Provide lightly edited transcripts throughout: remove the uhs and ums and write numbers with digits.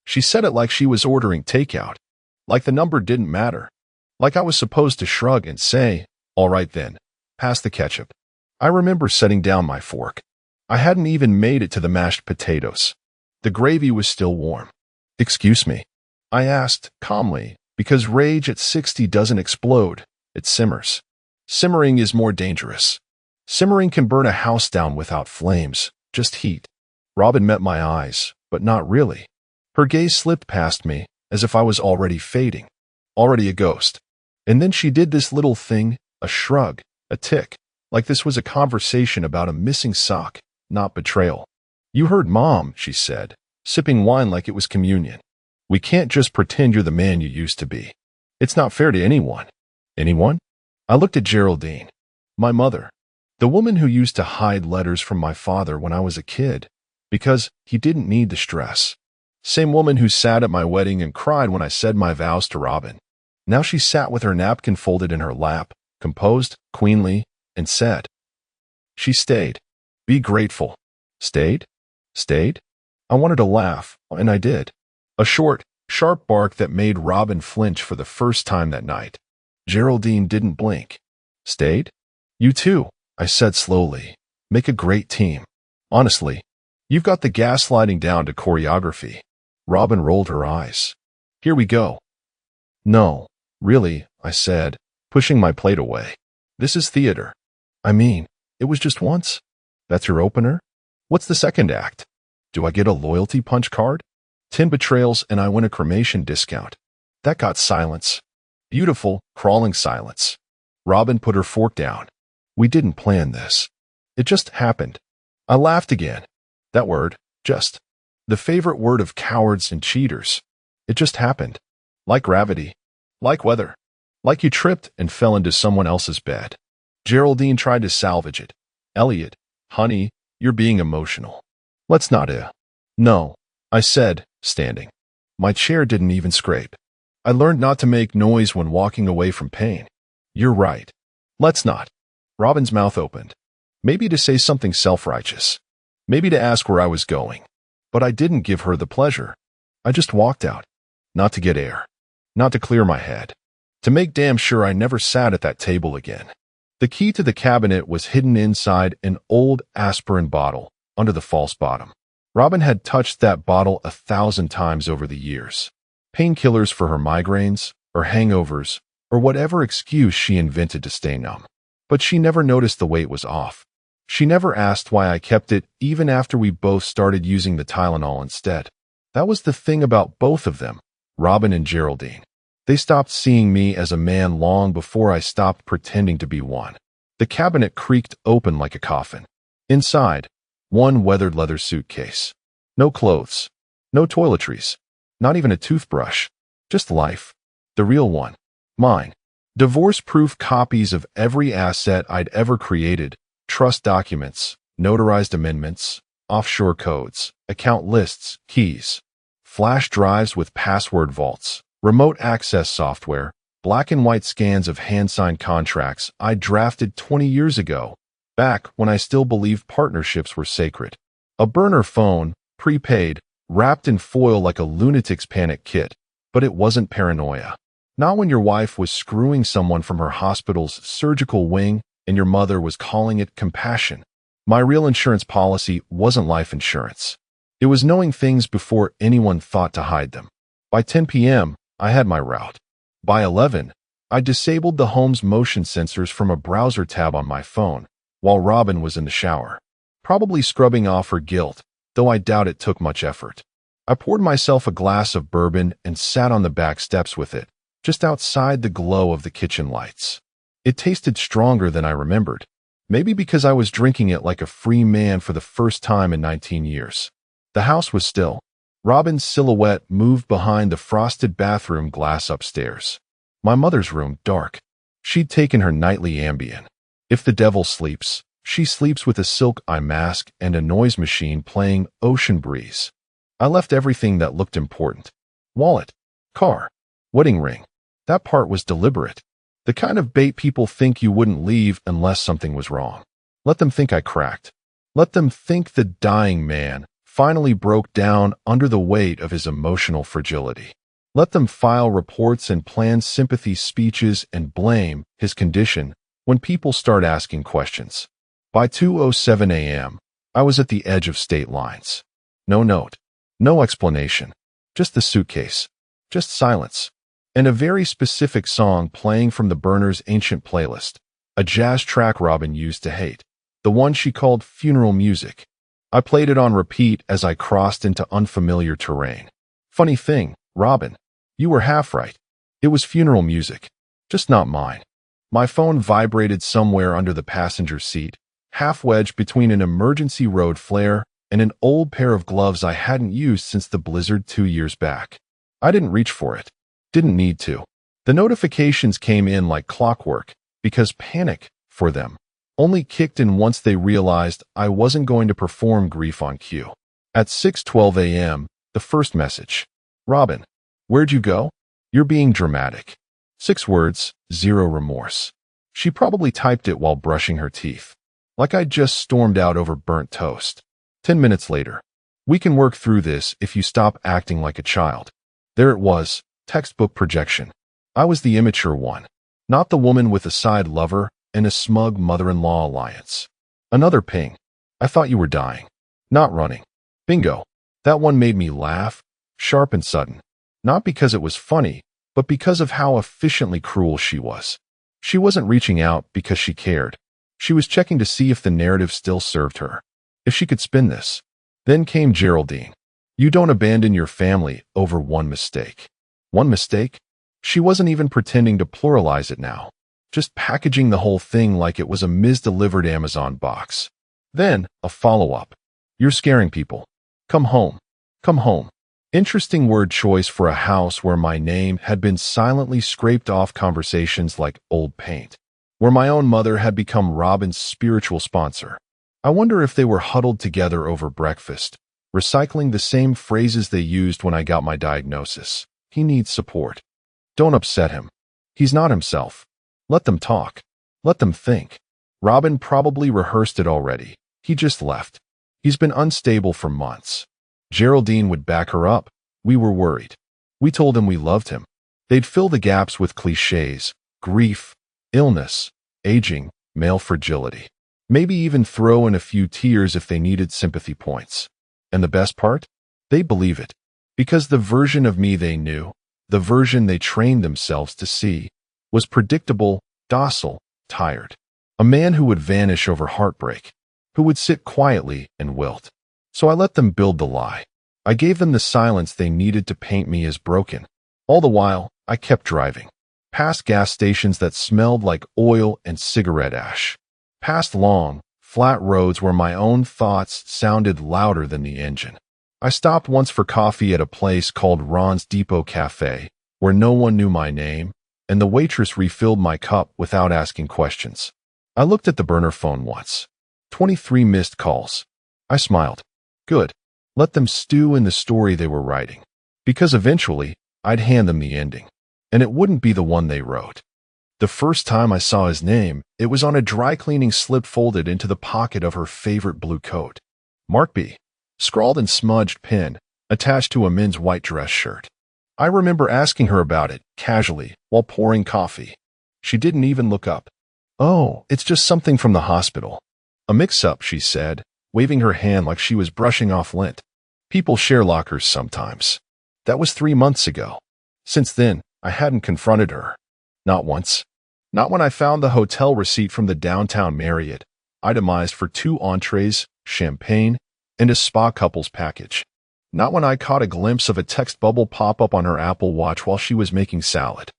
She said it like she was ordering takeout, like the number didn't matter, like I was supposed to shrug and say, "All right then, pass the ketchup." I remember setting down my fork. I hadn't even made it to the mashed potatoes. The gravy was still warm. "Excuse me," I asked calmly, because rage at 60 doesn't explode, it simmers. Simmering is more dangerous. Simmering can burn a house down without flames, just heat. Robin met my eyes, but not really. Her gaze slipped past me, as if I was already fading, already a ghost. And then she did this little thing, a shrug, a tick, like this was a conversation about a missing sock, not betrayal. "You heard Mom," she said, sipping wine like it was communion. "We can't just pretend you're the man you used to be. It's not fair to anyone." Anyone? I looked at Geraldine, my mother, the woman who used to hide letters from my father when I was a kid, because he didn't need the stress. Same woman who sat at my wedding and cried when I said my vows to Robin. Now she sat with her napkin folded in her lap, composed, queenly, and said, "She stayed. Be grateful." Stayed? Stayed? I wanted to laugh, and I did. A short, sharp bark that made Robin flinch for the first time that night. Geraldine didn't blink. "Stayed? You too," I said slowly. "Make a great team. Honestly, you've got the gaslighting down to choreography." Robin rolled her eyes. "Here we go." "No, really," I said, pushing my plate away. "This is theater. I mean, it was just once. That's your opener? What's the second act? Do I get a loyalty punch card? 10 betrayals and I win a cremation discount." That got silence. Beautiful, crawling silence. Robin put her fork down. "We didn't plan this. It just happened." I laughed again. That word, just. The favorite word of cowards and cheaters. It just happened. Like gravity. Like weather. Like you tripped and fell into someone else's bed. Geraldine tried to salvage it. "Elliot, honey, you're being emotional. Let's not, No," I said, standing. My chair didn't even scrape. I learned not to make noise when walking away from pain. "You're right. Let's not." Robin's mouth opened. Maybe to say something self-righteous. Maybe to ask where I was going. But I didn't give her the pleasure. I just walked out. Not to get air. Not to clear my head. To make damn sure I never sat at that table again. The key to the cabinet was hidden inside an old aspirin bottle under the false bottom. Robin had touched that bottle 1,000 times over the years. Painkillers for her migraines, or hangovers, or whatever excuse she invented to stay numb. But she never noticed the weight was off. She never asked why I kept it even after we both started using the Tylenol instead. That was the thing about both of them, Robin and Geraldine. They stopped seeing me as a man long before I stopped pretending to be one. The cabinet creaked open like a coffin. Inside, one weathered leather suitcase. No clothes. No toiletries. Not even a toothbrush. Just life. The real one. Mine. Divorce-proof copies of every asset I'd ever created. Trust documents. Notarized amendments. Offshore codes. Account lists. Keys. Flash drives with password vaults. Remote access software. Black and white scans of hand-signed contracts I drafted 20 years ago. Back when I still believed partnerships were sacred. A burner phone. Prepaid. Wrapped in foil like a lunatic's panic kit. But it wasn't paranoia. Not when your wife was screwing someone from her hospital's surgical wing and your mother was calling it compassion. My real insurance policy wasn't life insurance. It was knowing things before anyone thought to hide them. By 10 p.m., I had my route. By 11, I disabled the home's motion sensors from a browser tab on my phone, while Robin was in the shower. Probably scrubbing off her guilt, though I doubt it took much effort. I poured myself a glass of bourbon and sat on the back steps with it, just outside the glow of the kitchen lights. It tasted stronger than I remembered, maybe because I was drinking it like a free man for the first time in 19 years. The house was still. Robin's silhouette moved behind the frosted bathroom glass upstairs. My mother's room dark. She'd taken her nightly Ambien. If the devil sleeps, she sleeps with a silk eye mask and a noise machine playing Ocean Breeze. I left everything that looked important. Wallet, car, wedding ring. That part was deliberate. The kind of bait people think you wouldn't leave unless something was wrong. Let them think I cracked. Let them think the dying man finally broke down under the weight of his emotional fragility. Let them file reports and plan sympathy speeches and blame his condition when people start asking questions. By 2:07 a.m., I was at the edge of state lines. No note, no explanation, just the suitcase, just silence, and a very specific song playing from the burner's ancient playlist, a jazz track Robin used to hate, the one she called funeral music. I played it on repeat as I crossed into unfamiliar terrain. Funny thing, Robin, you were half right. It was funeral music, just not mine. My phone vibrated somewhere under the passenger seat, half wedged between an emergency road flare and an old pair of gloves I hadn't used since the blizzard 2 years back. I didn't reach for it. Didn't need to. The notifications came in like clockwork because panic, for them, only kicked in once they realized I wasn't going to perform grief on cue. At 6:12 a.m., the first message. Robin, where'd you go? You're being dramatic. 6 words, 0 remorse. She probably typed it while brushing her teeth, like I'd just stormed out over burnt toast. 10 minutes later. We can work through this if you stop acting like a child. There it was, textbook projection. I was the immature one, not the woman with a side lover and a smug mother-in-law alliance. Another ping. I thought you were dying, not running. Bingo. That one made me laugh, sharp and sudden. Not because it was funny, but because of how efficiently cruel she was. She wasn't reaching out because she cared. She was checking to see if the narrative still served her, if she could spin this. Then came Geraldine. You don't abandon your family over one mistake. One mistake? She wasn't even pretending to pluralize it now, just packaging the whole thing like it was a misdelivered Amazon box. Then, a follow-up. You're scaring people. Come home. Come home. Interesting word choice for a house where my name had been silently scraped off conversations like old paint, where my own mother had become Robin's spiritual sponsor. I wonder if they were huddled together over breakfast, recycling the same phrases they used when I got my diagnosis. He needs support. Don't upset him. He's not himself. Let them talk. Let them think. Robin probably rehearsed it already. He just left. He's been unstable for months. Geraldine would back her up. We were worried. We told him we loved him. They'd fill the gaps with cliches, grief, illness, aging, male fragility. Maybe even throw in a few tears if they needed sympathy points. And the best part? They believe it. Because the version of me they knew, the version they trained themselves to see, was predictable, docile, tired. A man who would vanish over heartbreak, who would sit quietly and wilt. So I let them build the lie. I gave them the silence they needed to paint me as broken. All the while, I kept driving. Past gas stations that smelled like oil and cigarette ash. Past long, flat roads where my own thoughts sounded louder than the engine. I stopped once for coffee at a place called Ron's Depot Cafe, where no one knew my name, and the waitress refilled my cup without asking questions. I looked at the burner phone once. 23 missed calls. I smiled. Good. Let them stew in the story they were writing. Because eventually, I'd hand them the ending. And it wouldn't be the one they wrote. The first time I saw his name, it was on a dry cleaning slip folded into the pocket of her favorite blue coat. Mark B. Scrawled in smudged pen, attached to a men's white dress shirt. I remember asking her about it, casually, while pouring coffee. She didn't even look up. Oh, it's just something from the hospital. A mix-up, she said, waving her hand like she was brushing off lint. People share lockers sometimes. That was 3 months ago. Since then, I hadn't confronted her. Not once. Not when I found the hotel receipt from the downtown Marriott, itemized for 2 entrees, champagne, and a spa couples package. Not when I caught a glimpse of a text bubble pop up on her Apple Watch while she was making salad.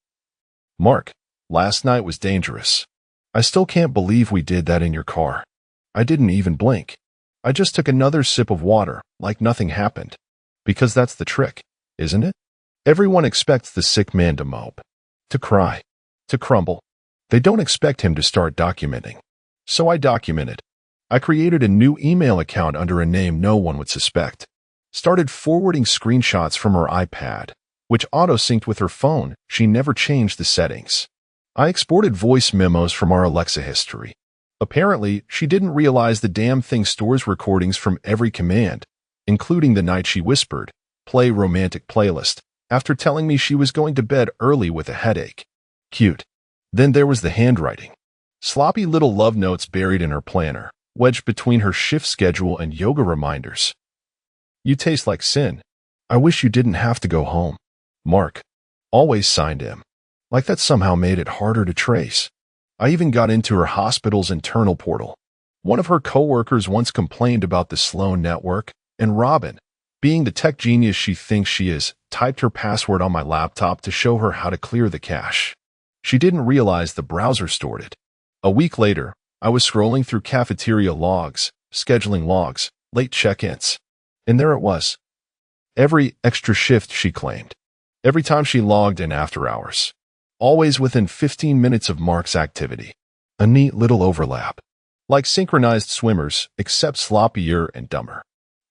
Mark, last night was dangerous. I still can't believe we did that in your car. I didn't even blink. I just took another sip of water, like nothing happened. Because that's the trick, isn't it? Everyone expects the sick man to mope, to cry, to crumble. They don't expect him to start documenting. So I documented. I created a new email account under a name no one would suspect. Started forwarding screenshots from her iPad, which auto-synced with her phone. She never changed the settings. I exported voice memos from our Alexa history. Apparently, she didn't realize the damn thing stores recordings from every command, including the night she whispered, "Play romantic playlist," after telling me she was going to bed early with a headache. Cute. Then there was the handwriting. Sloppy little love notes buried in her planner, wedged between her shift schedule and yoga reminders. "You taste like sin. I wish you didn't have to go home. Mark." Always signed M. Like that somehow made it harder to trace. I even got into her hospital's internal portal. One of her coworkers once complained about the slow network, and Robin, being the tech genius she thinks she is, typed her password on my laptop to show her how to clear the cache. She didn't realize the browser stored it. A week later, I was scrolling through cafeteria logs, scheduling logs, late check-ins. And there it was. Every extra shift she claimed. Every time she logged in after hours. Always within 15 minutes of Mark's activity. A neat little overlap. Like synchronized swimmers, except sloppier and dumber.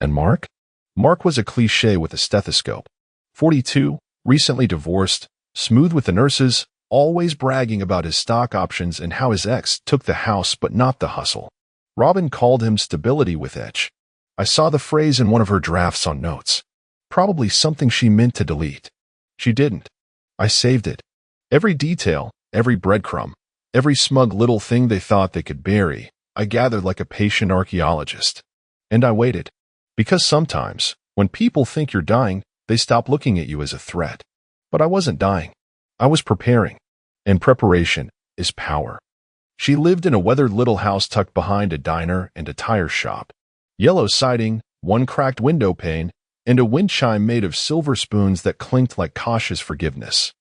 And Mark? Mark was a cliché with a stethoscope. 42, recently divorced, smooth with the nurses, always bragging about his stock options and how his ex took the house but not the hustle. Robin called him stability with edge. I saw the phrase in one of her drafts on notes. Probably something she meant to delete. She didn't. I saved it. Every detail, every breadcrumb, every smug little thing they thought they could bury, I gathered like a patient archaeologist. And I waited. Because sometimes, when people think you're dying, they stop looking at you as a threat. But I wasn't dying. I was preparing. And preparation is power. She lived in a weathered little house tucked behind a diner and a tire shop. Yellow siding, one cracked window pane, and a wind chime made of silver spoons that clinked like cautious forgiveness.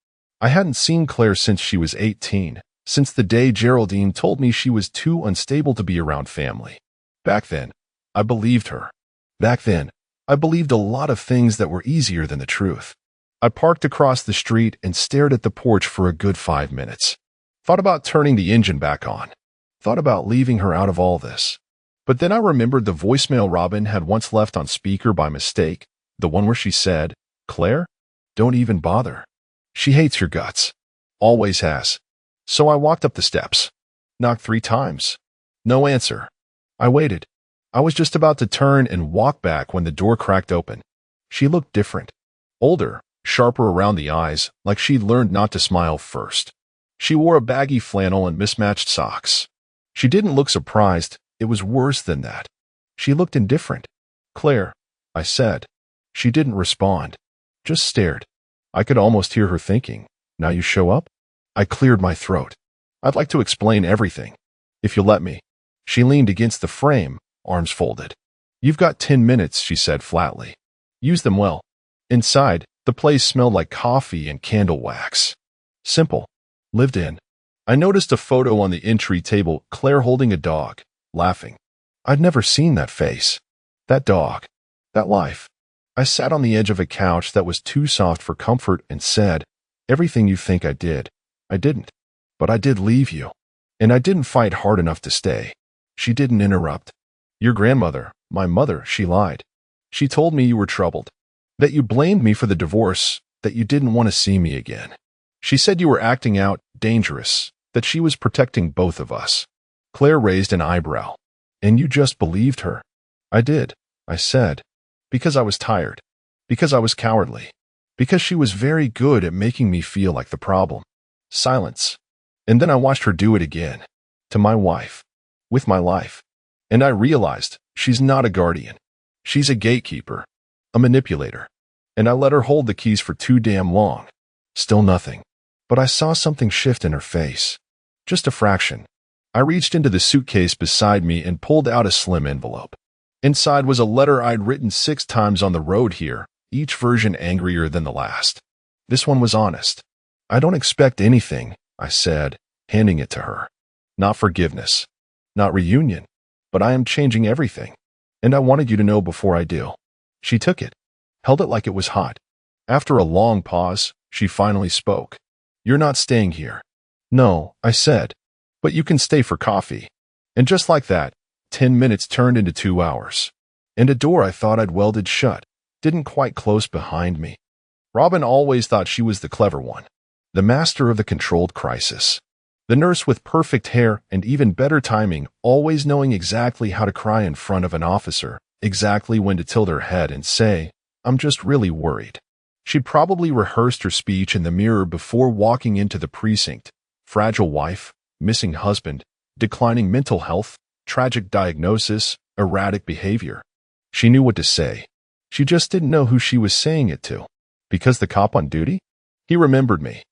I hadn't seen Claire since she was 18, since the day Geraldine told me she was too unstable to be around family. Back then, I believed her. Back then, I believed a lot of things that were easier than the truth. I parked across the street and stared at the porch for a good 5 minutes. Thought about turning the engine back on. Thought about leaving her out of all this. But then I remembered the voicemail Robin had once left on speaker by mistake, the one where she said, "Claire, don't even bother. She hates your guts. Always has." So I walked up the steps. Knocked 3 times. No answer. I waited. I was just about to turn and walk back when the door cracked open. She looked different. Older, sharper around the eyes, like she'd learned not to smile first. She wore a baggy flannel and mismatched socks. She didn't look surprised. It was worse than that. She looked indifferent. "Claire," I said. She didn't respond. Just stared. I could almost hear her thinking, "Now you show up?" I cleared my throat. "I'd like to explain everything, if you'll let me." She leaned against the frame, arms folded. "You've got 10 minutes, she said flatly. "Use them well." Inside, the place smelled like coffee and candle wax. Simple. Lived in. I noticed a photo on the entry table, Claire holding a dog, laughing. I'd never seen that face. That dog. That life. I sat on the edge of a couch that was too soft for comfort and said, "Everything you think I did, I didn't. But I did leave you. And I didn't fight hard enough to stay." She didn't interrupt. "Your grandmother, my mother," she lied. "She told me you were troubled. That you blamed me for the divorce, that you didn't want to see me again. She said you were acting out, dangerous, that she was protecting both of us." Claire raised an eyebrow. "And you just believed her?" "I did," I said. "Because I was tired. Because I was cowardly. Because she was very good at making me feel like the problem." Silence. And then I watched her do it again. To my wife. With my life. And I realized she's not a guardian. She's a gatekeeper. A manipulator. And I let her hold the keys for too damn long. Still nothing. But I saw something shift in her face. Just a fraction. I reached into the suitcase beside me and pulled out a slim envelope. Inside was a letter I'd written 6 times on the road here, each version angrier than the last. This one was honest. "I don't expect anything," I said, handing it to her. "Not forgiveness. Not reunion. But I am changing everything. And I wanted you to know before I do." She took it. Held it like it was hot. After a long pause, she finally spoke. "You're not staying here." "No," I said. "But you can stay for coffee." And just like that, 10 minutes turned into 2 hours. And a door I thought I'd welded shut didn't quite close behind me. Robin always thought she was the clever one. The master of the controlled crisis. The nurse with perfect hair and even better timing, always knowing exactly how to cry in front of an officer, exactly when to tilt her head and say, "I'm just really worried." She'd probably rehearsed her speech in the mirror before walking into the precinct. Fragile wife, missing husband, declining mental health, tragic diagnosis, erratic behavior. She knew what to say. She just didn't know who she was saying it to. Because the cop on duty? He remembered me.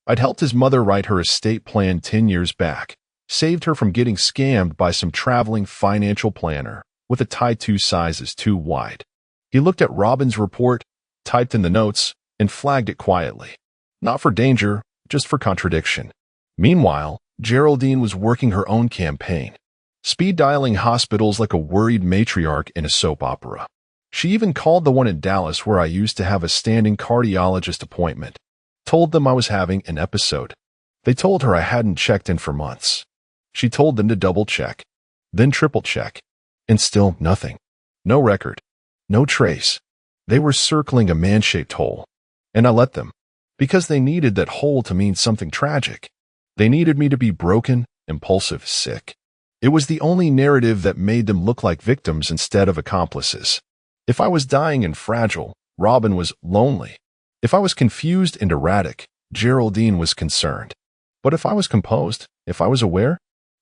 I'd helped his mother write her estate plan 10 years back, saved her from getting scammed by some traveling financial planner with a tie 2 sizes too wide. He looked at Robin's report, typed in the notes, and flagged it quietly. Not for danger, just for contradiction. Meanwhile, Geraldine was working her own campaign, speed dialing hospitals like a worried matriarch in a soap opera. She even called the one in Dallas where I used to have a standing cardiologist appointment. Told them I was having an episode. They told her I hadn't checked in for months. She told them to double check, then triple check, and still nothing. No record, no trace. They were circling a man-shaped hole, and I let them, because they needed that hole to mean something tragic. They needed me to be broken, impulsive, sick. It was the only narrative that made them look like victims instead of accomplices. If I was dying and fragile, Robin was lonely. If I was confused and erratic, Geraldine was concerned. But if I was composed, if I was aware,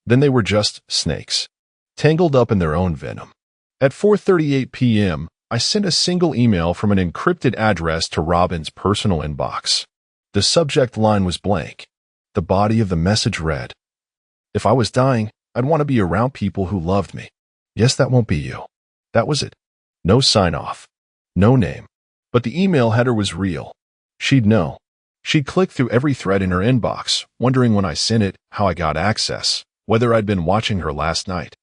then they were just snakes, tangled up in their own venom. At 4:38 p.m., I sent a single email from an encrypted address to Robin's personal inbox. The subject line was blank. The body of the message read, "If I was dying, I'd want to be around people who loved me. Yes, that won't be you." That was it. No sign-off. No name. But the email header was real. She'd know. She'd click through every thread in her inbox, wondering when I sent it, how I got access, whether I'd been watching her last night.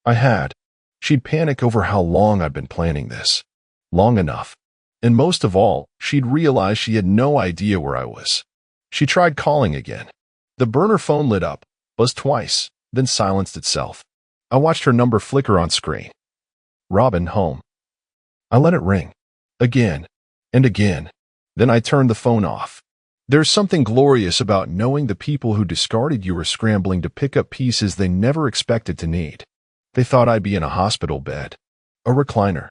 I had. She'd panic over how long I'd been planning this. Long enough. And most of all, she'd realize she had no idea where I was. She tried calling again. The burner phone lit up, buzzed twice, then silenced itself. I watched her number flicker on screen. Robin, home. I let it ring. Again. And again. Then I turned the phone off. There's something glorious about knowing the people who discarded you were scrambling to pick up pieces they never expected to need. They thought I'd be in a hospital bed, a recliner,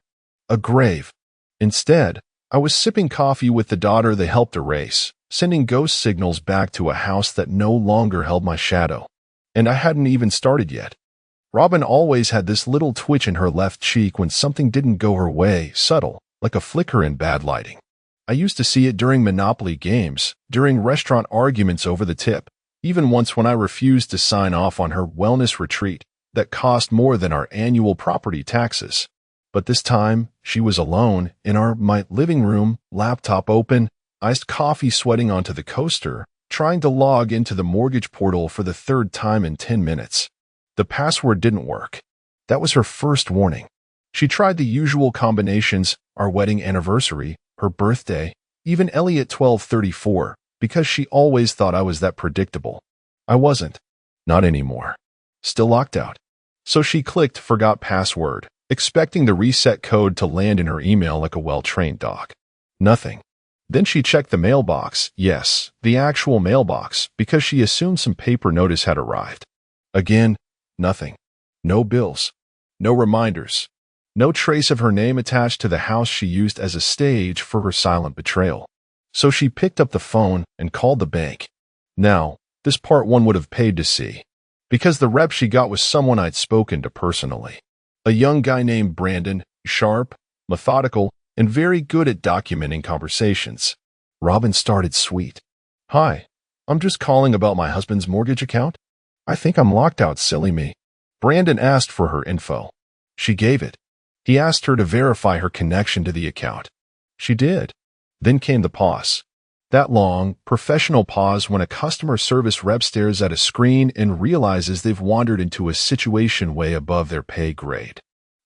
a grave. Instead, I was sipping coffee with the daughter they helped erase, sending ghost signals back to a house that no longer held my shadow. And I hadn't even started yet. Robin always had this little twitch in her left cheek when something didn't go her way, subtle, like a flicker in bad lighting. I used to see it during Monopoly games, during restaurant arguments over the tip, even once when I refused to sign off on her wellness retreat that cost more than our annual property taxes. But this time, she was alone in my living room, laptop open, iced coffee sweating onto the coaster, trying to log into the mortgage portal for the third time in 10 minutes. The password didn't work. That was her first warning. She tried the usual combinations, our wedding anniversary, her birthday, even Elliot 1234, because she always thought I was that predictable. I wasn't. Not anymore. Still locked out. So she clicked forgot password, expecting the reset code to land in her email like a well-trained dog. Nothing. Then she checked the mailbox, yes, the actual mailbox, because she assumed some paper notice had arrived. Again, nothing. No bills. No reminders. No trace of her name attached to the house she used as a stage for her silent betrayal. So she picked up the phone and called the bank. Now, this part one would have paid to see, because the rep she got was someone I'd spoken to personally. A young guy named Brandon, sharp, methodical, and very good at documenting conversations. Robin started sweet. "Hi, I'm just calling about my husband's mortgage account. I think I'm locked out, silly me." Brandon asked for her info. She gave it. He asked her to verify her connection to the account. She did. Then came the pause. That long, professional pause when a customer service rep stares at a screen and realizes they've wandered into a situation way above their pay grade.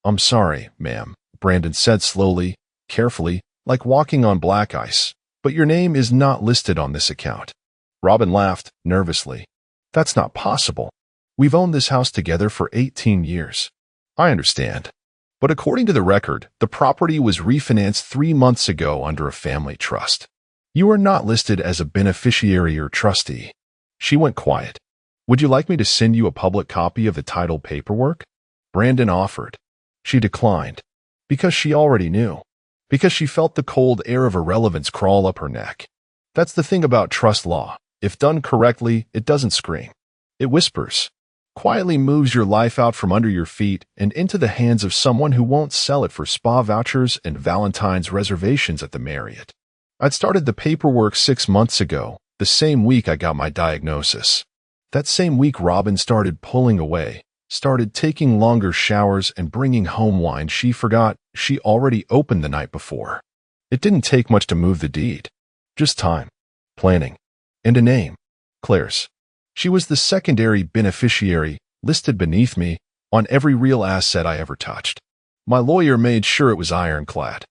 "I'm sorry, ma'am," Brandon said slowly, carefully, like walking on black ice, "but your name is not listed on this account." Robin laughed, nervously. "That's not possible. We've owned this house together for 18 years. "I understand. But according to the record, the property was refinanced 3 months ago under a family trust. You are not listed as a beneficiary or trustee." She went quiet. "Would you like me to send you a public copy of the title paperwork?" Brandon offered. She declined. Because she already knew. Because she felt the cold air of irrelevance crawl up her neck. That's the thing about trust law. If done correctly, it doesn't scream. It whispers. Quietly moves your life out from under your feet and into the hands of someone who won't sell it for spa vouchers and Valentine's reservations at the Marriott. I'd started the paperwork 6 months ago, the same week I got my diagnosis. That same week Robin started pulling away, started taking longer showers and bringing home wine she forgot she already opened the night before. It didn't take much to move the deed. Just time, planning, and a name. Claire's. She was the secondary beneficiary, listed beneath me, on every real asset I ever touched. My lawyer made sure it was ironclad.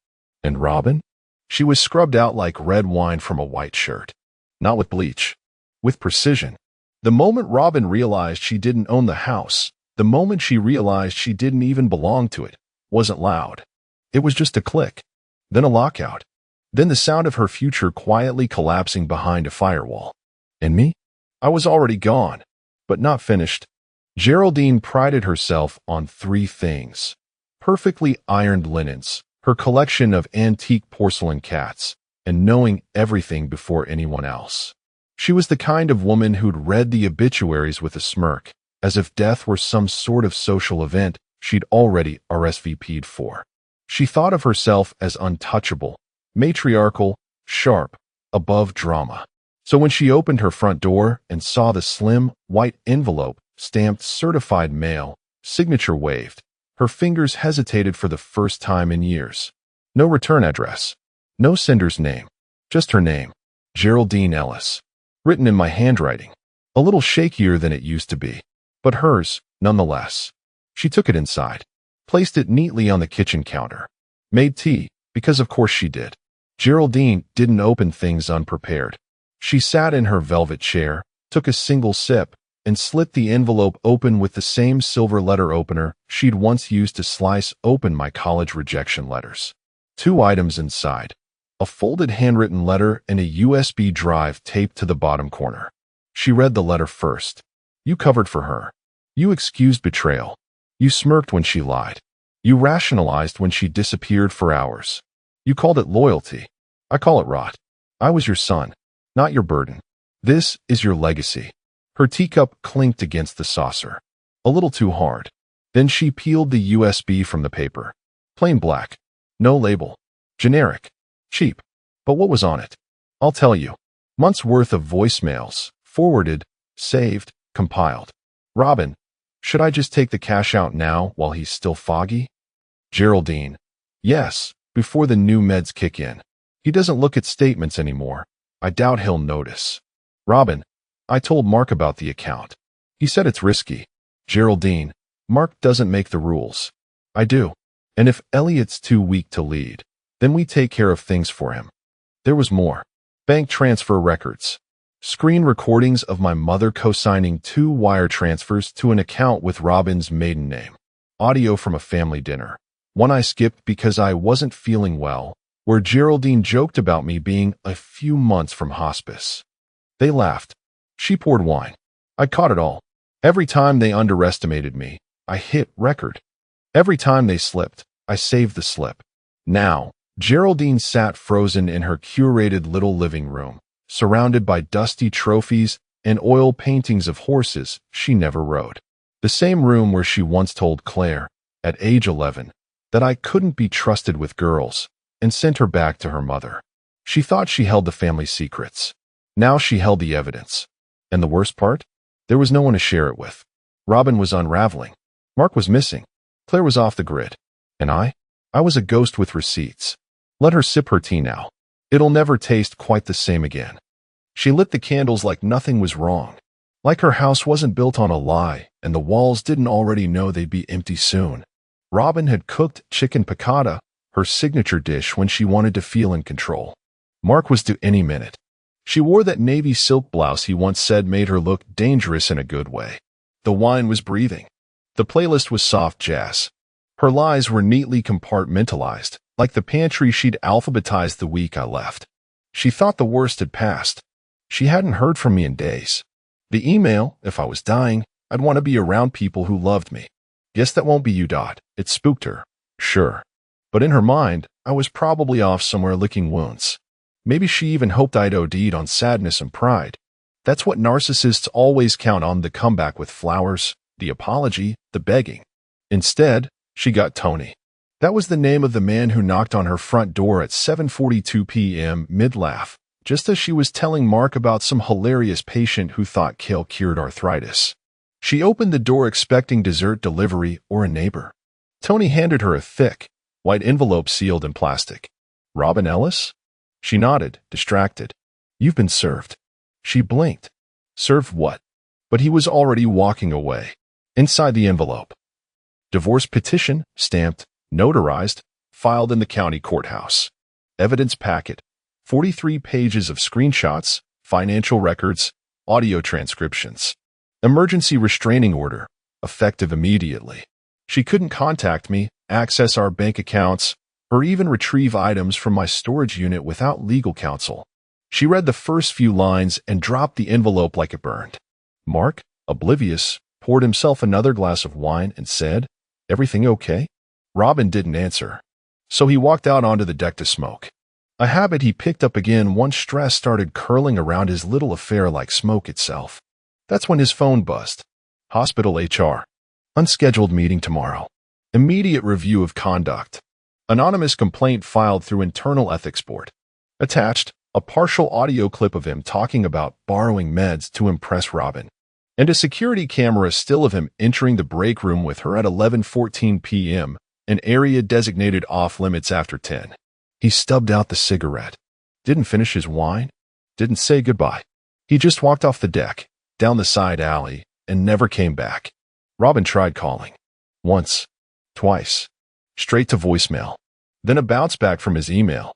And Robin? She was scrubbed out like red wine from a white shirt. Not with bleach. With precision. The moment Robin realized she didn't own the house, the moment she realized she didn't even belong to it, wasn't loud. It was just a click. Then a lockout. Then the sound of her future quietly collapsing behind a firewall. And me? I was already gone, but not finished. Geraldine prided herself on 3 things. Perfectly ironed linens, her collection of antique porcelain cats, and knowing everything before anyone else. She was the kind of woman who'd read the obituaries with a smirk, as if death were some sort of social event she'd already RSVP'd for. She thought of herself as untouchable, matriarchal, sharp, above drama. So when she opened her front door and saw the slim, white envelope stamped certified mail, signature waved, her fingers hesitated for the first time in years. No return address. No sender's name. Just her name. Geraldine Ellis. Written in my handwriting. A little shakier than it used to be. But hers, nonetheless. She took it inside. Placed it neatly on the kitchen counter. Made tea, because of course she did. Geraldine didn't open things unprepared. She sat in her velvet chair, took a single sip, and slit the envelope open with the same silver letter opener she'd once used to slice open my college rejection letters. 2 items inside. A folded handwritten letter and a USB drive taped to the bottom corner. She read the letter first. You covered for her. You excused betrayal. You smirked when she lied. You rationalized when she disappeared for hours. You called it loyalty. I call it rot. I was your son. Not your burden. This is your legacy. Her teacup clinked against the saucer. A little too hard. Then she peeled the USB from the paper. Plain black. No label. Generic. Cheap. But what was on it? I'll tell you. Months' worth of voicemails. Forwarded. Saved. Compiled. Robin, should I just take the cash out now while he's still foggy? Geraldine. Yes, before the new meds kick in. He doesn't look at statements anymore. I doubt he'll notice. Robin, I told Mark about the account. He said it's risky. Geraldine, Mark doesn't make the rules. I do. And if Elliot's too weak to lead, then we take care of things for him. There was more. Bank transfer records. Screen recordings of my mother co-signing 2 wire transfers to an account with Robin's maiden name. Audio from a family dinner. One I skipped because I wasn't feeling well, where Geraldine joked about me being a few months from hospice. They laughed. She poured wine. I caught it all. Every time they underestimated me, I hit record. Every time they slipped, I saved the slip. Now, Geraldine sat frozen in her curated little living room, surrounded by dusty trophies and oil paintings of horses she never rode. The same room where she once told Claire, at age 11, that I couldn't be trusted with girls, and sent her back to her mother. She thought she held the family secrets. Now she held the evidence. And the worst part? There was no one to share it with. Robin was unraveling. Mark was missing. Claire was off the grid. And I was a ghost with receipts. Let her sip her tea now. It'll never taste quite the same again. She lit the candles like nothing was wrong. Like her house wasn't built on a lie, and the walls didn't already know they'd be empty soon. Robin had cooked chicken piccata, her signature dish, when she wanted to feel in control. Mark was due any minute. She wore that navy silk blouse he once said made her look dangerous in a good way. The wine was breathing. The playlist was soft jazz. Her lies were neatly compartmentalized, like the pantry she'd alphabetized the week I left. She thought the worst had passed. She hadn't heard from me in days. The email, if I was dying, I'd want to be around people who loved me. Guess that won't be you, Dot. It spooked her. Sure. But in her mind, I was probably off somewhere licking wounds. Maybe she even hoped I'd OD'd on sadness and pride. That's what narcissists always count on: the comeback with flowers, the apology, the begging. Instead, she got Tony. That was the name of the man who knocked on her front door at 7:42 p.m. mid-laugh, just as she was telling Mark about some hilarious patient who thought kale cured arthritis. She opened the door expecting dessert delivery or a neighbor. Tony handed her a thick, white envelope sealed in plastic. "Robin Ellis?" She nodded, distracted. "You've been served." She blinked. Served what? But he was already walking away. Inside the envelope: divorce petition, stamped, notarized, filed in the county courthouse. Evidence packet: 43 pages of screenshots, financial records, audio transcriptions. Emergency restraining order, effective immediately. She couldn't contact me, access our bank accounts, or even retrieve items from my storage unit without legal counsel. She read the first few lines and dropped the envelope like it burned. Mark, oblivious, poured himself another glass of wine and said, "Everything okay?" Robin didn't answer, so he walked out onto the deck to smoke. A habit he picked up again once stress started curling around his little affair like smoke itself. That's when his phone buzzed. Hospital HR. Unscheduled meeting tomorrow. Immediate review of conduct. Anonymous complaint filed through internal ethics board. Attached, a partial audio clip of him talking about borrowing meds to impress Robin, and a security camera still of him entering the break room with her at 11:14 p.m., an area designated off-limits after 10. He stubbed out the cigarette. Didn't finish his wine. Didn't say goodbye. He just walked off the deck, down the side alley, and never came back. Robin tried calling. Once. Twice. Straight to voicemail. Then a bounce back from his email.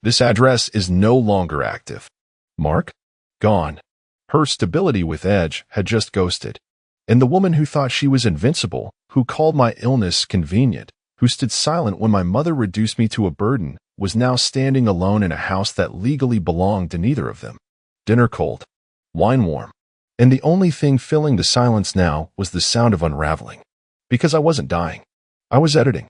This address is no longer active. Mark? Gone. Her stability with Edge had just ghosted. And the woman who thought she was invincible, who called my illness convenient, who stood silent when my mother reduced me to a burden, was now standing alone in a house that legally belonged to neither of them. Dinner cold. Wine warm. And the only thing filling the silence now was the sound of unraveling. Because I wasn't dying. I was editing.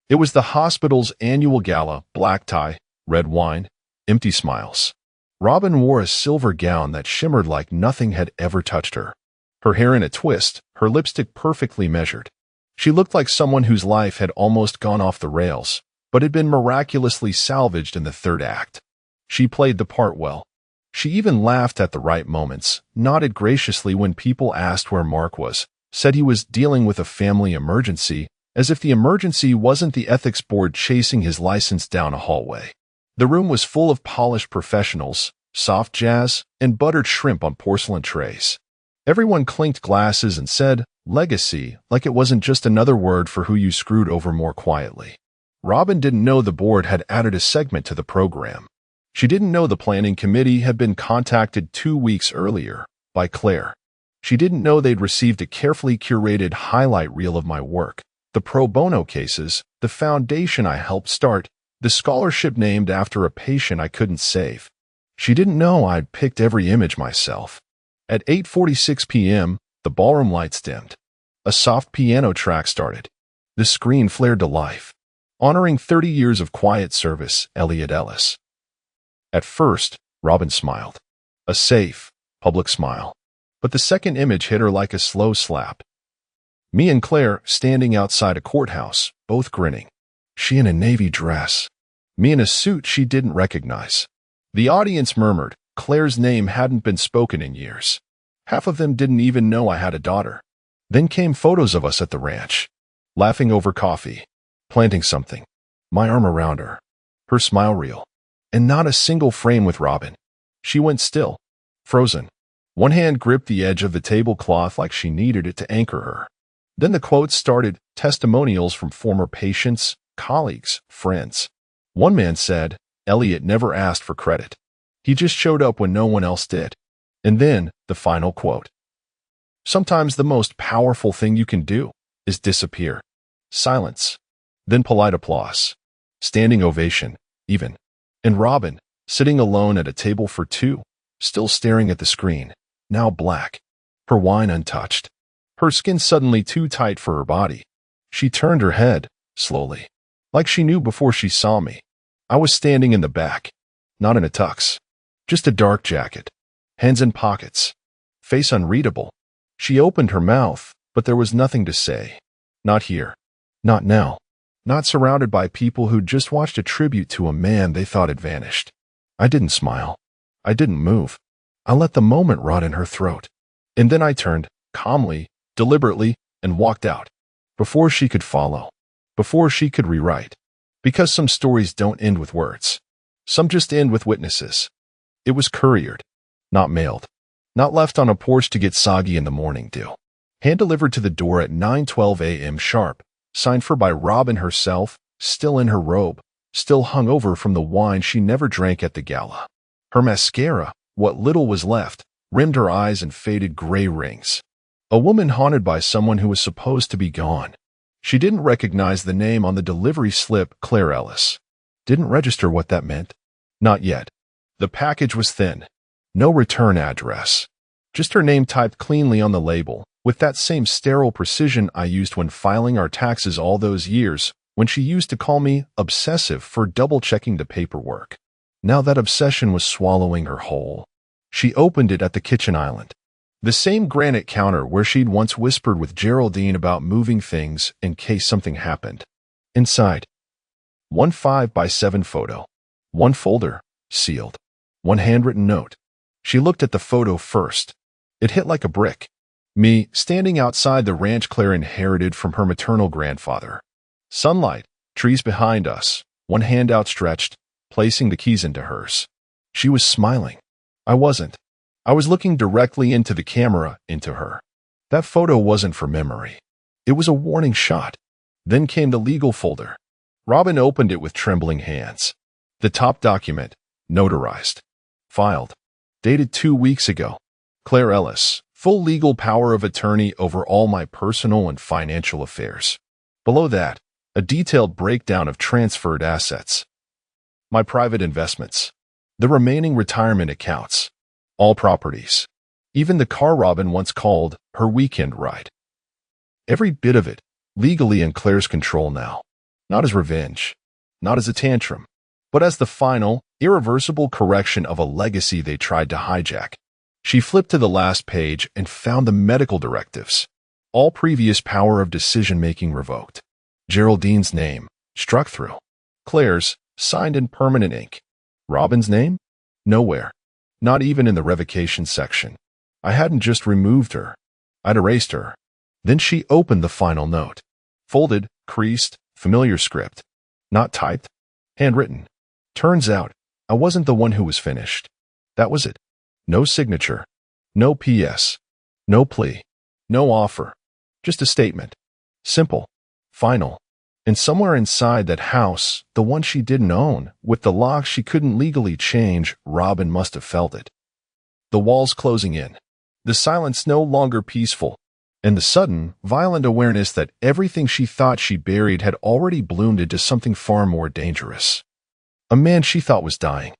It was the hospital's annual gala: black tie, red wine, empty smiles. Robin wore a silver gown that shimmered like nothing had ever touched her. Her hair in a twist, her lipstick perfectly measured. She looked like someone whose life had almost gone off the rails, but had been miraculously salvaged in the third act. She played the part well. She even laughed at the right moments, nodded graciously when people asked where Mark was, said he was dealing with a family emergency, as if the emergency wasn't the ethics board chasing his license down a hallway. The room was full of polished professionals, soft jazz, and buttered shrimp on porcelain trays. Everyone clinked glasses and said, "Legacy," like it wasn't just another word for who you screwed over more quietly. Robin didn't know the board had added a segment to the program. She didn't know the planning committee had been contacted 2 weeks earlier by Claire. She didn't know they'd received a carefully curated highlight reel of my work, the pro bono cases, the foundation I helped start, the scholarship named after a patient I couldn't save. She didn't know I'd picked every image myself. At 8:46 p.m., the ballroom lights dimmed. A soft piano track started. The screen flared to life, honoring 30 years of quiet service, Elliot Ellis. At first, Robin smiled. A safe, public smile. But the second image hit her like a slow slap. Me and Claire standing outside a courthouse, both grinning. She in a navy dress. Me in a suit she didn't recognize. The audience murmured. Claire's name hadn't been spoken in years. Half of them didn't even know I had a daughter. Then came photos of us at the ranch, laughing over coffee, planting something. My arm around her, her smile real, and not a single frame with Robin. She went still, frozen. One hand gripped the edge of the tablecloth like she needed it to anchor her. Then the quotes started, testimonials from former patients, colleagues, friends. One man said, "Elliot never asked for credit. He just showed up when no one else did." And then, the final quote. Sometimes the most powerful thing you can do is disappear. Silence. Then polite applause. Standing ovation, even. And Robin, sitting alone at a table for two, still staring at the screen, now black. Her wine untouched. Her skin suddenly too tight for her body. She turned her head, slowly. Like she knew before she saw me. I was standing in the back, not in a tux. Just a dark jacket, hands in pockets, face unreadable. She opened her mouth, but there was nothing to say. Not here. Not now. Not surrounded by people who just watched a tribute to a man they thought had vanished. I didn't smile. I didn't move. I let the moment rot in her throat. And then I turned, calmly, deliberately, and walked out. Before she could follow. Before she could rewrite. Because some stories don't end with words. Some just end with witnesses. It was couriered. Not mailed. Not left on a porch to get soggy in the morning dew. Hand-delivered to the door at 9:12 a.m. sharp. Signed for by Robin herself, still in her robe, still hungover from the wine she never drank at the gala. Her mascara, what little was left, rimmed her eyes and faded gray rings. A woman haunted by someone who was supposed to be gone. She didn't recognize the name on the delivery slip, Claire Ellis. Didn't register what that meant. Not yet. The package was thin. No return address. Just her name typed cleanly on the label, with that same sterile precision I used when filing our taxes all those years, when she used to call me obsessive for double-checking the paperwork. Now that obsession was swallowing her whole. She opened it at the kitchen island. The same granite counter where she'd once whispered with Geraldine about moving things in case something happened. Inside. 1 5x7 photo. 1 folder, sealed. 1 handwritten note. She looked at the photo first. It hit like a brick. Me, standing outside the ranch Claire inherited from her maternal grandfather. Sunlight, trees behind us, one hand outstretched, placing the keys into hers. She was smiling. I wasn't. I was looking directly into the camera, into her. That photo wasn't for memory. It was a warning shot. Then came the legal folder. Robin opened it with trembling hands. The top document, notarized. Filed. Dated 2 weeks ago. Claire Ellis, full legal power of attorney over all my personal and financial affairs. Below that, a detailed breakdown of transferred assets. My private investments. The remaining retirement accounts. All properties. Even the car Robin once called her weekend ride. Every bit of it, legally in Claire's control now. Not as revenge. Not as a tantrum. But as the final, irreversible correction of a legacy they tried to hijack. She flipped to the last page and found the medical directives. All previous power of decision-making revoked. Geraldine's name, struck through. Claire's, signed in permanent ink. Robin's name? Nowhere. Not even in the revocation section. I hadn't just removed her. I'd erased her. Then she opened the final note. Folded, creased, familiar script. Not typed. Handwritten. Turns out, I wasn't the one who was finished. That was it. No signature. No PS. No plea. No offer. Just a statement. Simple. Final. And somewhere inside that house, the one she didn't own, with the lock she couldn't legally change, Robin must have felt it. The walls closing in. The silence no longer peaceful. And the sudden, violent awareness that everything she thought she buried had already bloomed into something far more dangerous. A man she thought was dying.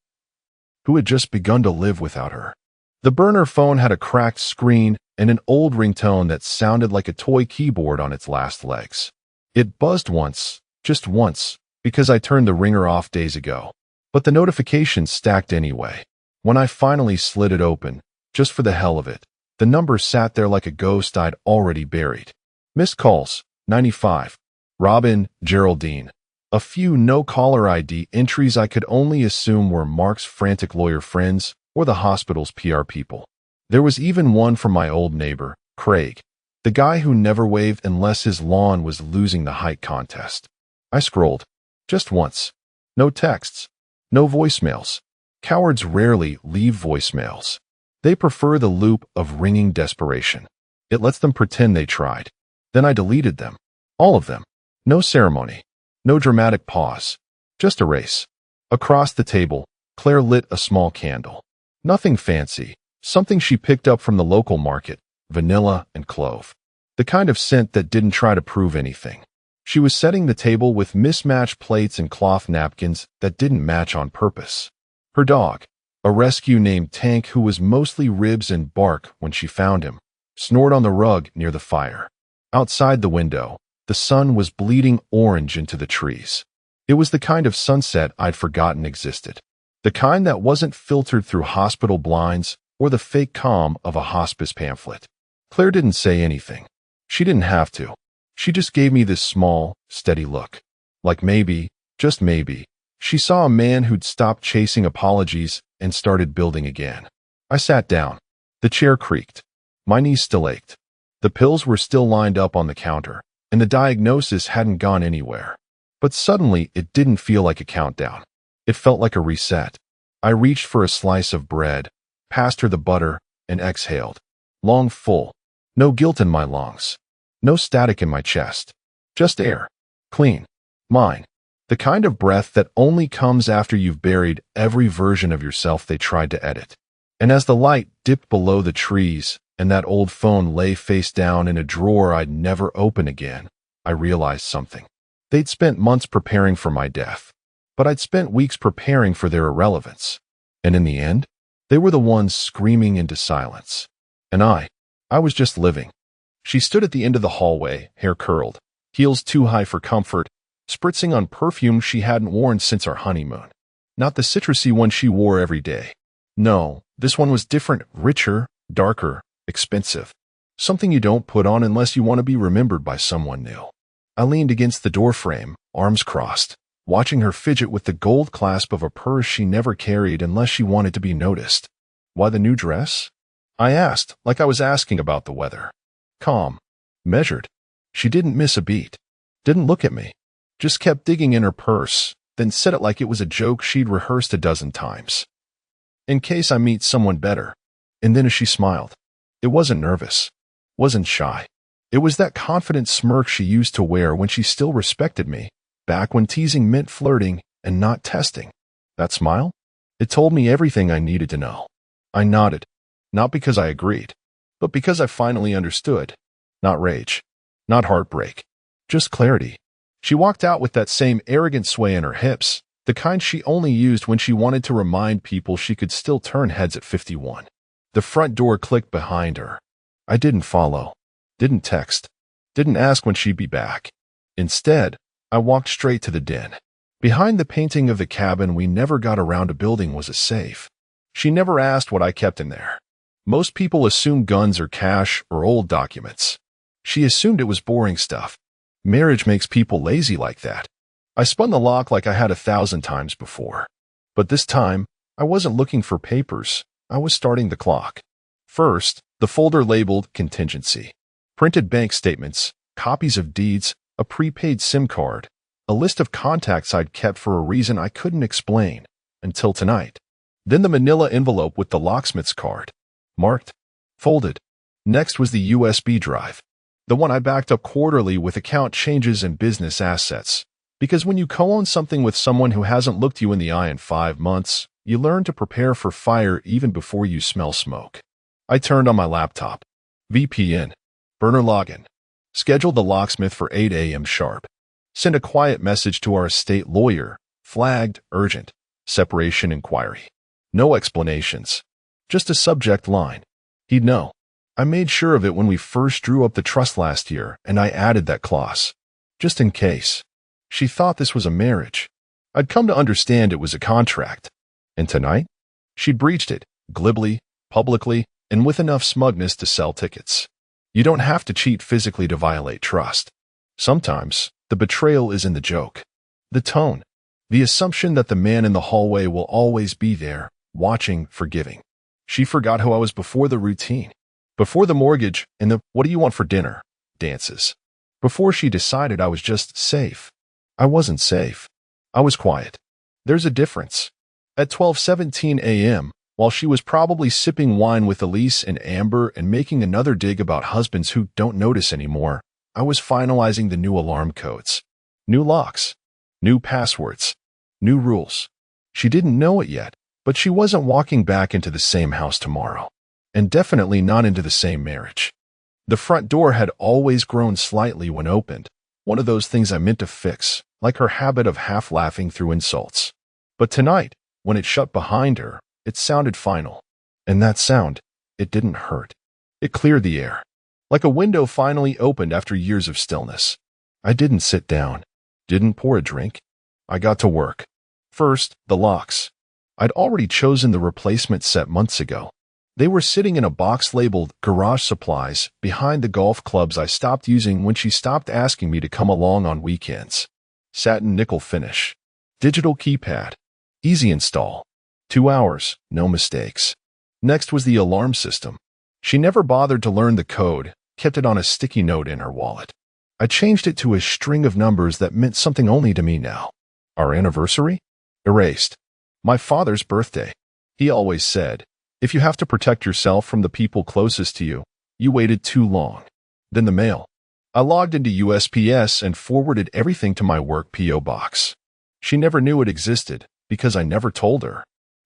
Who had just begun to live without her. The burner phone had a cracked screen and an old ringtone that sounded like a toy keyboard on its last legs. It buzzed once, just once, because I turned the ringer off days ago. But the notifications stacked anyway. When I finally slid it open, just for the hell of it, the number sat there like a ghost I'd already buried. Missed calls, 95. Robin, Geraldine. A few no-caller ID entries I could only assume were Mark's frantic lawyer friends or the hospital's PR people. There was even one from my old neighbor, Craig. The guy who never waved unless his lawn was losing the hike contest. I scrolled. Just once. No texts. No voicemails. Cowards rarely leave voicemails. They prefer the loop of ringing desperation. It lets them pretend they tried. Then I deleted them. All of them. No ceremony. No dramatic pause. Just erase. Across the table, Claire lit a small candle. Nothing fancy. Something she picked up from the local market. Vanilla and clove. The kind of scent that didn't try to prove anything. She was setting the table with mismatched plates and cloth napkins that didn't match on purpose. Her dog, a rescue named Tank who was mostly ribs and bark when she found him, snored on the rug near the fire. Outside the window, the sun was bleeding orange into the trees. It was the kind of sunset I'd forgotten existed. The kind that wasn't filtered through hospital blinds or the fake calm of a hospice pamphlet. Claire didn't say anything. She didn't have to. She just gave me this small, steady look. Like maybe, just maybe, she saw a man who'd stopped chasing apologies and started building again. I sat down. The chair creaked. My knees still ached. The pills were still lined up on the counter, and the diagnosis hadn't gone anywhere. But suddenly, it didn't feel like a countdown. It felt like a reset. I reached for a slice of bread, passed her the butter, and exhaled. Long, full. No guilt in my lungs. No static in my chest. Just air. Clean. Mine. The kind of breath that only comes after you've buried every version of yourself they tried to edit. And as the light dipped below the trees and that old phone lay face down in a drawer I'd never open again, I realized something. They'd spent months preparing for my death, but I'd spent weeks preparing for their irrelevance. And in the end, they were the ones screaming into silence. And I was just living. She stood at the end of the hallway, hair curled, heels too high for comfort, spritzing on perfume she hadn't worn since our honeymoon. Not the citrusy one she wore every day. No, this one was different, richer, darker, expensive. Something you don't put on unless you want to be remembered by someone new. I leaned against the doorframe, arms crossed, watching her fidget with the gold clasp of a purse she never carried unless she wanted to be noticed. Why the new dress? I asked, like I was asking about the weather. Calm. Measured. She didn't miss a beat. Didn't look at me. Just kept digging in her purse, then said it like it was a joke she'd rehearsed a dozen times. In case I meet someone better. And then as she smiled, it wasn't nervous. Wasn't shy. It was that confident smirk she used to wear when she still respected me, back when teasing meant flirting and not testing. That smile? It told me everything I needed to know. I nodded. Not because I agreed, but because I finally understood. Not rage. Not heartbreak. Just clarity. She walked out with that same arrogant sway in her hips, the kind she only used when she wanted to remind people she could still turn heads at 51. The front door clicked behind her. I didn't follow. Didn't text. Didn't ask when she'd be back. Instead, I walked straight to the den. Behind the painting of the cabin we never got around to building was a safe. She never asked what I kept in there. Most people assume guns or cash or old documents. She assumed it was boring stuff. Marriage makes people lazy like that. I spun the lock like I had 1,000 times before. But this time, I wasn't looking for papers. I was starting the clock. First, the folder labeled contingency. Printed bank statements, copies of deeds, a prepaid SIM card, a list of contacts I'd kept for a reason I couldn't explain, until tonight. Then the manila envelope with the locksmith's card. Marked. Folded. Next was the USB drive. The one I backed up quarterly with account changes and business assets. Because when you co-own something with someone who hasn't looked you in the eye in 5 months, you learn to prepare for fire even before you smell smoke. I turned on my laptop. VPN. Burner login. Scheduled the locksmith for 8 a.m. sharp. Send a quiet message to our estate lawyer. Flagged, urgent. Separation inquiry. No explanations. Just a subject line. He'd know. I made sure of it when we first drew up the trust last year, and I added that clause. Just in case. She thought this was a marriage. I'd come to understand it was a contract. And tonight? She'd breached it, glibly, publicly, and with enough smugness to sell tickets. You don't have to cheat physically to violate trust. Sometimes, the betrayal is in the joke. The tone. The assumption that the man in the hallway will always be there, watching, forgiving. She forgot who I was before the routine. Before the mortgage and the "what do you want for dinner" dances. Before she decided I was just safe. I wasn't safe. I was quiet. There's a difference. At 12:17 a.m., while she was probably sipping wine with Elise and Amber and making another dig about husbands who don't notice anymore, I was finalizing the new alarm codes. New locks. New passwords. New rules. She didn't know it yet, but she wasn't walking back into the same house tomorrow. And definitely not into the same marriage. The front door had always grown slightly when opened, one of those things I meant to fix, like her habit of half-laughing through insults. But tonight, when it shut behind her, it sounded final. And that sound, it didn't hurt. It cleared the air. Like a window finally opened after years of stillness. I didn't sit down. Didn't pour a drink. I got to work. First, the locks. I'd already chosen the replacement set months ago. They were sitting in a box labeled Garage Supplies behind the golf clubs I stopped using when she stopped asking me to come along on weekends. Satin nickel finish. Digital keypad. Easy install. 2 hours, no mistakes. Next was the alarm system. She never bothered to learn the code, kept it on a sticky note in her wallet. I changed it to a string of numbers that meant something only to me now. Our anniversary? Erased. My father's birthday. He always said, if you have to protect yourself from the people closest to you, you waited too long. Then the mail. I logged into USPS and forwarded everything to my work P.O. box. She never knew it existed because I never told her.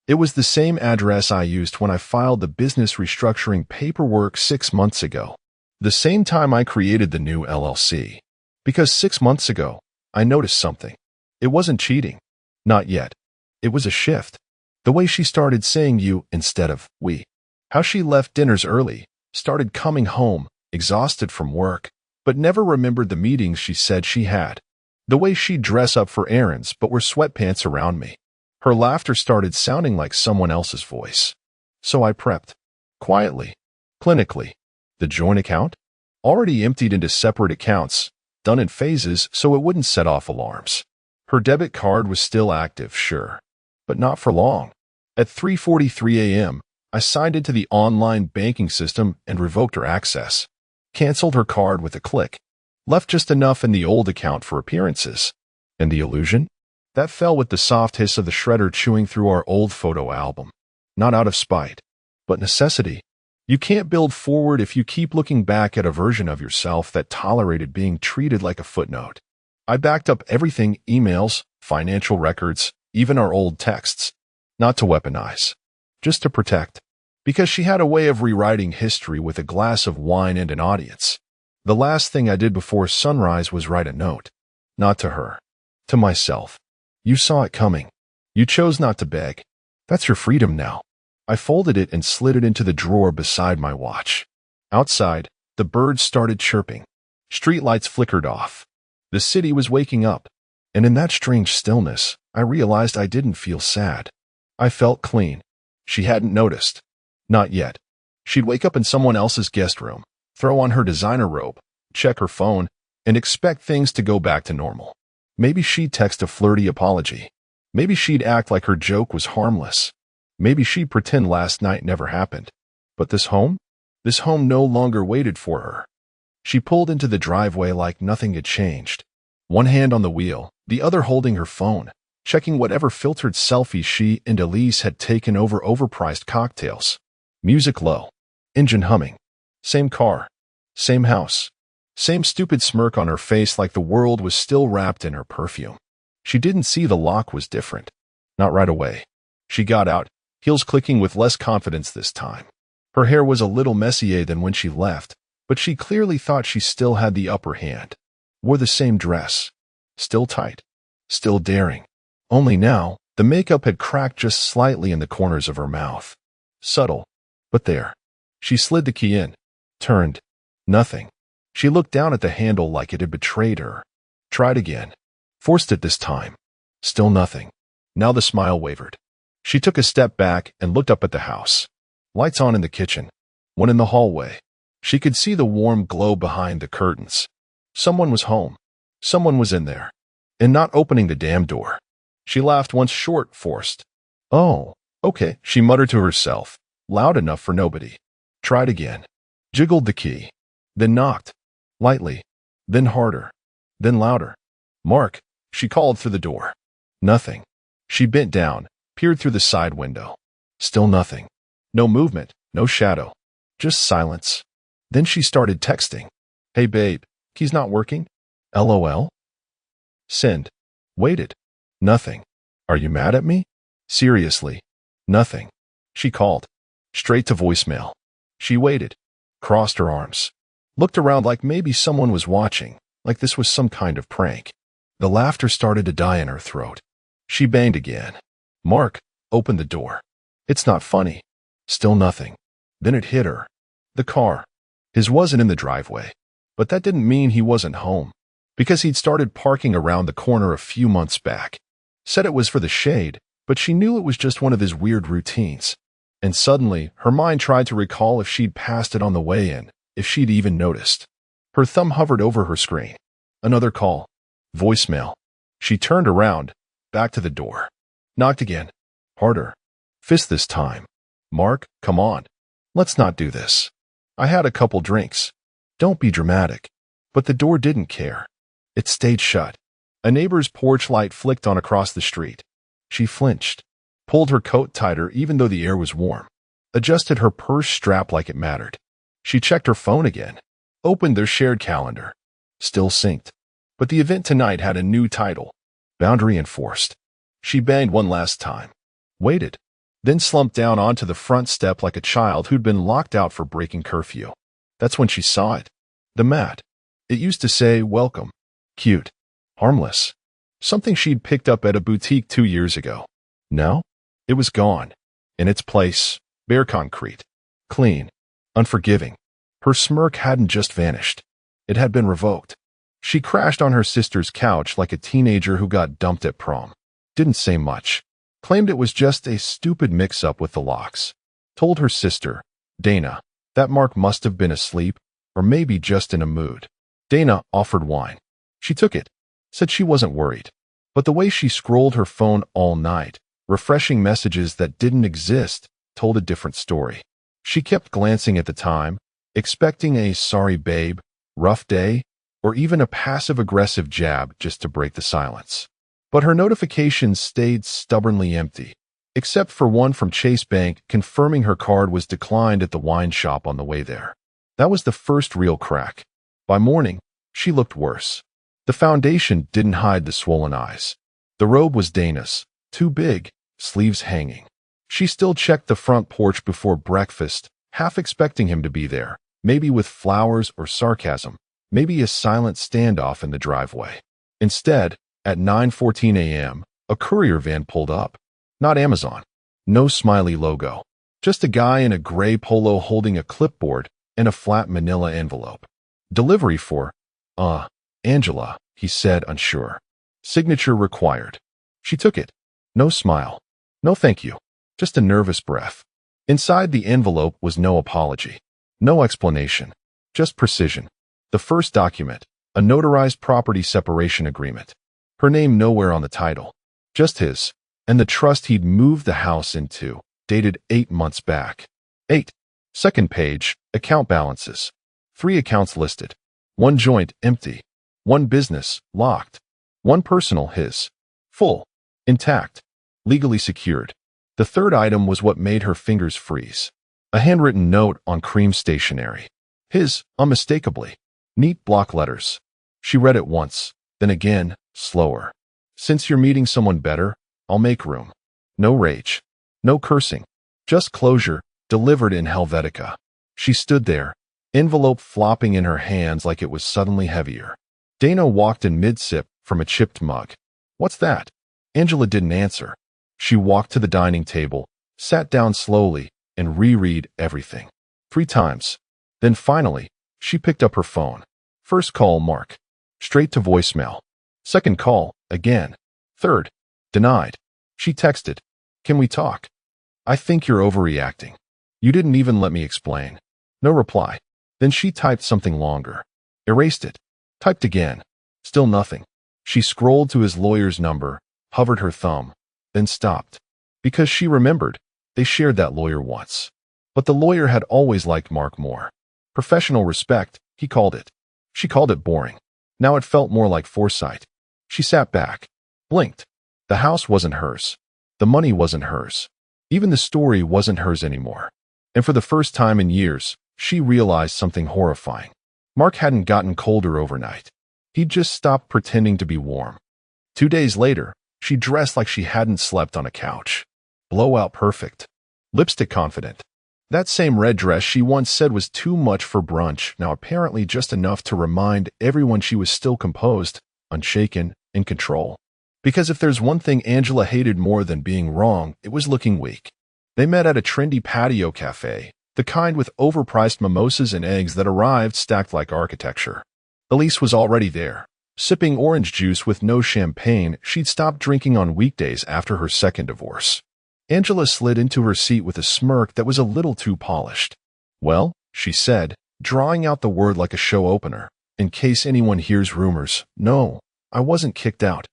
It was the same address I used when I filed the business restructuring paperwork 6 months ago. The same time I created the new LLC. Because 6 months ago, I noticed something. It wasn't cheating. Not yet. It was a shift. The way she started saying you instead of we. How she left dinners early, started coming home, exhausted from work, but never remembered the meetings she said she had. The way she'd dress up for errands but wear sweatpants around me. Her laughter started sounding like someone else's voice. So I prepped. Quietly. Clinically. The joint account? Already emptied into separate accounts, done in phases so it wouldn't set off alarms. Her debit card was still active, sure, but not for long. At 3:43 a.m., I signed into the online banking system and revoked her access. Canceled her card with a click. Left just enough in the old account for appearances. And the illusion? That fell with the soft hiss of the shredder chewing through our old photo album. Not out of spite, but necessity. You can't build forward if you keep looking back at a version of yourself that tolerated being treated like a footnote. I backed up everything, emails, financial records, even our old texts. Not to weaponize, just to protect. Because she had a way of rewriting history with a glass of wine and an audience. The last thing I did before sunrise was write a note. Not to her. To myself. You saw it coming. You chose not to beg. That's your freedom now. I folded it and slid it into the drawer beside my watch. Outside, the birds started chirping. Streetlights flickered off. The city was waking up. And in that strange stillness, I realized I didn't feel sad. I felt clean. She hadn't noticed. Not yet. She'd wake up in someone else's guest room, throw on her designer robe, check her phone, and expect things to go back to normal. Maybe she'd text a flirty apology. Maybe she'd act like her joke was harmless. Maybe she'd pretend last night never happened. But this home no longer waited for her. She pulled into the driveway like nothing had changed. One hand on the wheel, the other holding her phone, checking whatever filtered selfies she and Elise had taken over overpriced cocktails. Music low. Engine humming. Same car. Same house. Same stupid smirk on her face like the world was still wrapped in her perfume. She didn't see the lock was different. Not right away. She got out, heels clicking with less confidence this time. Her hair was a little messier than when she left, but she clearly thought she still had the upper hand. Wore the same dress. Still tight. Still daring. Only now, the makeup had cracked just slightly in the corners of her mouth. Subtle. But there. She slid the key in. Turned. Nothing. She looked down at the handle like it had betrayed her. Tried again. Forced it this time. Still nothing. Now the smile wavered. She took a step back and looked up at the house. Lights on in the kitchen. One in the hallway. She could see the warm glow behind the curtains. Someone was home. Someone was in there. And not opening the damn door. She laughed once short, forced. Oh, okay, she muttered to herself, loud enough for nobody. Tried again. Jiggled the key. Then knocked. Lightly. Then harder. Then louder. Mark, she called through the door. Nothing. She bent down, peered through the side window. Still nothing. No movement, no shadow. Just silence. Then she started texting. Hey babe, key's not working? LOL? Send. Waited. Nothing. Are you mad at me? Seriously. Nothing. She called. Straight to voicemail. She waited. Crossed her arms. Looked around like maybe someone was watching, like this was some kind of prank. The laughter started to die in her throat. She banged again. Mark, opened the door. It's not funny. Still nothing. Then it hit her. The car. His wasn't in the driveway. But that didn't mean he wasn't home. Because he'd started parking around the corner a few months back. Said it was for the shade, but she knew it was just one of his weird routines. And suddenly, her mind tried to recall if she'd passed it on the way in, if she'd even noticed. Her thumb hovered over her screen. Another call. Voicemail. She turned around, back to the door. Knocked again. Harder. Fist this time. Mark, come on. Let's not do this. I had a couple drinks. Don't be dramatic. But the door didn't care. It stayed shut. A neighbor's porch light flicked on across the street. She flinched, pulled her coat tighter even though the air was warm, adjusted her purse strap like it mattered. She checked her phone again, opened their shared calendar. Still synced. But the event tonight had a new title. Boundary enforced. She banged one last time. Waited. Then slumped down onto the front step like a child who'd been locked out for breaking curfew. That's when she saw it. The mat. It used to say, welcome. Cute. Harmless. Something she'd picked up at a boutique 2 years ago. No? It was gone. In its place, bare concrete. Clean. Unforgiving. Her smirk hadn't just vanished. It had been revoked. She crashed on her sister's couch like a teenager who got dumped at prom. Didn't say much. Claimed it was just a stupid mix-up with the locks. Told her sister, Dana, that Mark must have been asleep, or maybe just in a mood. Dana offered wine. She took it. Said she wasn't worried. But the way she scrolled her phone all night, refreshing messages that didn't exist, told a different story. She kept glancing at the time, expecting a sorry babe, rough day, or even a passive-aggressive jab just to break the silence. But her notifications stayed stubbornly empty, except for one from Chase Bank confirming her card was declined at the wine shop on the way there. That was the first real crack. By morning, she looked worse. The foundation didn't hide the swollen eyes. The robe was Dana's, too big, sleeves hanging. She still checked the front porch before breakfast, half expecting him to be there, maybe with flowers or sarcasm, maybe a silent standoff in the driveway. Instead, at 9:14 a.m., a courier van pulled up. Not Amazon. No smiley logo. Just a guy in a gray polo holding a clipboard and a flat manila envelope. Delivery for, Angela, he said, unsure. Signature required. She took it. No smile. No thank you. Just a nervous breath. Inside the envelope was no apology. No explanation. Just precision. The first document, a notarized property separation agreement. Her name nowhere on the title. Just his, and the trust he'd moved the house into, dated 8 months back. 8. Second page, account balances. 3 accounts listed. 1 joint, empty. 1 business, locked. 1 personal, his. Full. Intact. Legally secured. The third item was what made her fingers freeze. A handwritten note on cream stationery. His, unmistakably. Neat block letters. She read it once, then again, slower. Since you're meeting someone better, I'll make room. No rage. No cursing. Just closure, delivered in Helvetica. She stood there, envelope flopping in her hands like it was suddenly heavier. Dana walked in mid-sip from a chipped mug. What's that? Angela didn't answer. She walked to the dining table, sat down slowly, and reread everything. 3 times. Then finally, she picked up her phone. First call, Mark. Straight to voicemail. Second call, again. Third, denied. She texted, can we talk? I think you're overreacting. You didn't even let me explain. No reply. Then she typed something longer. Erased it. Typed again. Still nothing. She scrolled to his lawyer's number, hovered her thumb, then stopped. Because she remembered, they shared that lawyer once. But the lawyer had always liked Mark more. Professional respect, he called it. She called it boring. Now it felt more like foresight. She sat back, blinked. The house wasn't hers. The money wasn't hers. Even the story wasn't hers anymore. And for the first time in years, she realized something horrifying. Mark hadn't gotten colder overnight. He'd just stopped pretending to be warm. 2 days later, she dressed like she hadn't slept on a couch. Blowout perfect. Lipstick confident. That same red dress she once said was too much for brunch, now apparently just enough to remind everyone she was still composed, unshaken, in control. Because if there's one thing Angela hated more than being wrong, it was looking weak. They met at a trendy patio cafe, the kind with overpriced mimosas and eggs that arrived stacked like architecture. Elise was already there, sipping orange juice with no champagne she'd stopped drinking on weekdays after her second divorce. Angela slid into her seat with a smirk that was a little too polished. "Well," she said, drawing out the word like a show opener, "in case anyone hears rumors, no, I wasn't kicked out.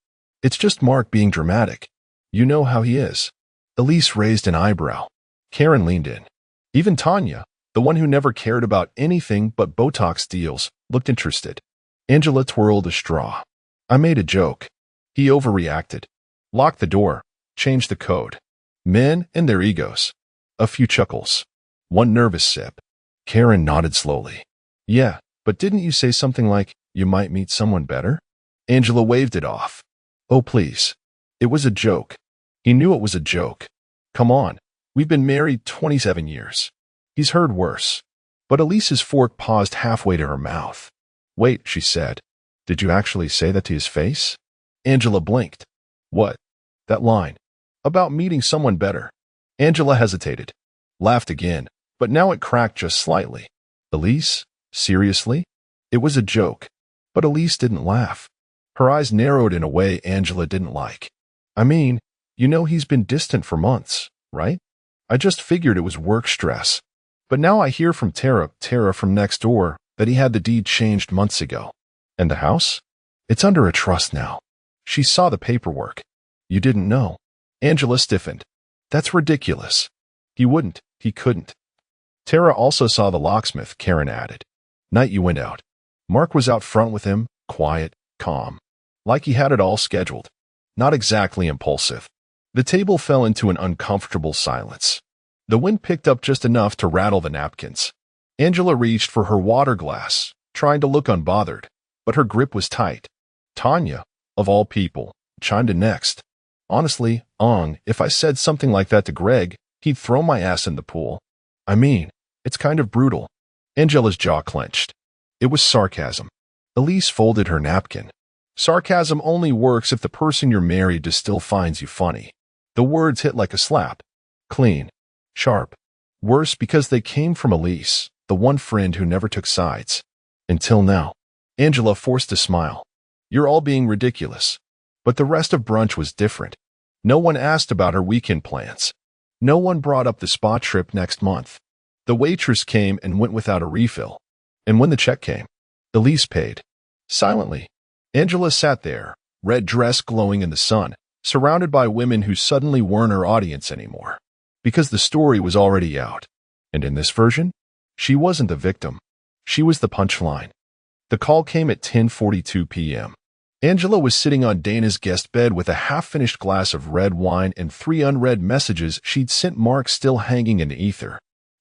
It's just Mark being dramatic. You know how he is." Elise raised an eyebrow. Karen leaned in. Even Tanya, the one who never cared about anything but Botox deals, looked interested. Angela twirled a straw. "I made a joke." He overreacted. "Lock the door. Change the code. Men and their egos." A few chuckles. One nervous sip. Karen nodded slowly. "Yeah, but didn't you say something like, you might meet someone better?" Angela waved it off. "Oh, please. It was a joke." He knew it was a joke. "Come on. We've been married 27 years. He's heard worse." But Elise's fork paused halfway to her mouth. "Wait," she said. "Did you actually say that to his face?" Angela blinked. "What?" "That line. About meeting someone better." Angela hesitated. Laughed again, but now it cracked just slightly. "Elise? Seriously?" It was a joke. But Elise didn't laugh. Her eyes narrowed in a way Angela didn't like. "I mean, you know he's been distant for months, right? I just figured it was work stress. But now I hear from Tara from next door, that he had the deed changed months ago. And the house? It's under a trust now. She saw the paperwork. You didn't know." Angela stiffened. "That's ridiculous." He couldn't. "Tara also saw the locksmith," Karen added. "Night you went out. Mark was out front with him, quiet, calm. Like he had it all scheduled. Not exactly impulsive." The table fell into an uncomfortable silence. The wind picked up just enough to rattle the napkins. Angela reached for her water glass, trying to look unbothered, but her grip was tight. Tanya, of all people, chimed in next. "Honestly, if I said something like that to Greg, he'd throw my ass in the pool. I mean, it's kind of brutal." Angela's jaw clenched. It was sarcasm. Elise folded her napkin. "Sarcasm only works if the person you're married to still finds you funny." The words hit like a slap. Clean. Sharp. Worse because they came from Elise, the one friend who never took sides. Until now. Angela forced a smile. "You're all being ridiculous." But the rest of brunch was different. No one asked about her weekend plans. No one brought up the spa trip next month. The waitress came and went without a refill. And when the check came, Elise paid. Silently. Angela sat there, red dress glowing in the sun, surrounded by women who suddenly weren't her audience anymore. Because the story was already out. And in this version, she wasn't the victim. She was the punchline. The call came at 10:42 p.m. Angela was sitting on Dana's guest bed with a half-finished glass of red wine and 3 unread messages she'd sent Mark still hanging in the ether.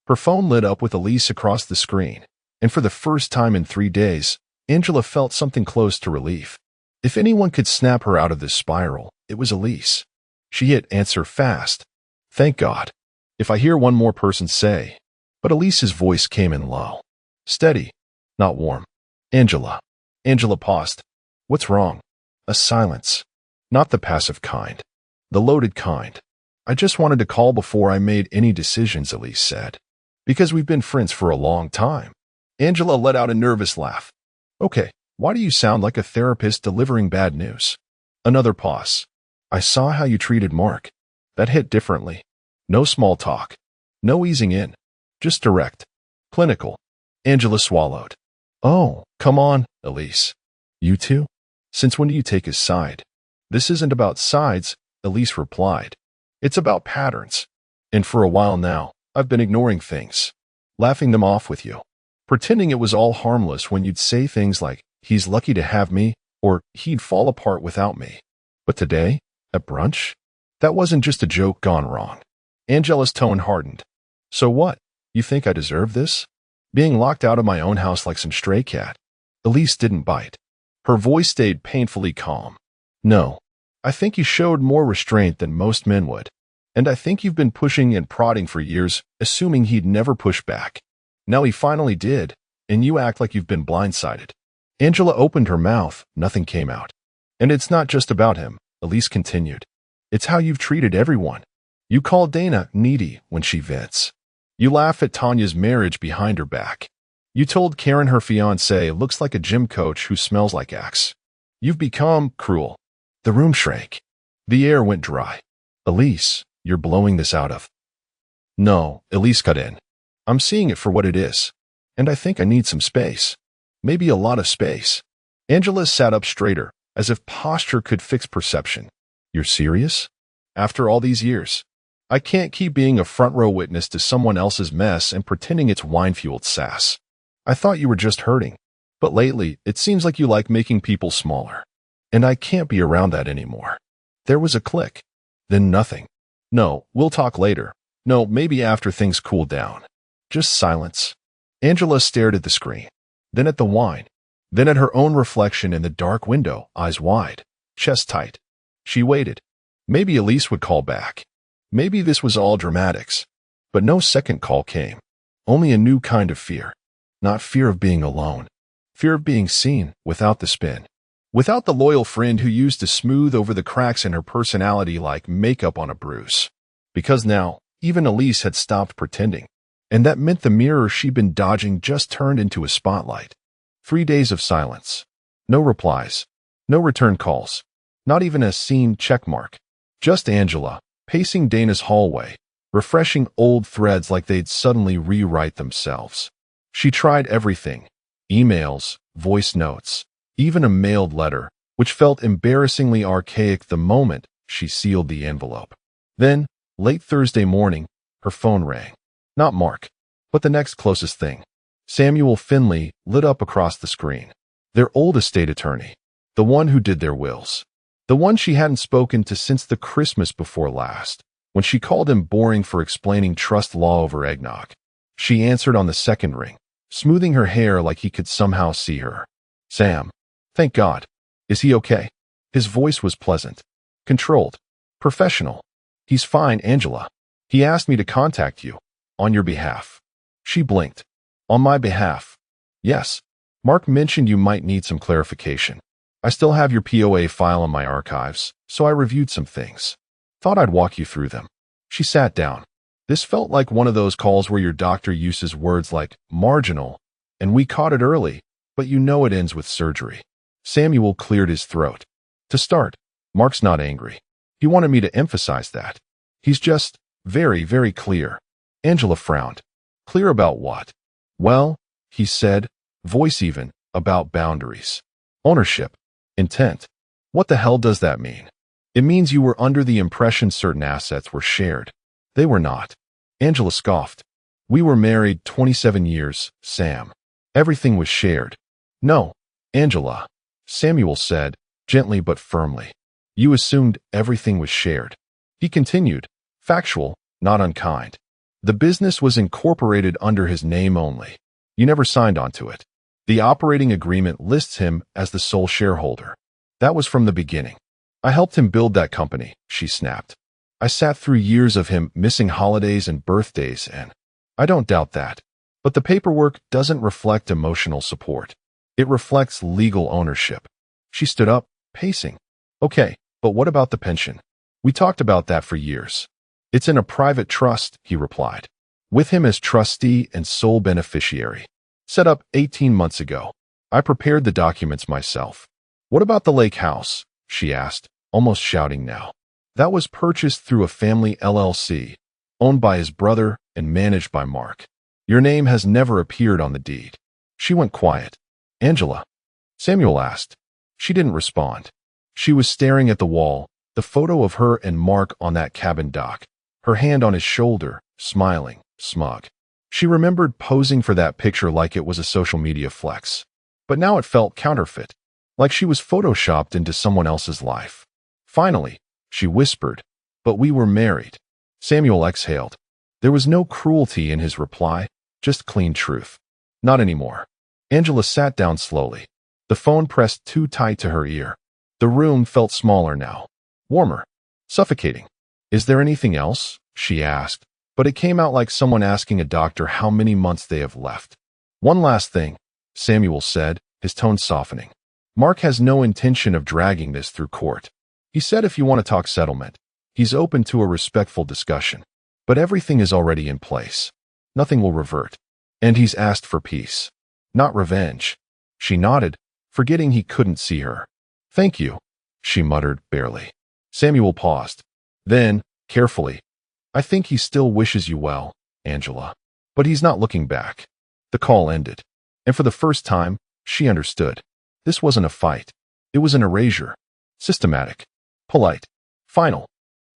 Her phone lit up with Elise across the screen, and for the first time in 3 days, Angela felt something close to relief. If anyone could snap her out of this spiral, it was Elise. She hit answer fast. "Thank God. If I hear one more person say..." But Elise's voice came in low. Steady, not warm. "Angela." Angela paused. "What's wrong?" A silence. Not the passive kind. The loaded kind. "I just wanted to call before I made any decisions," Elise said. "Because we've been friends for a long time." Angela let out a nervous laugh. "Okay, why do you sound like a therapist delivering bad news?" Another pause. "I saw how you treated Mark. That hit differently. No small talk. No easing in. Just direct. Clinical." Angela swallowed. "Oh, come on, Elise. You too? Since when do you take his side?" "This isn't about sides," Elise replied. "It's about patterns. And for a while now, I've been ignoring things. Laughing them off with you. Pretending it was all harmless when you'd say things like, 'He's lucky to have me,' or 'He'd fall apart without me.' But today, at brunch, that wasn't just a joke gone wrong." Angela's tone hardened. "So what? You think I deserve this? Being locked out of my own house like some stray cat?" Elise didn't bite. Her voice stayed painfully calm. "No. I think you showed more restraint than most men would. And I think you've been pushing and prodding for years, assuming he'd never push back. Now he finally did, and you act like you've been blindsided." Angela opened her mouth, nothing came out. "And it's not just about him," Elise continued. "It's how you've treated everyone. You call Dana needy when she vents. You laugh at Tanya's marriage behind her back. You told Karen her fiancé looks like a gym coach who smells like Axe. You've become cruel. The room shrank. The air went dry. Elise, you're blowing this out of. No, Elise cut in. I'm seeing it for what it is. And I think I need some space. Maybe a lot of space. Angela sat up straighter, as if posture could fix perception. You're serious? After all these years? I can't keep being a front-row witness to someone else's mess and pretending it's wine-fueled sass. I thought you were just hurting. But lately, it seems like you like making people smaller. And I can't be around that anymore. There was a click. Then nothing. No, we'll talk later. No, maybe after things cool down. Just silence. Angela stared at the screen, then at the wine, then at her own reflection in the dark window, eyes wide, chest tight. She waited. Maybe Elise would call back. Maybe this was all dramatics. But no second call came. Only a new kind of fear. Not fear of being alone. Fear of being seen without the spin. Without the loyal friend who used to smooth over the cracks in her personality like makeup on a bruise. Because now, even Elise had stopped pretending. And that meant the mirror she'd been dodging just turned into a spotlight. 3 days of silence. No replies. No return calls. Not even a seen checkmark. Just Angela, pacing Dana's hallway, refreshing old threads like they'd suddenly rewrite themselves. She tried everything. Emails, voice notes, even a mailed letter, which felt embarrassingly archaic the moment she sealed the envelope. Then, late Thursday morning, her phone rang. Not Mark, but the next closest thing. Samuel Finley lit up across the screen. Their old estate attorney. The one who did their wills. The one she hadn't spoken to since the Christmas before last, when she called him boring for explaining trust law over eggnog. She answered on the second ring, smoothing her hair like he could somehow see her. Sam. Thank God. Is he okay? His voice was pleasant. Controlled. Professional. He's fine, Angela. He asked me to contact you. On your behalf. She blinked. On my behalf. Yes. Mark mentioned you might need some clarification. I still have your POA file in my archives, so I reviewed some things. Thought I'd walk you through them. She sat down. This felt like one of those calls where your doctor uses words like marginal, and we caught it early, but you know it ends with surgery. Samuel cleared his throat. To start, Mark's not angry. He wanted me to emphasize that. He's just very, very clear. Angela frowned. Clear about what? Well, he said, voice even, about boundaries. Ownership. Intent. What the hell does that mean? It means you were under the impression certain assets were shared. They were not. Angela scoffed. We were married 27 years, Sam. Everything was shared. No, Angela. Samuel said, gently but firmly. You assumed everything was shared. He continued, factual, not unkind. The business was incorporated under his name only. You never signed onto it. The operating agreement lists him as the sole shareholder. That was from the beginning. I helped him build that company, she snapped. I sat through years of him missing holidays and birthdays, and I don't doubt that. But the paperwork doesn't reflect emotional support. It reflects legal ownership. She stood up, pacing. Okay, but what about the pension? We talked about that for years. It's in a private trust, he replied. With him as trustee and sole beneficiary. Set up 18 months ago. I prepared the documents myself. What about the lake house? She asked, almost shouting now. That was purchased through a family LLC, owned by his brother and managed by Mark. Your name has never appeared on the deed. She went quiet. Angela? Samuel asked. She didn't respond. She was staring at the wall, the photo of her and Mark on that cabin dock, her hand on his shoulder, smiling, smug. She remembered posing for that picture like it was a social media flex. But now it felt counterfeit, like she was photoshopped into someone else's life. Finally, she whispered, but we were married. Samuel exhaled. There was no cruelty in his reply, just clean truth. Not anymore. Angela sat down slowly. The phone pressed too tight to her ear. The room felt smaller now. Warmer. Suffocating. Is there anything else? She asked, but it came out like someone asking a doctor how many months they have left. One last thing, Samuel said, his tone softening. Mark has no intention of dragging this through court. He said if you want to talk settlement, he's open to a respectful discussion. But everything is already in place. Nothing will revert. And he's asked for peace. Not revenge. She nodded, forgetting he couldn't see her. Thank you, she muttered barely. Samuel paused. Then, carefully, I think he still wishes you well, Angela. But he's not looking back. The call ended. And for the first time, she understood. This wasn't a fight. It was an erasure. Systematic. Polite. Final.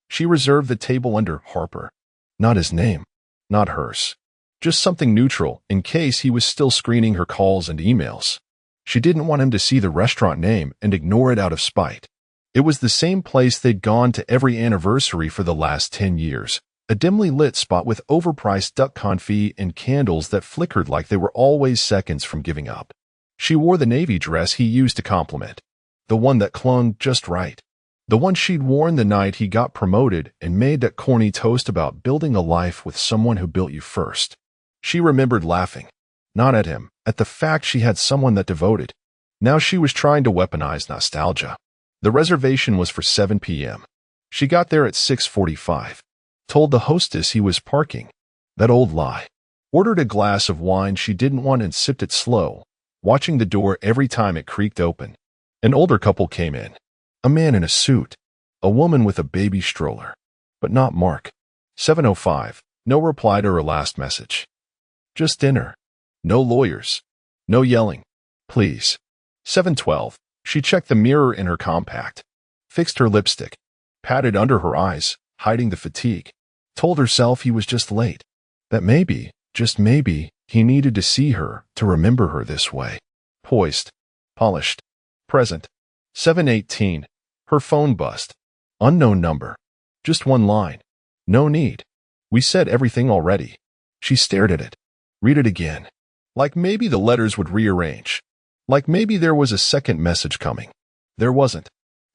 She reserved the table under Harper. Not his name. Not hers. Just something neutral in case he was still screening her calls and emails. She didn't want him to see the restaurant name and ignore it out of spite. It was the same place they'd gone to every anniversary for the last 10 years. A dimly lit spot with overpriced duck confit and candles that flickered like they were always seconds from giving up. She wore the navy dress he used to compliment. The one that clung just right. The one she'd worn the night he got promoted and made that corny toast about building a life with someone who built you first. She remembered laughing. Not at him, at the fact she had someone that devoted. Now she was trying to weaponize nostalgia. The reservation was for 7 p.m. She got there at 6:45. Told the hostess he was parking. That old lie. Ordered a glass of wine she didn't want and sipped it slow, watching the door every time it creaked open. An older couple came in. A man in a suit. A woman with a baby stroller. But not Mark. 7:05. No reply to her last message. Just dinner. No lawyers. No yelling. Please. 7:12. She checked the mirror in her compact. Fixed her lipstick. Patted under her eyes, hiding the fatigue. Told herself he was just late. That maybe, just maybe, he needed to see her, to remember her this way. Poised. Polished. Present. 7:18. Her phone buzzed. Unknown number. Just one line. No need. We said everything already. She stared at it. Read it again. Like maybe the letters would rearrange. Like maybe there was a second message coming. There wasn't.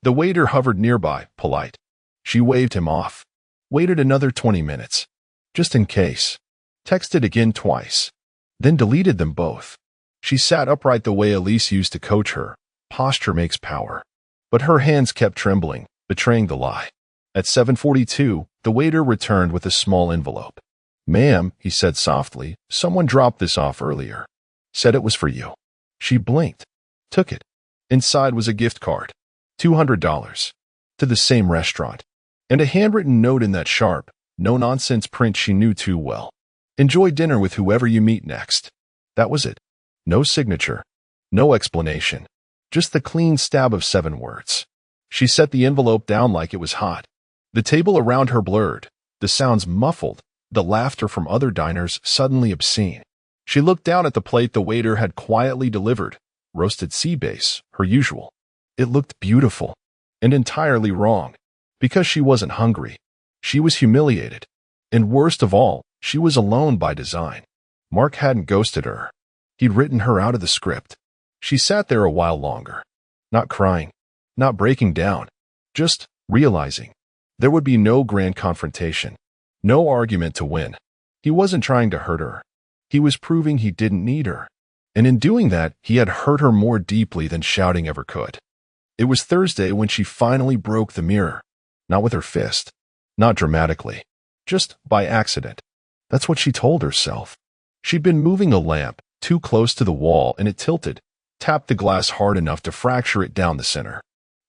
The waiter hovered nearby, polite. She waved him off. Waited another 20 minutes. Just in case. Texted again twice. Then deleted them both. She sat upright the way Elise used to coach her. Posture makes power. But her hands kept trembling, betraying the lie. At 7:42, the waiter returned with a small envelope. Ma'am, he said softly, someone dropped this off earlier. Said it was for you. She blinked. Took it. Inside was a gift card. $200. To the same restaurant. And a handwritten note in that sharp, no-nonsense print she knew too well. Enjoy dinner with whoever you meet next. That was it. No signature. No explanation. Just the clean stab of 7 words. She set the envelope down like it was hot. The table around her blurred. The sounds muffled. The laughter from other diners suddenly obscene. She looked down at the plate the waiter had quietly delivered. Roasted sea bass, her usual. It looked beautiful. And entirely wrong. Because she wasn't hungry. She was humiliated. And worst of all, she was alone by design. Mark hadn't ghosted her. He'd written her out of the script. She sat there a while longer. Not crying. Not breaking down. Just realizing. There would be no grand confrontation. No argument to win. He wasn't trying to hurt her. He was proving he didn't need her. And in doing that, he had hurt her more deeply than shouting ever could. It was Thursday when she finally broke the mirror. Not with her fist. Not dramatically. Just by accident. That's what she told herself. She'd been moving a lamp too close to the wall and it tilted, tapped the glass hard enough to fracture it down the center.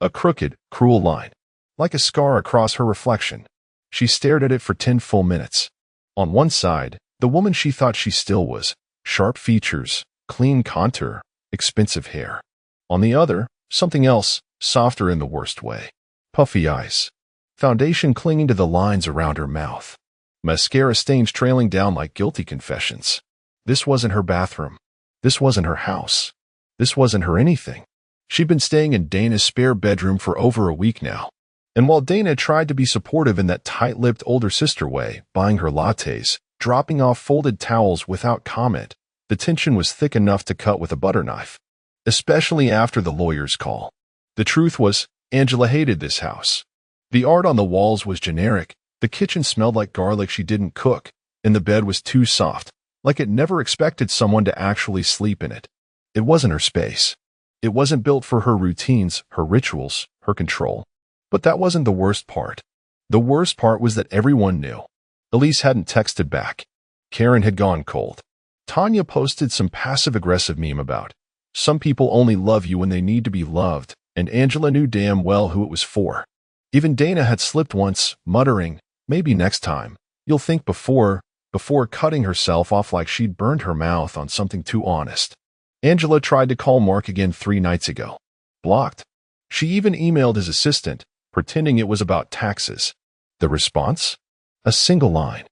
A crooked, cruel line. Like a scar across her reflection. She stared at it for 10 full minutes. On one side, the woman she thought she still was. Sharp features, clean contour, expensive hair. On the other, something else, softer in the worst way. Puffy eyes. Foundation clinging to the lines around her mouth. Mascara stains trailing down like guilty confessions. This wasn't her bathroom. This wasn't her house. This wasn't her anything. She'd been staying in Dana's spare bedroom for over a week now. And while Dana tried to be supportive in that tight-lipped older sister way, buying her lattes, dropping off folded towels without comment, the tension was thick enough to cut with a butter knife. Especially after the lawyer's call. The truth was, Angela hated this house. The art on the walls was generic, the kitchen smelled like garlic she didn't cook, and the bed was too soft, like it never expected someone to actually sleep in it. It wasn't her space. It wasn't built for her routines, her rituals, her control. But that wasn't the worst part. The worst part was that everyone knew. Elise hadn't texted back. Karen had gone cold. Tanya posted some passive-aggressive meme about, some people only love you when they need to be loved, and Angela knew damn well who it was for. Even Dana had slipped once, muttering, "Maybe next time. You'll think before cutting herself off like she'd burned her mouth on something too honest." Angela tried to call Mark again 3 nights ago. Blocked. She even emailed his assistant, pretending it was about taxes. The response? A single line.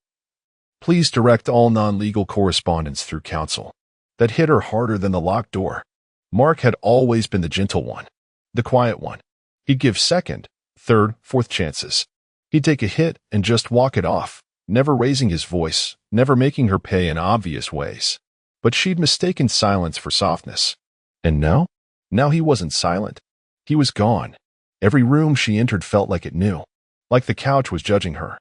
"Please direct all non-legal correspondence through counsel." That hit her harder than the locked door. Mark had always been the gentle one, the quiet one. He'd give second, third, fourth chances. He'd take a hit and just walk it off, never raising his voice, never making her pay in obvious ways. But she'd mistaken silence for softness. And now? Now he wasn't silent. He was gone. Every room she entered felt like it knew. Like the couch was judging her.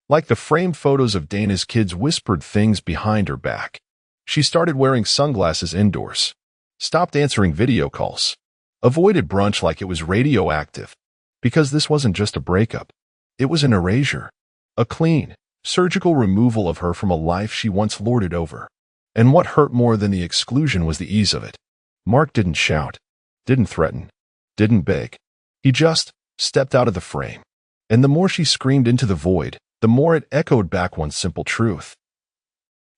Like the framed photos of Dana's kids whispered things behind her back. She started wearing sunglasses indoors. Stopped answering video calls. Avoided brunch like it was radioactive. Because this wasn't just a breakup. It was an erasure. A clean, surgical removal of her from a life she once lorded over. And what hurt more than the exclusion was the ease of it. Mark didn't shout, didn't threaten, didn't beg. He just stepped out of the frame. And the more she screamed into the void, the more it echoed back one simple truth.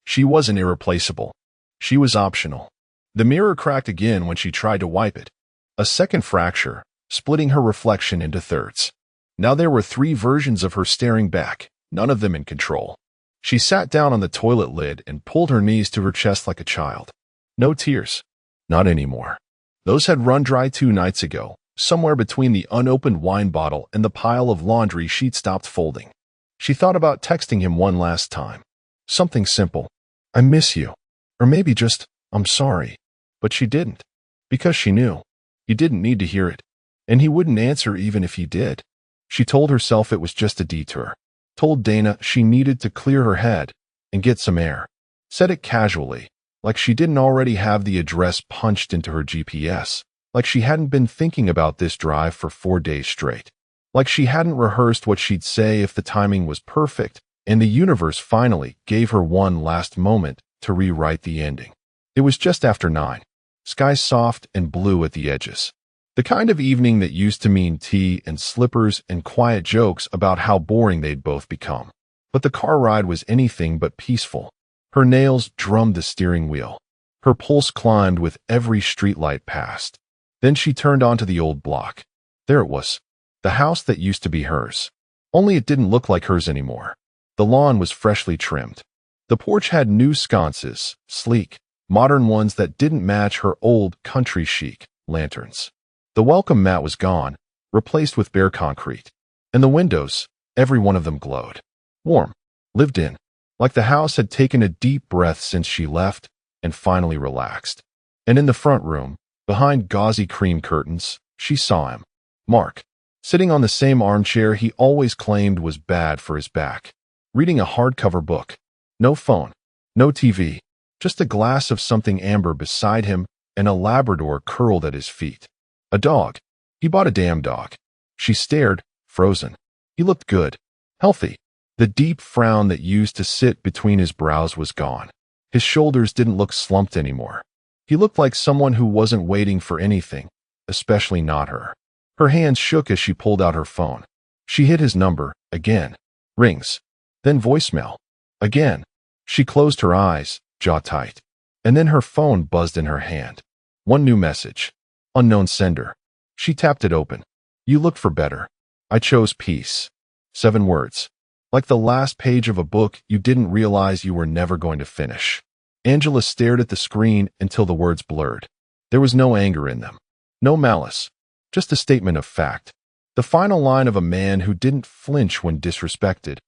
She wasn't irreplaceable. She was optional. The mirror cracked again when she tried to wipe it. A second fracture, splitting her reflection into thirds. Now there were 3 versions of her staring back, none of them in control. She sat down on the toilet lid and pulled her knees to her chest like a child. No tears. Not anymore. Those had run dry 2 nights ago, somewhere between the unopened wine bottle and the pile of laundry she'd stopped folding. She thought about texting him one last time. Something simple. "I miss you." Or maybe just, "I'm sorry." But she didn't. Because she knew. He didn't need to hear it. And he wouldn't answer even if he did. She told herself it was just a detour. Told Dana she needed to clear her head and get some air. Said it casually, like she didn't already have the address punched into her GPS. Like she hadn't been thinking about this drive for 4 days straight. Like she hadn't rehearsed what she'd say if the timing was perfect, and the universe finally gave her one last moment to rewrite the ending. It was just after 9. Sky soft and blue at the edges. The kind of evening that used to mean tea and slippers and quiet jokes about how boring they'd both become. But the car ride was anything but peaceful. Her nails drummed the steering wheel. Her pulse climbed with every streetlight passed. Then she turned onto the old block. There it was. The house that used to be hers. Only it didn't look like hers anymore. The lawn was freshly trimmed. The porch had new sconces, sleek, modern ones that didn't match her old country chic lanterns. The welcome mat was gone, replaced with bare concrete. And the windows, every one of them glowed. Warm. Lived in. Like the house had taken a deep breath since she left and finally relaxed. And in the front room, behind gauzy cream curtains, she saw him. Mark. Sitting on the same armchair he always claimed was bad for his back. Reading a hardcover book. No phone. No TV. Just a glass of something amber beside him and a Labrador curled at his feet. A dog. He bought a damn dog. She stared, frozen. He looked good. Healthy. The deep frown that used to sit between his brows was gone. His shoulders didn't look slumped anymore. He looked like someone who wasn't waiting for anything, especially not her. Her hands shook as she pulled out her phone. She hit his number, again. Rings. Then voicemail. Again. She closed her eyes, jaw tight. And then her phone buzzed in her hand. One new message. Unknown sender. She tapped it open. "You look for better. I chose peace." 7 words. Like the last page of a book you didn't realize you were never going to finish. Angela stared at the screen until the words blurred. There was no anger in them. No malice. Just a statement of fact. The final line of a man who didn't flinch when disrespected.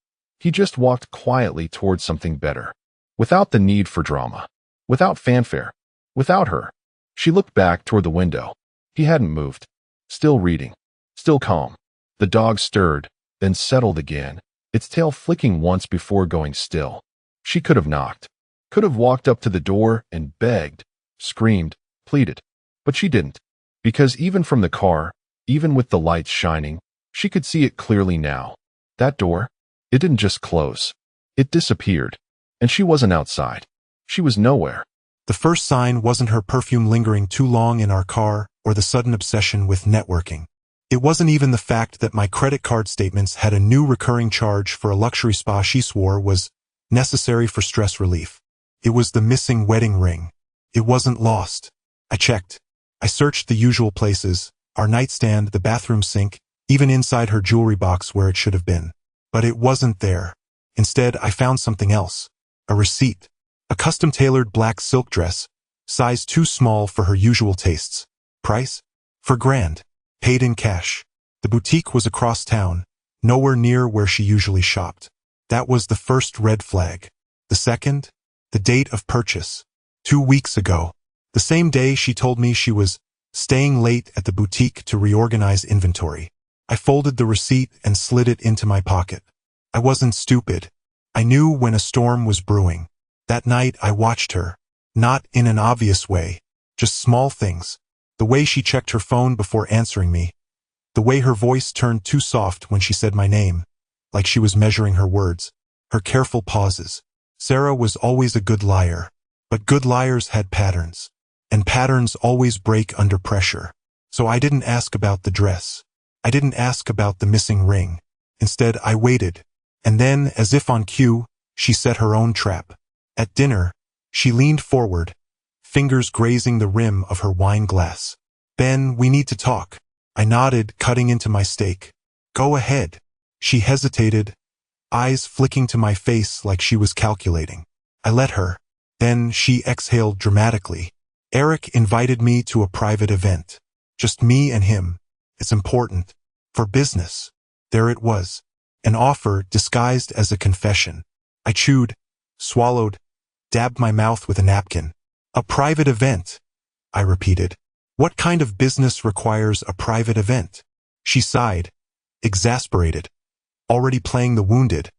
He just walked quietly towards something better. Without the need for drama. Without fanfare. Without her. She looked back toward the window. He hadn't moved. Still reading. Still calm. The dog stirred, then settled again, its tail flicking once before going still. She could have knocked. Could have walked up to the door and begged, screamed, pleaded. But she didn't. Because even from the car, even with the lights shining, she could see it clearly now. That door, it didn't just close. It disappeared. And she wasn't outside. She was nowhere. The first sign wasn't her perfume lingering too long in our car, or the sudden obsession with networking. It wasn't even the fact that my credit card statements had a new recurring charge for a luxury spa she swore was necessary for stress relief. It was the missing wedding ring. It wasn't lost. I checked. I searched the usual places, our nightstand, the bathroom sink, even inside her jewelry box where it should have been. But it wasn't there. Instead, I found something else. A receipt. A custom-tailored black silk dress, size too small for her usual tastes. Price? $4,000. Paid in cash. The boutique was across town, nowhere near where she usually shopped. That was the first red flag. The second? The date of purchase. 2 weeks ago. The same day she told me she was staying late at the boutique to reorganize inventory. I folded the receipt and slid it into my pocket. I wasn't stupid. I knew when a storm was brewing. That night I watched her. Not in an obvious way. Just small things. The way she checked her phone before answering me. The way her voice turned too soft when she said my name, like she was measuring her words. Her careful pauses. Sarah was always a good liar. But good liars had patterns. And patterns always break under pressure. So I didn't ask about the dress. I didn't ask about the missing ring. Instead, I waited. And then, as if on cue, she set her own trap. At dinner, she leaned forward, fingers grazing the rim of her wine glass. "Ben, we need to talk." I nodded, cutting into my steak. "Go ahead." She hesitated, eyes flicking to my face like she was calculating. I let her. Then she exhaled dramatically. "Eric invited me to a private event. Just me and him. It's important. For business." There it was. An offer disguised as a confession. I chewed, swallowed, dabbed my mouth with a napkin. "A private event," I repeated. "What kind of business requires a private event?" She sighed, exasperated, already playing the wounded,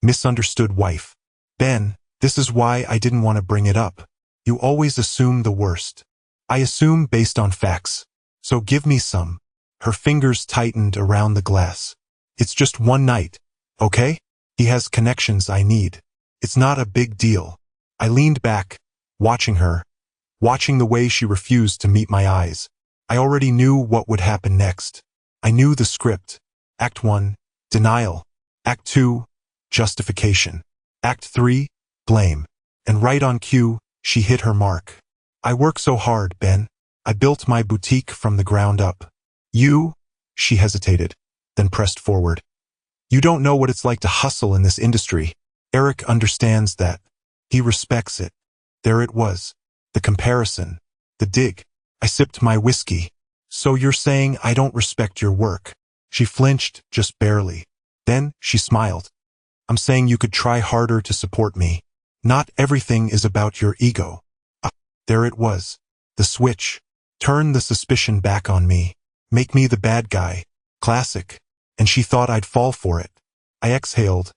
misunderstood wife. "Ben, this is why I didn't want to bring it up. You always assume the worst." "I assume based on facts. So give me some." Her fingers tightened around the glass. "It's just one night, okay? He has connections I need. It's not a big deal." I leaned back, watching her, watching the way she refused to meet my eyes. I already knew what would happen next. I knew the script. Act 1, denial. Act 2, justification. Act 3, blame. And right on cue, she hit her mark. "I work so hard, Ben. I built my boutique from the ground up. You," she hesitated, then pressed forward. "You don't know what it's like to hustle in this industry. Eric understands that. He respects it." There it was. The comparison. The dig. I sipped my whiskey. "So you're saying I don't respect your work?" She flinched, just barely. Then she smiled. "I'm saying you could try harder to support me. Not everything is about your ego." There it was. The switch. Turn the suspicion back on me. Make me the bad guy. Classic. And she thought I'd fall for it. I exhaled,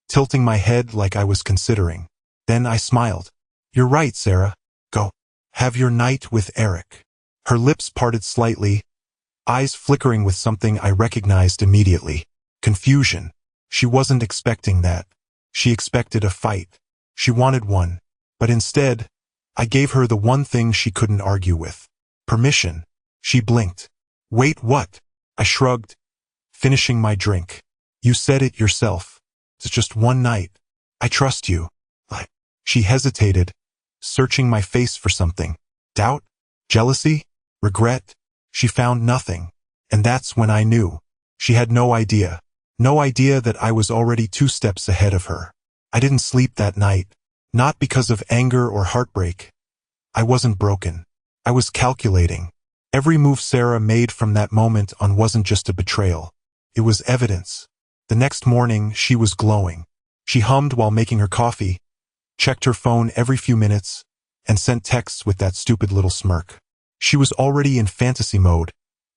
tilting my head like I was considering. Then I smiled. "You're right, Sarah. Go. Have your night with Eric." Her lips parted slightly, eyes flickering with something I recognized immediately. Confusion. She wasn't expecting that. She expected a fight. She wanted one. But instead, I gave her the one thing she couldn't argue with. Permission. She blinked. "Wait, what?" I shrugged, finishing my drink. "You said it yourself. It's just one night. I trust you." She hesitated, searching my face for something. Doubt? Jealousy? Regret? She found nothing. And that's when I knew. She had no idea. No idea that I was already 2 steps ahead of her. I didn't sleep that night. Not because of anger or heartbreak. I wasn't broken. I was calculating. Every move Sarah made from that moment on wasn't just a betrayal. It was evidence. The next morning, she was glowing. She hummed while making her coffee, checked her phone every few minutes, and sent texts with that stupid little smirk. She was already in fantasy mode,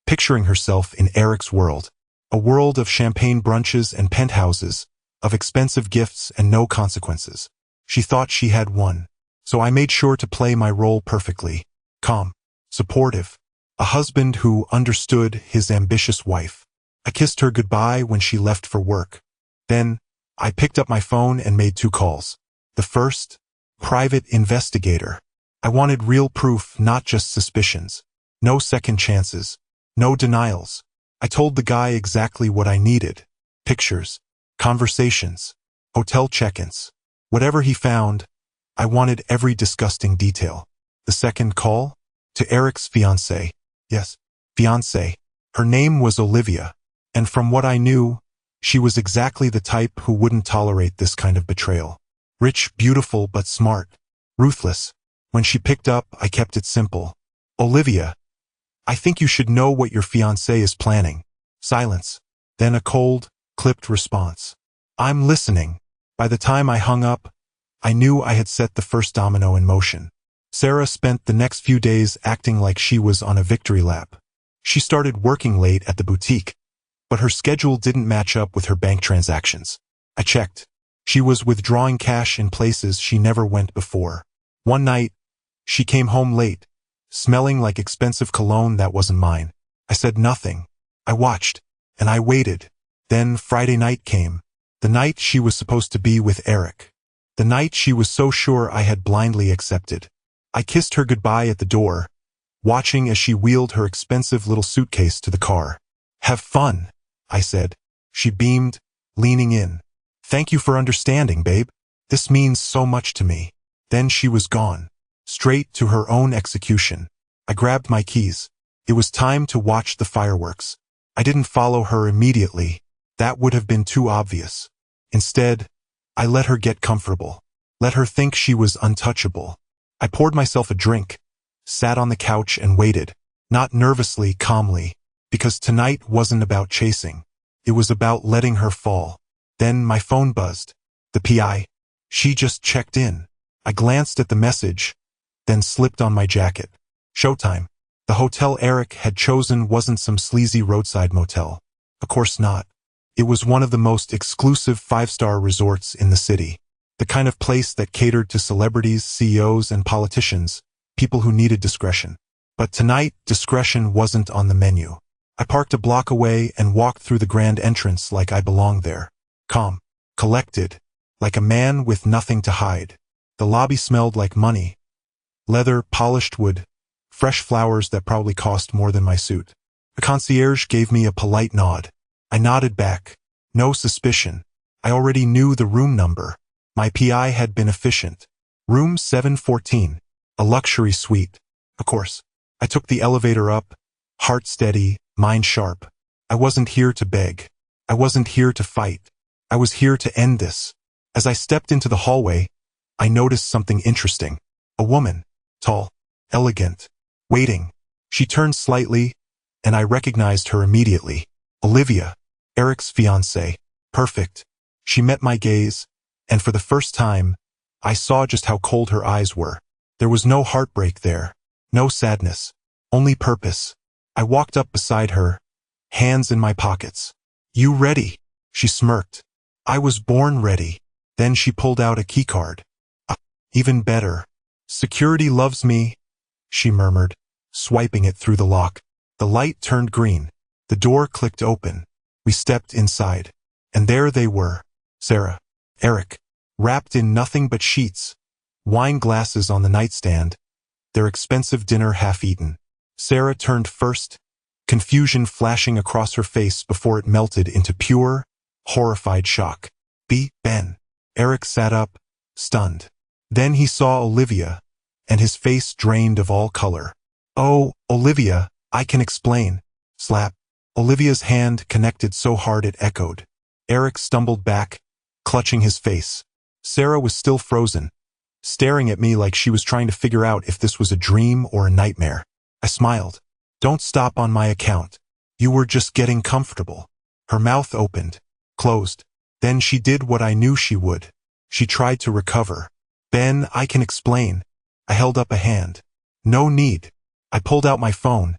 picturing herself in Eric's world. A world of champagne brunches and penthouses, of expensive gifts and no consequences. She thought she had won. So I made sure to play my role perfectly. Calm, supportive, a husband who understood his ambitious wife. I kissed her goodbye when she left for work. Then, I picked up my phone and made 2 calls. The first, private investigator. I wanted real proof, not just suspicions. No second chances. No denials. I told the guy exactly what I needed. Pictures. Conversations. Hotel check-ins. Whatever he found, I wanted every disgusting detail. The second call? To Eric's fiancée. Yes, fiancée. Her name was Olivia, and from what I knew, she was exactly the type who wouldn't tolerate this kind of betrayal. Rich, beautiful, but smart. Ruthless. When she picked up, I kept it simple. Olivia, I think you should know what your fiancé is planning. Silence. Then a cold, clipped response. I'm listening. By the time I hung up, I knew I had set the first domino in motion. Sarah spent the next few days acting like she was on a victory lap. She started working late at the boutique, but her schedule didn't match up with her bank transactions. I checked. She was withdrawing cash in places she never went before. One night, she came home late, smelling like expensive cologne that wasn't mine. I said nothing. I watched, and I waited. Then Friday night came. The night she was supposed to be with Eric. The night she was so sure I had blindly accepted. I kissed her goodbye at the door, watching as she wheeled her expensive little suitcase to the car. Have fun, I said. She beamed, leaning in. Thank you for understanding, babe. This means so much to me. Then she was gone, straight to her own execution. I grabbed my keys. It was time to watch the fireworks. I didn't follow her immediately. That would have been too obvious. Instead, I let her get comfortable. Let her think she was untouchable. I poured myself a drink, sat on the couch and waited, not nervously, calmly, because tonight wasn't about chasing. It was about letting her fall. Then my phone buzzed. The PI. She just checked in. I glanced at the message, then slipped on my jacket. Showtime. The hotel Eric had chosen wasn't some sleazy roadside motel. Of course not. It was one of the most exclusive five-star resorts in the city. The kind of place that catered to celebrities, CEOs, and politicians, people who needed discretion. But tonight, discretion wasn't on the menu. I parked a block away and walked through the grand entrance like I belonged there. Calm, collected, like a man with nothing to hide. The lobby smelled like money. Leather, polished wood, fresh flowers that probably cost more than my suit. The concierge gave me a polite nod. I nodded back. No suspicion. I already knew the room number. My PI had been efficient. Room 714, a luxury suite. Of course. I took the elevator up, heart steady, mind sharp. I wasn't here to beg. I wasn't here to fight. I was here to end this. As I stepped into the hallway, I noticed something interesting. A woman, tall, elegant, waiting. She turned slightly, and I recognized her immediately. Olivia, Eric's fiancée. Perfect. She met my gaze, and for the first time, I saw just how cold her eyes were. There was no heartbreak there, no sadness, only purpose. I walked up beside her, hands in my pockets. You ready? She smirked. I was born ready. Then she pulled out a keycard. Even better. Security loves me, she murmured, swiping it through the lock. The light turned green. The door clicked open. We stepped inside. And there they were. Sarah, Eric, wrapped in nothing but sheets, wine glasses on the nightstand, their expensive dinner half-eaten. Sarah turned first, confusion flashing across her face before it melted into pure, horrified shock. Ben. Eric sat up, stunned. Then he saw Olivia, and his face drained of all color. Oh, Olivia, I can explain. Slap. Olivia's hand connected so hard it echoed. Eric stumbled back, clutching his face. Sarah was still frozen, staring at me like she was trying to figure out if this was a dream or a nightmare. I smiled. Don't stop on my account. You were just getting comfortable. Her mouth opened, closed. Then she did what I knew she would. She tried to recover. Ben, I can explain. I held up a hand. No need. I pulled out my phone,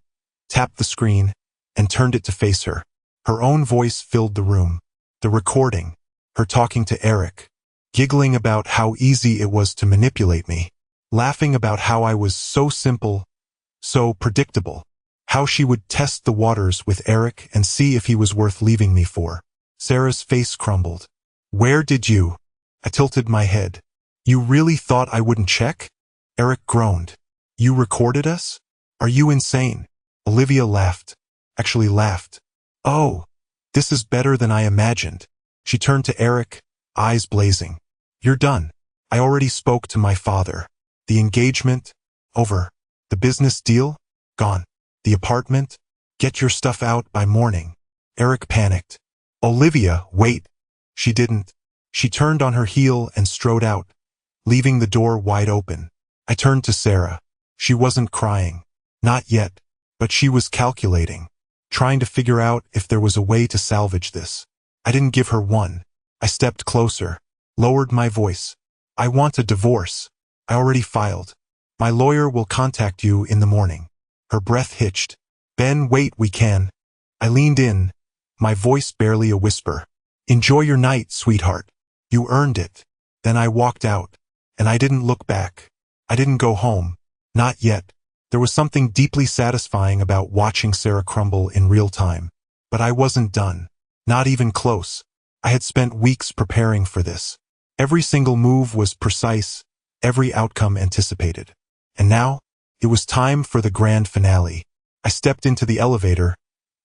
tapped the screen, and turned it to face her. Her own voice filled the room. The recording, her talking to Eric, giggling about how easy it was to manipulate me, laughing about how I was so simple, so predictable, how she would test the waters with Eric and see if he was worth leaving me for. Sarah's face crumbled. Where did you? I tilted my head. You really thought I wouldn't check? Eric groaned. You recorded us? Are you insane? Olivia laughed. Actually laughed. Oh, this is better than I imagined. She turned to Eric, eyes blazing. You're done. I already spoke to my father. The engagement? Over. The business deal? Gone. The apartment? Get your stuff out by morning. Eric panicked. Olivia, wait. She didn't. She turned on her heel and strode out, leaving the door wide open. I turned to Sarah. She wasn't crying. Not yet. But she was calculating, trying to figure out if there was a way to salvage this. I didn't give her one. I stepped closer, lowered my voice. I want a divorce. I already filed. My lawyer will contact you in the morning. Her breath hitched. Ben, wait, we can. I leaned in, my voice barely a whisper. Enjoy your night, sweetheart. You earned it. Then I walked out, and I didn't look back. I didn't go home. Not yet. There was something deeply satisfying about watching Sarah crumble in real time. But I wasn't done. Not even close. I had spent weeks preparing for this. Every single move was precise, every outcome anticipated. And now, it was time for the grand finale. I stepped into the elevator,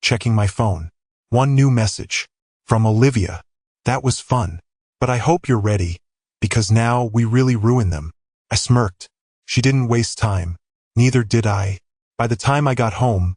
checking my phone. One new message. From Olivia. That was fun. But I hope you're ready, because now we really ruin them. I smirked. She didn't waste time. Neither did I. By the time I got home,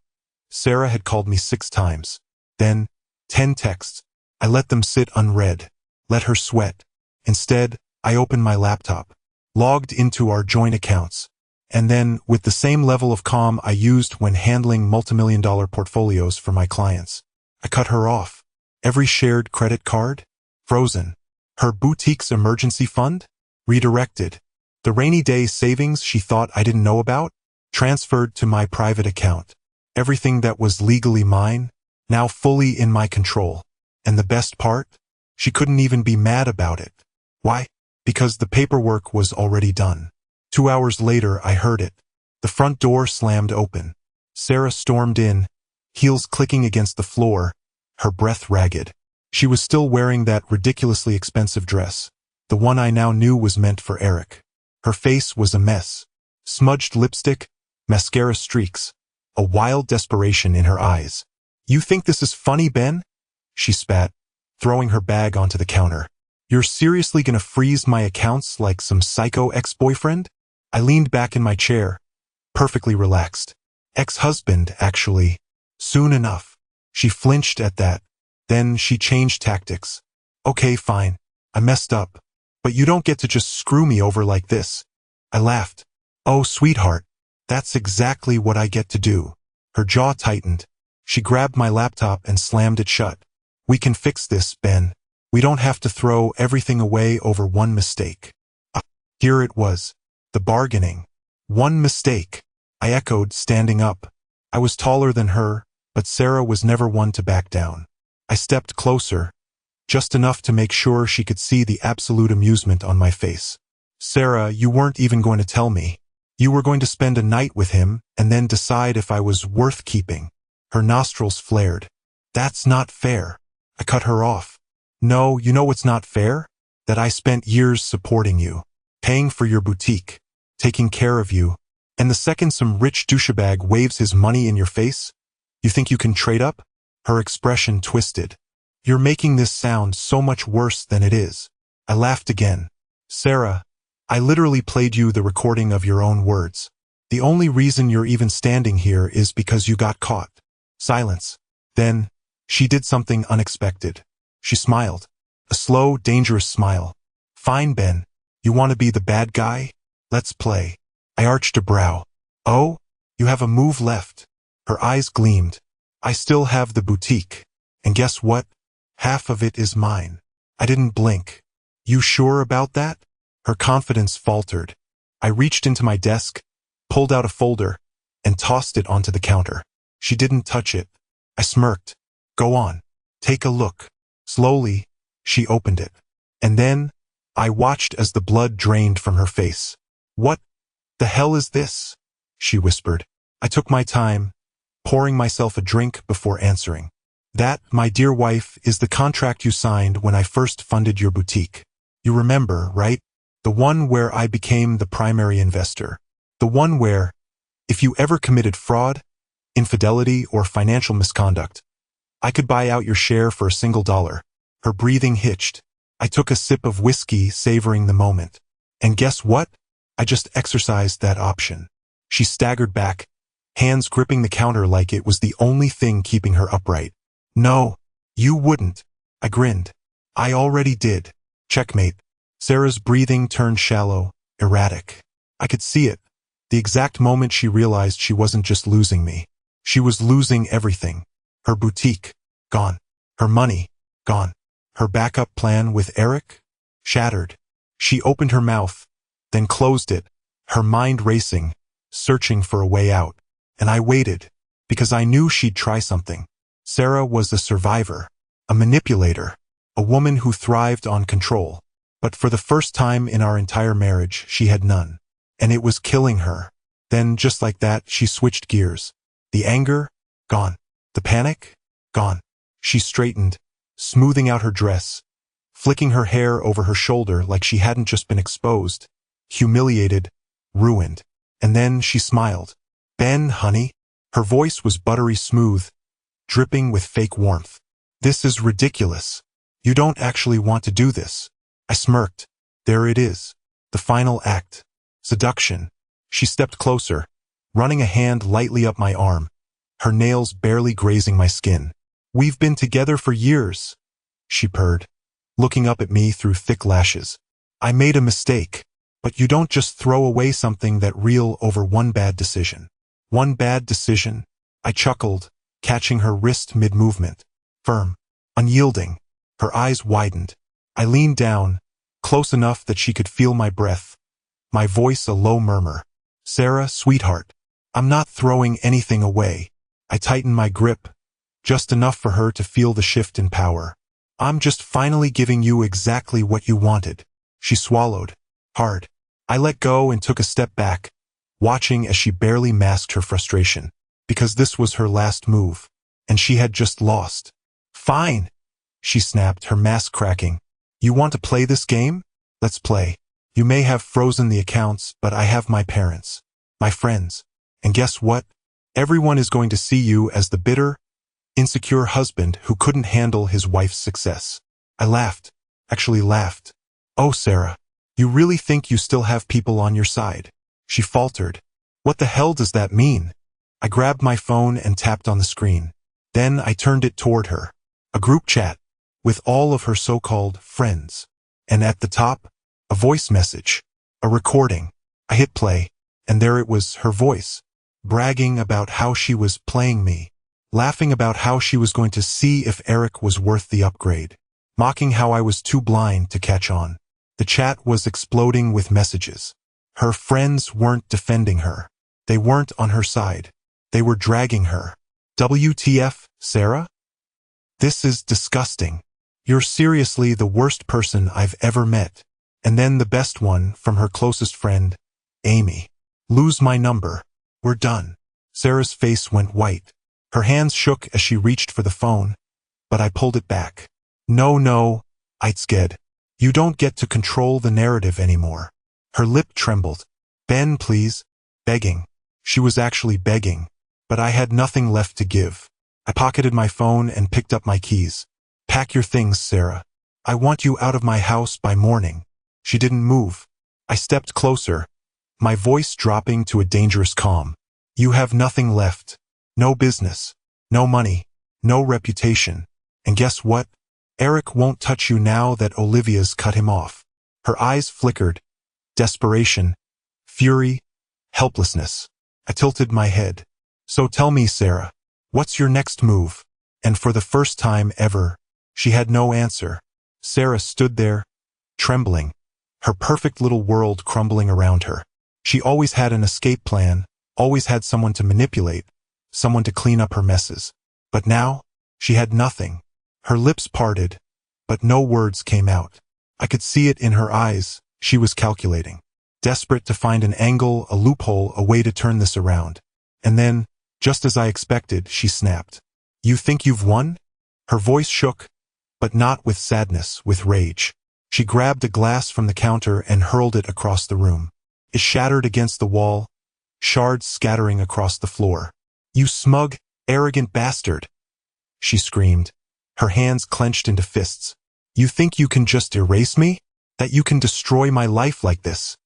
Sarah had called me 6 times. Then, 10 texts. I let them sit unread. Let her sweat. Instead, I opened my laptop, logged into our joint accounts, and then, with the same level of calm I used when handling multimillion-dollar portfolios for my clients, I cut her off. Every shared credit card? Frozen. Her boutique's emergency fund? Redirected. The rainy day savings she thought I didn't know about? Transferred to my private account. Everything that was legally mine, now fully in my control. And the best part? She couldn't even be mad about it. Why? Because the paperwork was already done. 2 hours later, I heard it. The front door slammed open. Sarah stormed in, heels clicking against the floor, her breath ragged. She was still wearing that ridiculously expensive dress, the one I now knew was meant for Eric. Her face was a mess. Smudged lipstick, mascara streaks, a wild desperation in her eyes. You think this is funny, Ben? She spat, throwing her bag onto the counter. You're seriously gonna freeze my accounts like some psycho ex-boyfriend? I leaned back in my chair, perfectly relaxed. Ex-husband, actually. Soon enough. She flinched at that. Then she changed tactics. Okay, fine. I messed up. But you don't get to just screw me over like this. I laughed. Oh, sweetheart. That's exactly what I get to do. Her jaw tightened. She grabbed my laptop and slammed it shut. We can fix this, Ben. We don't have to throw everything away over one mistake. Here it was. The bargaining. One mistake. I echoed, standing up. I was taller than her, but Sarah was never one to back down. I stepped closer, just enough to make sure she could see the absolute amusement on my face. Sarah, you weren't even going to tell me. You were going to spend a night with him and then decide if I was worth keeping. Her nostrils flared. That's not fair. I cut her off. No, you know what's not fair? That I spent years supporting you, paying for your boutique, taking care of you, and the second some rich douchebag waves his money in your face, you think you can trade up? Her expression twisted. You're making this sound so much worse than it is. I laughed again. Sarah, I literally played you the recording of your own words. The only reason you're even standing here is because you got caught. Silence. Then, she did something unexpected. She smiled. A slow, dangerous smile. Fine, Ben. You want to be the bad guy? Let's play. I arched a brow. Oh? You have a move left. Her eyes gleamed. I still have the boutique. And guess what? Half of it is mine. I didn't blink. You sure about that? Her confidence faltered. I reached into my desk, pulled out a folder, and tossed it onto the counter. She didn't touch it. I smirked. Go on. Take a look. Slowly, she opened it. And then, I watched as the blood drained from her face. What the hell is this? She whispered. I took my time, pouring myself a drink before answering. That, my dear wife, is the contract you signed when I first funded your boutique. You remember, right? The one where I became the primary investor. The one where... If you ever committed fraud, infidelity, or financial misconduct, I could buy out your share for $1. Her breathing hitched. I took a sip of whiskey, savoring the moment. And guess what? I just exercised that option. She staggered back, hands gripping the counter like it was the only thing keeping her upright. No, you wouldn't. I grinned. I already did. Checkmate. Sarah's breathing turned shallow, erratic. I could see it. The exact moment she realized she wasn't just losing me. She was losing everything. Her boutique, gone. Her money, gone. Her backup plan with Eric, shattered. She opened her mouth, then closed it, her mind racing, searching for a way out. And I waited, because I knew she'd try something. Sarah was a survivor, a manipulator, a woman who thrived on control. But for the first time in our entire marriage, she had none. And it was killing her. Then, just like that, she switched gears. The anger, gone. The panic, gone. She straightened, smoothing out her dress, flicking her hair over her shoulder like she hadn't just been exposed, humiliated, ruined. And then she smiled. Ben, honey. Her voice was buttery smooth, dripping with fake warmth. This is ridiculous. You don't actually want to do this. I smirked. There it is. The final act. Seduction. She stepped closer, running a hand lightly up my arm, her nails barely grazing my skin. We've been together for years, she purred, looking up at me through thick lashes. I made a mistake, but you don't just throw away something that real over one bad decision. One bad decision? I chuckled, catching her wrist mid-movement. Firm, unyielding. Her eyes widened. I leaned down, close enough that she could feel my breath, my voice a low murmur. Sarah, sweetheart, I'm not throwing anything away. I tightened my grip, just enough for her to feel the shift in power. I'm just finally giving you exactly what you wanted. She swallowed, hard. I let go and took a step back, watching as she barely masked her frustration, because this was her last move, and she had just lost. Fine, she snapped, her mask cracking. You want to play this game? Let's play. You may have frozen the accounts, but I have my parents, my friends. And guess what? Everyone is going to see you as the bitter, insecure husband who couldn't handle his wife's success. I laughed, actually laughed. Oh, Sarah, you really think you still have people on your side? She faltered. What the hell does that mean? I grabbed my phone and tapped on the screen. Then I turned it toward her. A group chat, with all of her so-called friends. And at the top, a voice message, a recording. I hit play, and there it was, her voice, bragging about how she was playing me, laughing about how she was going to see if Eric was worth the upgrade, mocking how I was too blind to catch on. The chat was exploding with messages. Her friends weren't defending her. They weren't on her side. They were dragging her. WTF, Sarah? This is disgusting. You're seriously the worst person I've ever met. And then the best one from her closest friend, Amy. Lose my number. We're done. Sarah's face went white. Her hands shook as she reached for the phone, but I pulled it back. No, I'd scared. You don't get to control the narrative anymore. Her lip trembled. Ben, please. Begging. She was actually begging, but I had nothing left to give. I pocketed my phone and picked up my keys. Pack your things, Sarah. I want you out of my house by morning. She didn't move. I stepped closer, my voice dropping to a dangerous calm. You have nothing left. No business. No money. No reputation. And guess what? Eric won't touch you now that Olivia's cut him off. Her eyes flickered. Desperation. Fury. Helplessness. I tilted my head. So tell me, Sarah, what's your next move? And for the first time ever, she had no answer. Sarah stood there, trembling, her perfect little world crumbling around her. She always had an escape plan, always had someone to manipulate, someone to clean up her messes. But now, she had nothing. Her lips parted, but no words came out. I could see it in her eyes. She was calculating, desperate to find an angle, a loophole, a way to turn this around. And then, just as I expected, she snapped. You think you've won? Her voice shook, but not with sadness, with rage. She grabbed a glass from the counter and hurled it across the room. It shattered against the wall, shards scattering across the floor. "You smug, arrogant bastard," she screamed, her hands clenched into fists. "You think you can just erase me? That you can destroy my life like this?"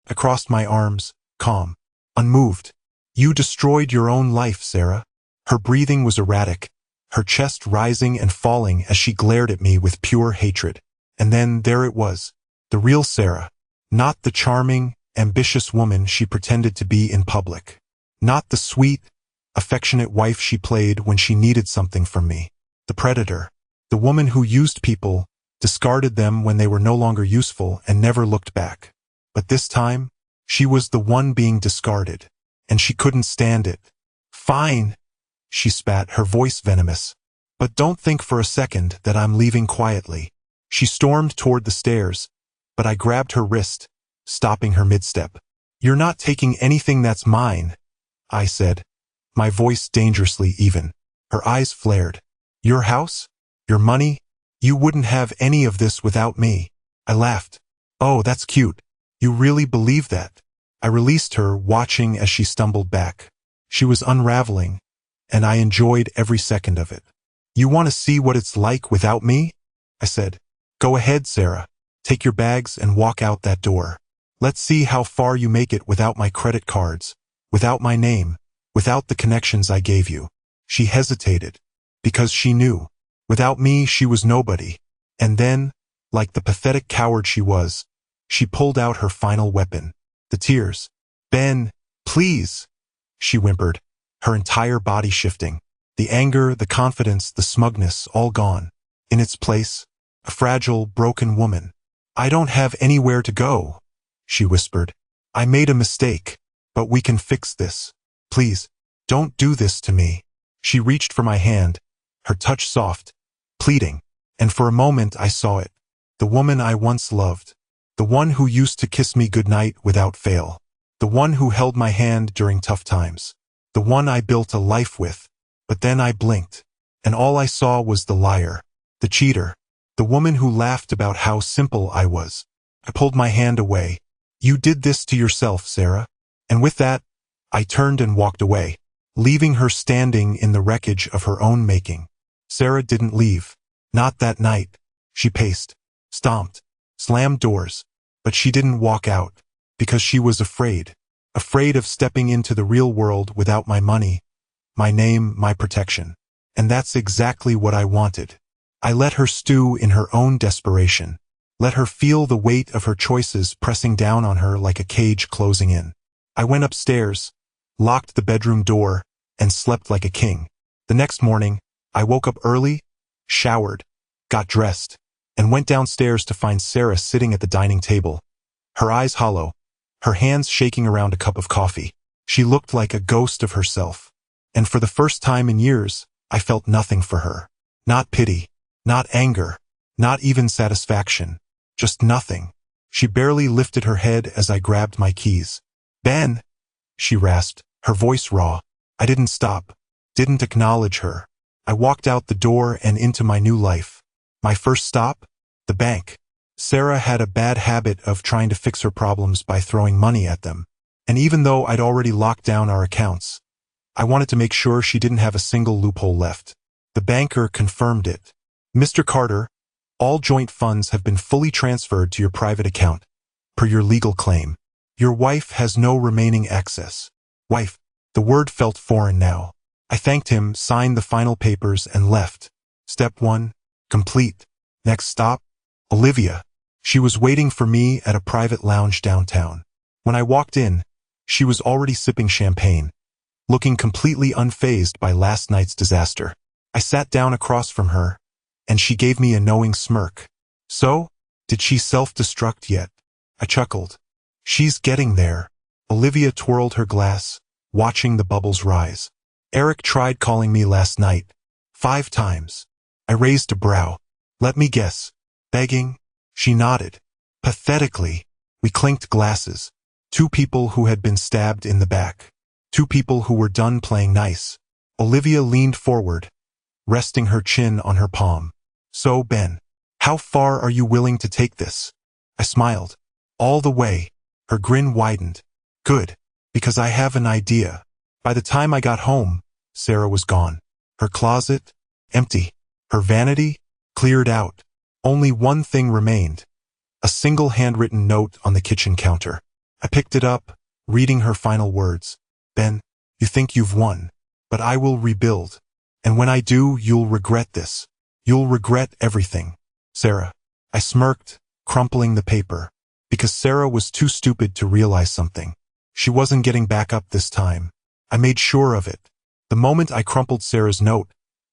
I crossed my arms, calm, unmoved. "You destroyed your own life, Sarah." Her breathing was erratic, her chest rising and falling as she glared at me with pure hatred. And then there it was, the real Sarah, not the charming, ambitious woman she pretended to be in public, not the sweet, affectionate wife she played when she needed something from me. The predator, the woman who used people, discarded them when they were no longer useful, and never looked back. But this time, she was the one being discarded, and she couldn't stand it. "Fine," she spat, her voice venomous. "But don't think for a second that I'm leaving quietly." She stormed toward the stairs, but I grabbed her wrist, stopping her mid-step. "You're not taking anything that's mine," I said, my voice dangerously even. Her eyes flared. "Your house? Your money? You wouldn't have any of this without me." I laughed. "Oh, that's cute. You really believe that?" I released her, watching as she stumbled back. She was unraveling, and I enjoyed every second of it. "You want to see what it's like without me?" I said. "Go ahead, Sarah. Take your bags and walk out that door. Let's see how far you make it without my credit cards, without my name, without the connections I gave you." She hesitated, because she knew. Without me, she was nobody. And then, like the pathetic coward she was, she pulled out her final weapon, the tears. "Ben, please," she whimpered, her entire body shifting. The anger, the confidence, the smugness, all gone. In its place, a fragile, broken woman. "I don't have anywhere to go," she whispered. "I made a mistake, but we can fix this. Please, don't do this to me." She reached for my hand, her touch soft, pleading, and for a moment I saw it. The woman I once loved. The one who used to kiss me goodnight without fail. The one who held my hand during tough times. The one I built a life with. But then I blinked, and all I saw was the liar, the cheater, the woman who laughed about how simple I was. I pulled my hand away. "You did this to yourself, Sarah." And with that, I turned and walked away, leaving her standing in the wreckage of her own making. Sarah didn't leave. Not that night. She paced, stomped, slammed doors, but she didn't walk out, because she was afraid. Afraid of stepping into the real world without my money, my name, my protection. And that's exactly what I wanted. I let her stew in her own desperation. Let her feel the weight of her choices pressing down on her like a cage closing in. I went upstairs, locked the bedroom door, and slept like a king. The next morning, I woke up early, showered, got dressed, and went downstairs to find Sarah sitting at the dining table, her eyes hollow, her hands shaking around a cup of coffee. She looked like a ghost of herself. And for the first time in years, I felt nothing for her. Not pity, not anger, not even satisfaction. Just nothing. She barely lifted her head as I grabbed my keys. "Ben," she rasped, her voice raw. I didn't stop, didn't acknowledge her. I walked out the door and into my new life. My first stop? The bank. Sarah had a bad habit of trying to fix her problems by throwing money at them. And even though I'd already locked down our accounts, I wanted to make sure she didn't have a single loophole left. The banker confirmed it. "Mr. Carter, all joint funds have been fully transferred to your private account, per your legal claim. Your wife has no remaining access." Wife. The word felt foreign now. I thanked him, signed the final papers, and left. Step 1, complete. Next stop, Olivia. She was waiting for me at a private lounge downtown. When I walked in, she was already sipping champagne, looking completely unfazed by last night's disaster. I sat down across from her, and she gave me a knowing smirk. "So, did she self-destruct yet?" I chuckled. "She's getting there." Olivia twirled her glass, watching the bubbles rise. "Eric tried calling me last night. 5 times. I raised a brow. "Let me guess. Begging?" She nodded. Pathetically, we clinked glasses. 2 people who had been stabbed in the back. 2 people who were done playing nice. Olivia leaned forward, resting her chin on her palm. "So, Ben, how far are you willing to take this?" I smiled. "All the way." Her grin widened. "Good. Because I have an idea. By the time I got home, Sarah was gone. Her closet, empty. Her vanity, cleared out. Only one thing remained. A single handwritten note on the kitchen counter. I picked it up, reading her final words. Ben, you think you've won, but I will rebuild. And when I do, you'll regret this. You'll regret everything. Sarah. I smirked, crumpling the paper. Because Sarah was too stupid to realize something. She wasn't getting back up this time. I made sure of it. The moment I crumpled Sarah's note,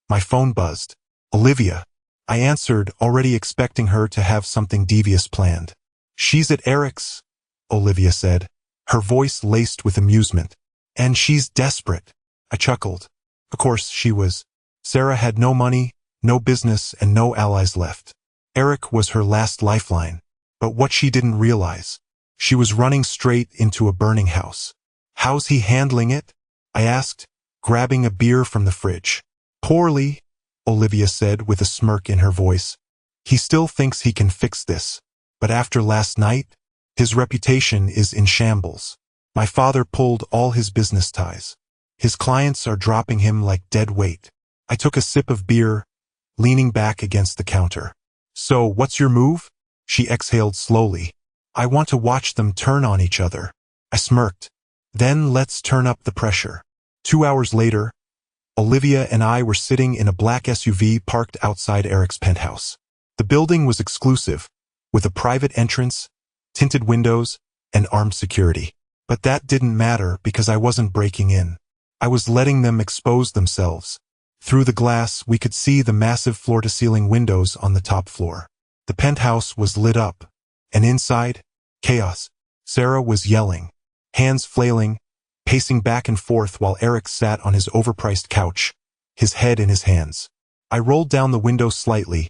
my phone buzzed. Olivia. I answered, already expecting her to have something devious planned. She's at Eric's, Olivia said, her voice laced with amusement. And she's desperate. I chuckled. Of course she was. Sarah had no money, no business, and no allies left. Eric was her last lifeline. But what she didn't realize, she was running straight into a burning house. How's he handling it? I asked, grabbing a beer from the fridge. Poorly, Olivia said with a smirk in her voice. He still thinks he can fix this. But after last night, his reputation is in shambles. My father pulled all his business ties. His clients are dropping him like dead weight. I took a sip of beer, leaning back against the counter. So, what's your move? She exhaled slowly. I want to watch them turn on each other. I smirked. Then let's turn up the pressure. 2 hours later, Olivia and I were sitting in a black SUV parked outside Eric's penthouse. The building was exclusive, with a private entrance, tinted windows, and armed security. But that didn't matter because I wasn't breaking in. I was letting them expose themselves. Through the glass, we could see the massive floor-to-ceiling windows on the top floor. The penthouse was lit up, and inside, chaos. Sarah was yelling, hands flailing, pacing back and forth while Eric sat on his overpriced couch, his head in his hands. I rolled down the window slightly,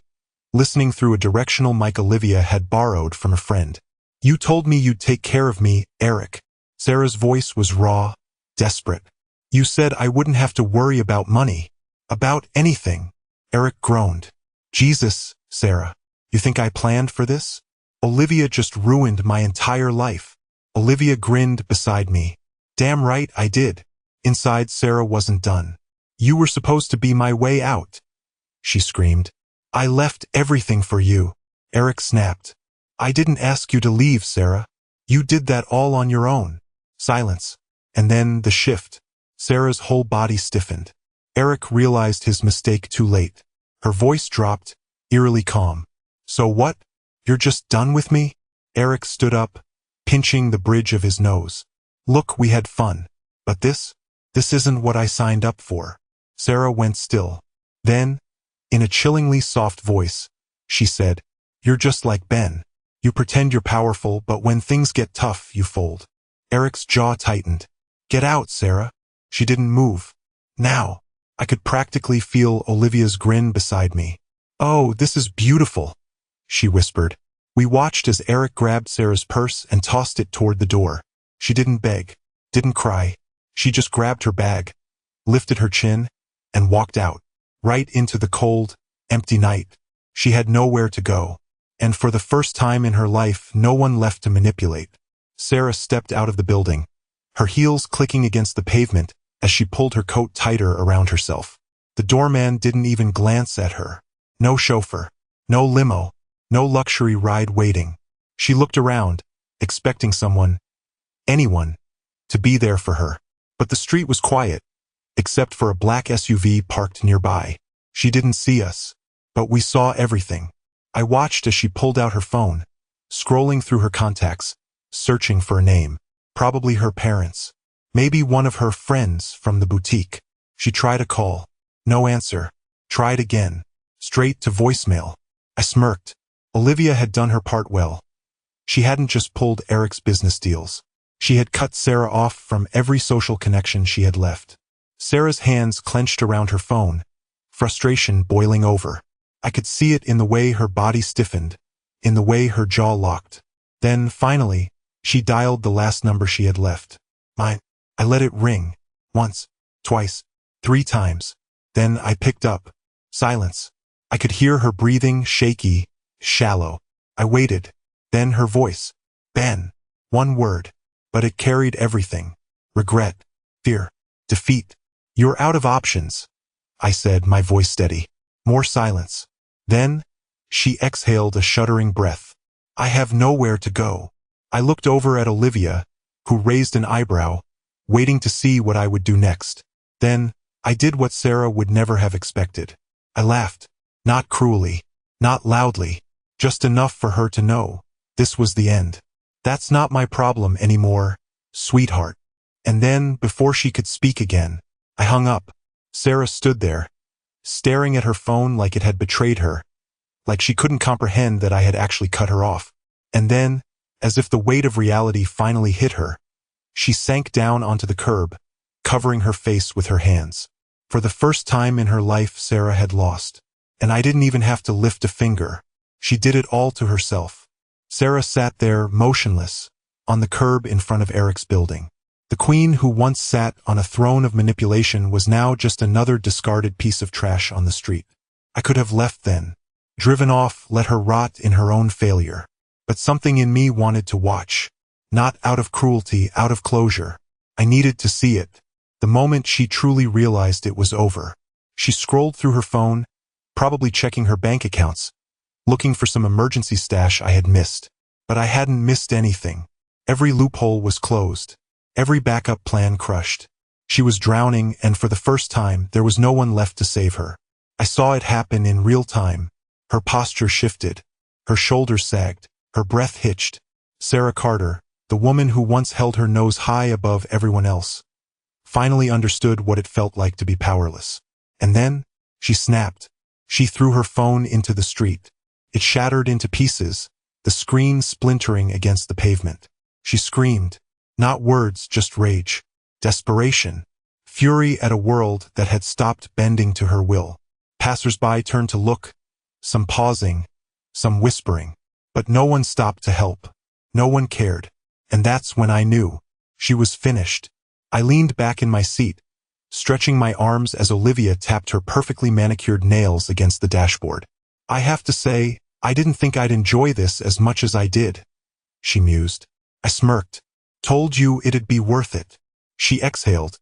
listening through a directional mic Olivia had borrowed from a friend. You told me you'd take care of me, Eric. Sarah's voice was raw, desperate. You said I wouldn't have to worry about money, about anything. Eric groaned. Jesus, Sarah. You think I planned for this? Olivia just ruined my entire life. Olivia grinned beside me. Damn right I did. Inside, Sarah wasn't done. You were supposed to be my way out, she screamed. I left everything for you. Eric snapped. I didn't ask you to leave, Sarah. You did that all on your own. Silence. And then the shift. Sarah's whole body stiffened. Eric realized his mistake too late. Her voice dropped, eerily calm. So what? You're just done with me? Eric stood up, pinching the bridge of his nose. Look, we had fun. But this isn't what I signed up for. Sarah went still. Then, in a chillingly soft voice, she said, You're just like Ben. You pretend you're powerful, but when things get tough, you fold. Eric's jaw tightened. Get out, Sarah. She didn't move. Now, I could practically feel Olivia's grin beside me. Oh, this is beautiful, she whispered. We watched as Eric grabbed Sarah's purse and tossed it toward the door. She didn't beg, didn't cry. She just grabbed her bag, lifted her chin, and walked out, right into the cold, empty night. She had nowhere to go, and for the first time in her life, no one left to manipulate. Sarah stepped out of the building, her heels clicking against the pavement as she pulled her coat tighter around herself. The doorman didn't even glance at her. No chauffeur, no limo, no luxury ride waiting. She looked around, expecting someone, anyone, to be there for her. But the street was quiet, except for a black SUV parked nearby. She didn't see us, but we saw everything. I watched as she pulled out her phone, scrolling through her contacts, searching for a name. Probably her parents. Maybe one of her friends from the boutique. She tried a call. No answer. Tried again. Straight to voicemail. I smirked. Olivia had done her part well. She hadn't just pulled Eric's business deals. She had cut Sarah off from every social connection she had left. Sarah's hands clenched around her phone, frustration boiling over. I could see it in the way her body stiffened, in the way her jaw locked. Then, finally, she dialed the last number she had left. Mine. I let it ring. Once, twice, 3 times. Then I picked up. Silence. I could hear her breathing, shaky, shallow. I waited. Then her voice. Ben. One word. But it carried everything. regret, fear, defeat. You're out of options, I said, my voice steady. More silence. Then, she exhaled a shuddering breath. I have nowhere to go. I looked over at Olivia, who raised an eyebrow, waiting to see what I would do next. Then, I did what Sarah would never have expected. I laughed. Not cruelly, not loudly, just enough for her to know. This was the end. That's not my problem anymore, sweetheart. And then, before she could speak again, I hung up. Sarah stood there, staring at her phone like it had betrayed her, like she couldn't comprehend that I had actually cut her off. And then, as if the weight of reality finally hit her, she sank down onto the curb, covering her face with her hands. For the first time in her life, Sarah had lost. And I didn't even have to lift a finger. She did it all to herself. Sarah sat there, motionless, on the curb in front of Eric's building. The queen who once sat on a throne of manipulation was now just another discarded piece of trash on the street. I could have left then, driven off, let her rot in her own failure. But something in me wanted to watch. Not out of cruelty, out of closure. I needed to see it. The moment she truly realized it was over. She scrolled through her phone, probably checking her bank accounts, looking for some emergency stash I had missed. But I hadn't missed anything. Every loophole was closed. Every backup plan crushed. She was drowning, and for the first time, there was no one left to save her. I saw it happen in real time. Her posture shifted. Her shoulders sagged. Her breath hitched. Sarah Carter, the woman who once held her nose high above everyone else, finally understood what it felt like to be powerless. And then, she snapped. She threw her phone into the street. It shattered into pieces, the screen splintering against the pavement. She screamed. Not words, just rage, desperation, fury at a world that had stopped bending to her will. Passers-by turned to look, some pausing, some whispering. But no one stopped to help. No one cared. And that's when I knew. She was finished. I leaned back in my seat, stretching my arms as Olivia tapped her perfectly manicured nails against the dashboard. I have to say, I didn't think I'd enjoy this as much as I did, she mused. I smirked. Told you it'd be worth it. She exhaled,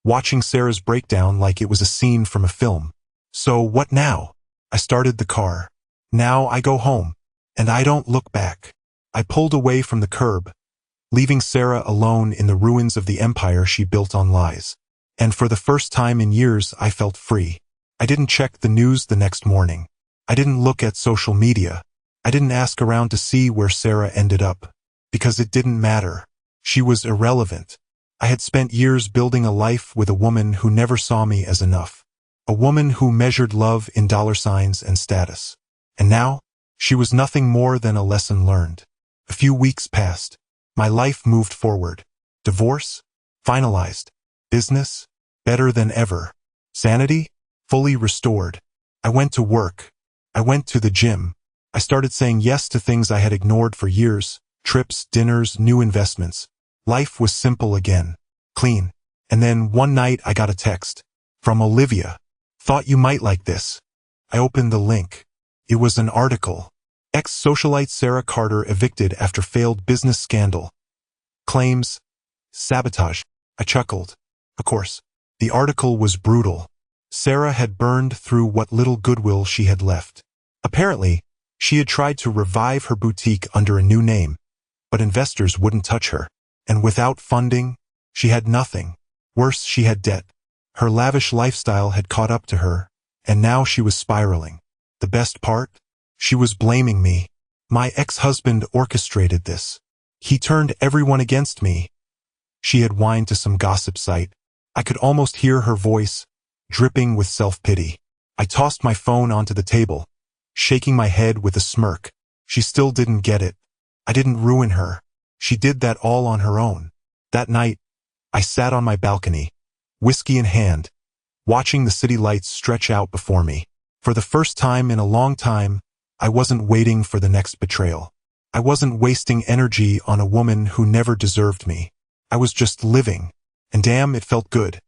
watching Sarah's breakdown like it was a scene from a film. So what now? I started the car. Now I go home. And I don't look back. I pulled away from the curb, leaving Sarah alone in the ruins of the empire she built on lies. And for the first time in years, I felt free. I didn't check the news the next morning. I didn't look at social media. I didn't ask around to see where Sarah ended up. Because it didn't matter. She was irrelevant. I had spent years building a life with a woman who never saw me as enough. A woman who measured love in dollar signs and status. And now, she was nothing more than a lesson learned. A few weeks passed. My life moved forward. Divorce? Finalized. Business? Better than ever. Sanity? Fully restored. I went to work. I went to the gym. I started saying yes to things I had ignored for years. Trips, dinners, new investments. Life was simple again. Clean. And then one night I got a text. From Olivia. Thought you might like this. I opened the link. It was an article. Ex-socialite Sarah Carter evicted after failed business scandal. Claims. Sabotage. I chuckled. Of course. The article was brutal. Sarah had burned through what little goodwill she had left. Apparently, she had tried to revive her boutique under a new name, but investors wouldn't touch her. And without funding, she had nothing. Worse, she had debt. Her lavish lifestyle had caught up to her, and now she was spiraling. The best part? She was blaming me. My ex-husband orchestrated this. He turned everyone against me. She had whined to some gossip site. I could almost hear her voice, dripping with self-pity. I tossed my phone onto the table, shaking my head with a smirk. She still didn't get it. I didn't ruin her. She did that all on her own. That night, I sat on my balcony, whiskey in hand, watching the city lights stretch out before me. For the first time in a long time, I wasn't waiting for the next betrayal. I wasn't wasting energy on a woman who never deserved me. I was just living, and damn, it felt good.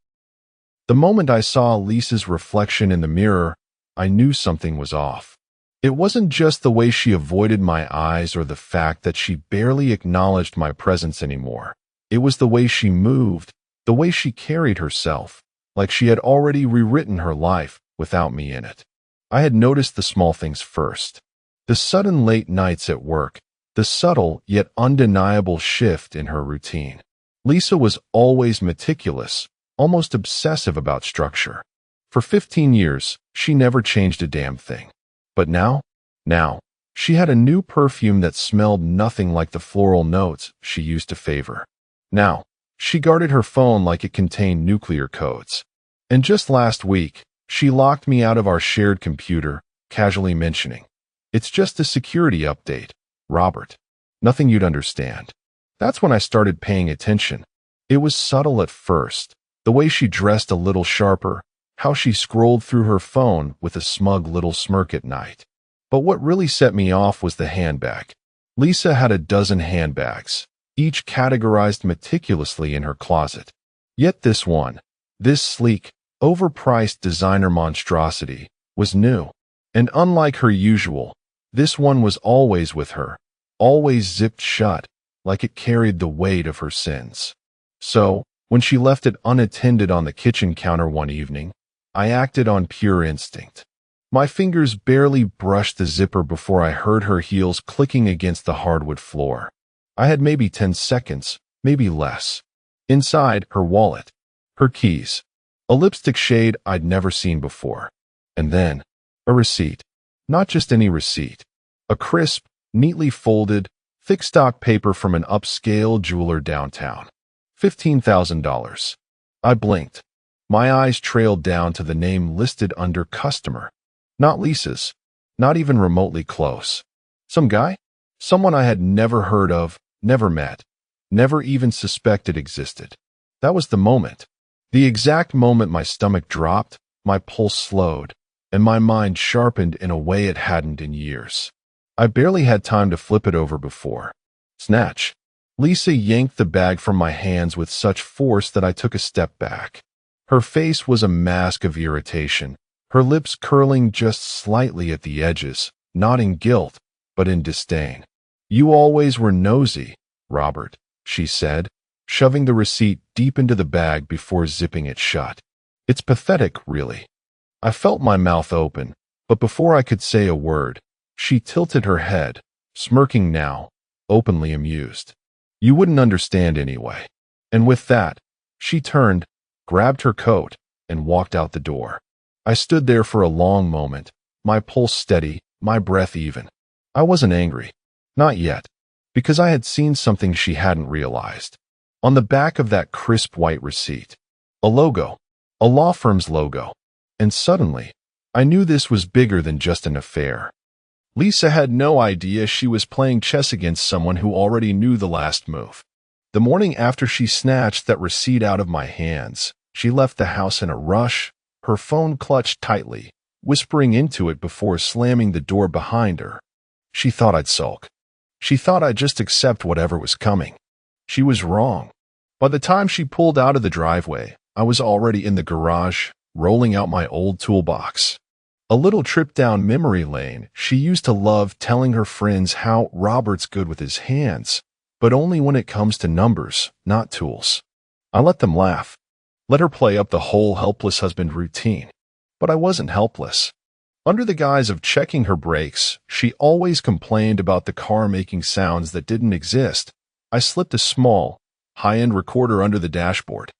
The moment I saw Lisa's reflection in the mirror, I knew something was off. It wasn't just the way she avoided my eyes or the fact that she barely acknowledged my presence anymore. It was the way she moved, The way she carried herself, like she had already rewritten her life without me in it. I had noticed the small things first. The sudden late nights at work, the subtle yet undeniable shift in her routine. Lisa was always meticulous, almost obsessive about structure. For 15 years, she never changed a damn thing. But now, she had a new perfume that smelled nothing like the floral notes she used to favor. Now, she guarded her phone like it contained nuclear codes. And just last week, she locked me out of our shared computer, casually mentioning, "It's just a security update, Robert. Nothing you'd understand." That's when I started paying attention. It was subtle at first, the way she dressed a little sharper, how she scrolled through her phone with a smug little smirk at night. But what really set me off was the handbag. Lisa had a dozen handbags, each categorized meticulously in her closet. Yet this one, this sleek, overpriced designer monstrosity, was new. And unlike her usual, this one was always with her, always zipped shut, like it carried the weight of her sins. So, when she left it unattended on the kitchen counter one evening, I acted on pure instinct. My fingers barely brushed the zipper before I heard her heels clicking against the hardwood floor. I had maybe 10 seconds, maybe less. Inside, her wallet, her keys, a lipstick shade I'd never seen before. And then, a receipt. Not just any receipt. A crisp, neatly folded, thick stock paper from an upscale jeweler downtown. $15,000. I blinked. My eyes trailed down to the name listed under customer. Not Lisa's. Not even remotely close. Some guy? Someone I had never heard of, never met, never even suspected existed. That was the moment. The exact moment my stomach dropped, my pulse slowed, and my mind sharpened in a way it hadn't in years. I barely had time to flip it over before. Snatch. Lisa yanked the bag from my hands with such force that I took a step back. Her face was a mask of irritation, her lips curling just slightly at the edges, not in guilt, but in disdain. "You always were nosy, Robert," she said, shoving the receipt deep into the bag before zipping it shut. "It's pathetic, really." I felt my mouth open, but before I could say a word, she tilted her head, smirking now, openly amused. "You wouldn't understand anyway." And with that, she turned, grabbed her coat, and walked out the door. I stood there for a long moment, my pulse steady, my breath even. I wasn't angry. Not yet. Because I had seen something she hadn't realized. On the back of that crisp white receipt. A logo. A law firm's logo. And suddenly, I knew this was bigger than just an affair. Lisa had no idea she was playing chess against someone who already knew the last move. The morning after she snatched that receipt out of my hands, she left the house in a rush, her phone clutched tightly, whispering into it before slamming the door behind her. She thought I'd sulk. She thought I'd just accept whatever was coming. She was wrong. By the time she pulled out of the driveway, I was already in the garage, rolling out my old toolbox. A little trip down memory lane. She used to love telling her friends how Robert's good with his hands, but only when it comes to numbers, not tools. I let them laugh. Let her play up the whole helpless husband routine. But I wasn't helpless. Under the guise of checking her brakes, she always complained about the car making sounds that didn't exist. I slipped a small, high-end recorder under the dashboard.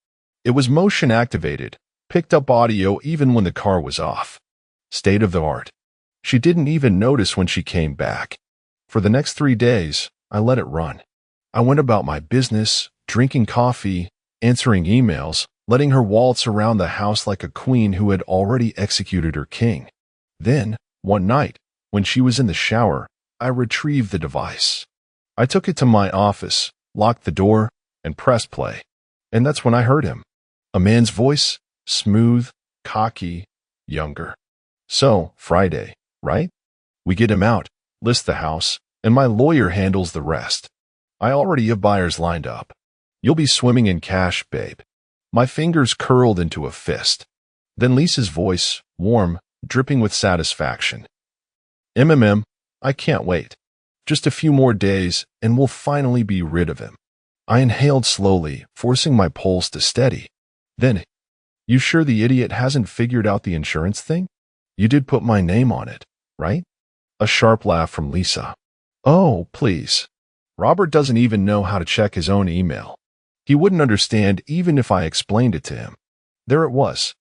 It was motion activated, picked up audio even when the car was off. State of the art. She didn't even notice when she came back. For the next 3 days, I let it run. I went about my business, drinking coffee, answering emails, letting her waltz around the house like a queen who had already executed her king. Then, one night, when she was in the shower, I retrieved the device. I took it to my office, locked the door, and pressed play. And that's when I heard him. A man's voice, smooth, cocky, younger. "So, Friday, right? We get him out, list the house, and my lawyer handles the rest. I already have buyers lined up. You'll be swimming in cash, babe." My fingers curled into a fist. Then Lisa's voice, warm, dripping with satisfaction. "I can't wait. Just a few more days, and we'll finally be rid of him." I inhaled slowly, forcing my pulse to steady. Then, you sure the idiot hasn't figured out the insurance thing? You did put my name on it, right? A sharp laugh from Lisa. Oh, please. Robert doesn't even know how to check his own email. He wouldn't understand even if I explained it to him. There it was.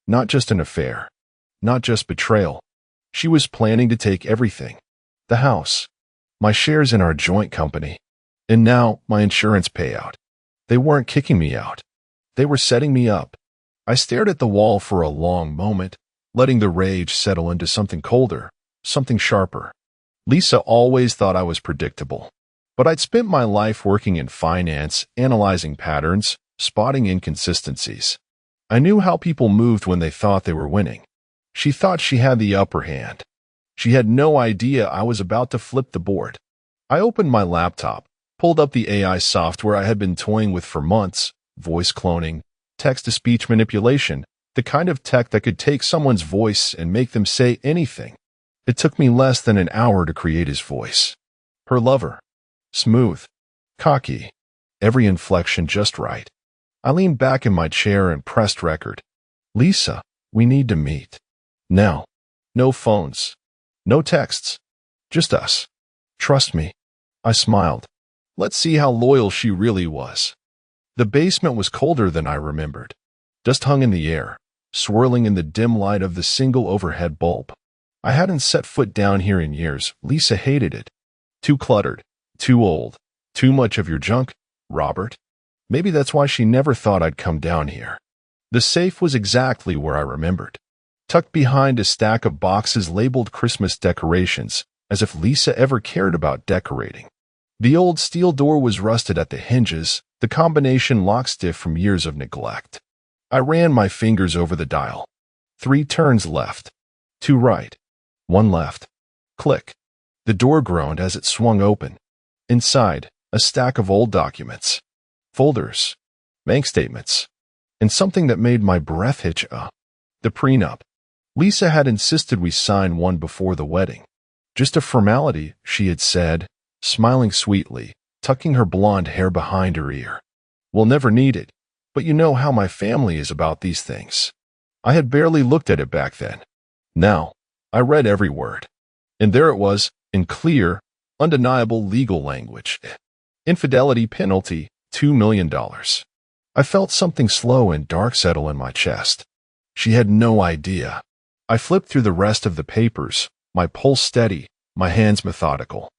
Not just an affair. Not just betrayal. She was planning to take everything. The house. My shares in our joint company. And now, my insurance payout. They weren't kicking me out. They were setting me up. I stared at the wall for a long moment, letting the rage settle into something colder, something sharper. Lisa always thought I was predictable. But I'd spent my life working in finance, analyzing patterns, spotting inconsistencies. I knew how people moved when they thought they were winning. She thought she had the upper hand. She had no idea I was about to flip the board. I opened my laptop, pulled up the AI software I had been toying with for months, voice cloning, text-to-speech manipulation, the kind of tech that could take someone's voice and make them say anything. It took me less than an hour to create his voice. Her lover. Smooth. Cocky. Every inflection just right. I leaned back in my chair and pressed record. Lisa, we need to meet. Now. No phones. No texts. Just us. Trust me. I smiled. Let's see how loyal she really was. The basement was colder than I remembered. Dust hung in the air, swirling in the dim light of the single overhead bulb. I hadn't set foot down here in years. Lisa hated it. Too cluttered. Too old. Too much of your junk, Robert. Maybe that's why she never thought I'd come down here. The safe was exactly where I remembered. Tucked behind a stack of boxes labeled Christmas decorations, as if Lisa ever cared about decorating. The old steel door was rusted at the hinges, the combination lock-stiff from years of neglect. I ran my fingers over the dial. 3 turns left. 2 right. 1 left. Click. The door groaned as it swung open. Inside, a stack of old documents. Folders. Bank statements. And something that made my breath hitch up. The prenup. Lisa had insisted we sign one before the wedding. Just a formality, she had said, smiling sweetly, tucking her blonde hair behind her ear. We'll never need it, but you know how my family is about these things. I had barely looked at it back then. Now, I read every word. And there it was, in clear, undeniable legal language. Infidelity penalty, $2 million. I felt something slow and dark settle in my chest. She had no idea. I flipped through the rest of the papers, my pulse steady, my hands methodical.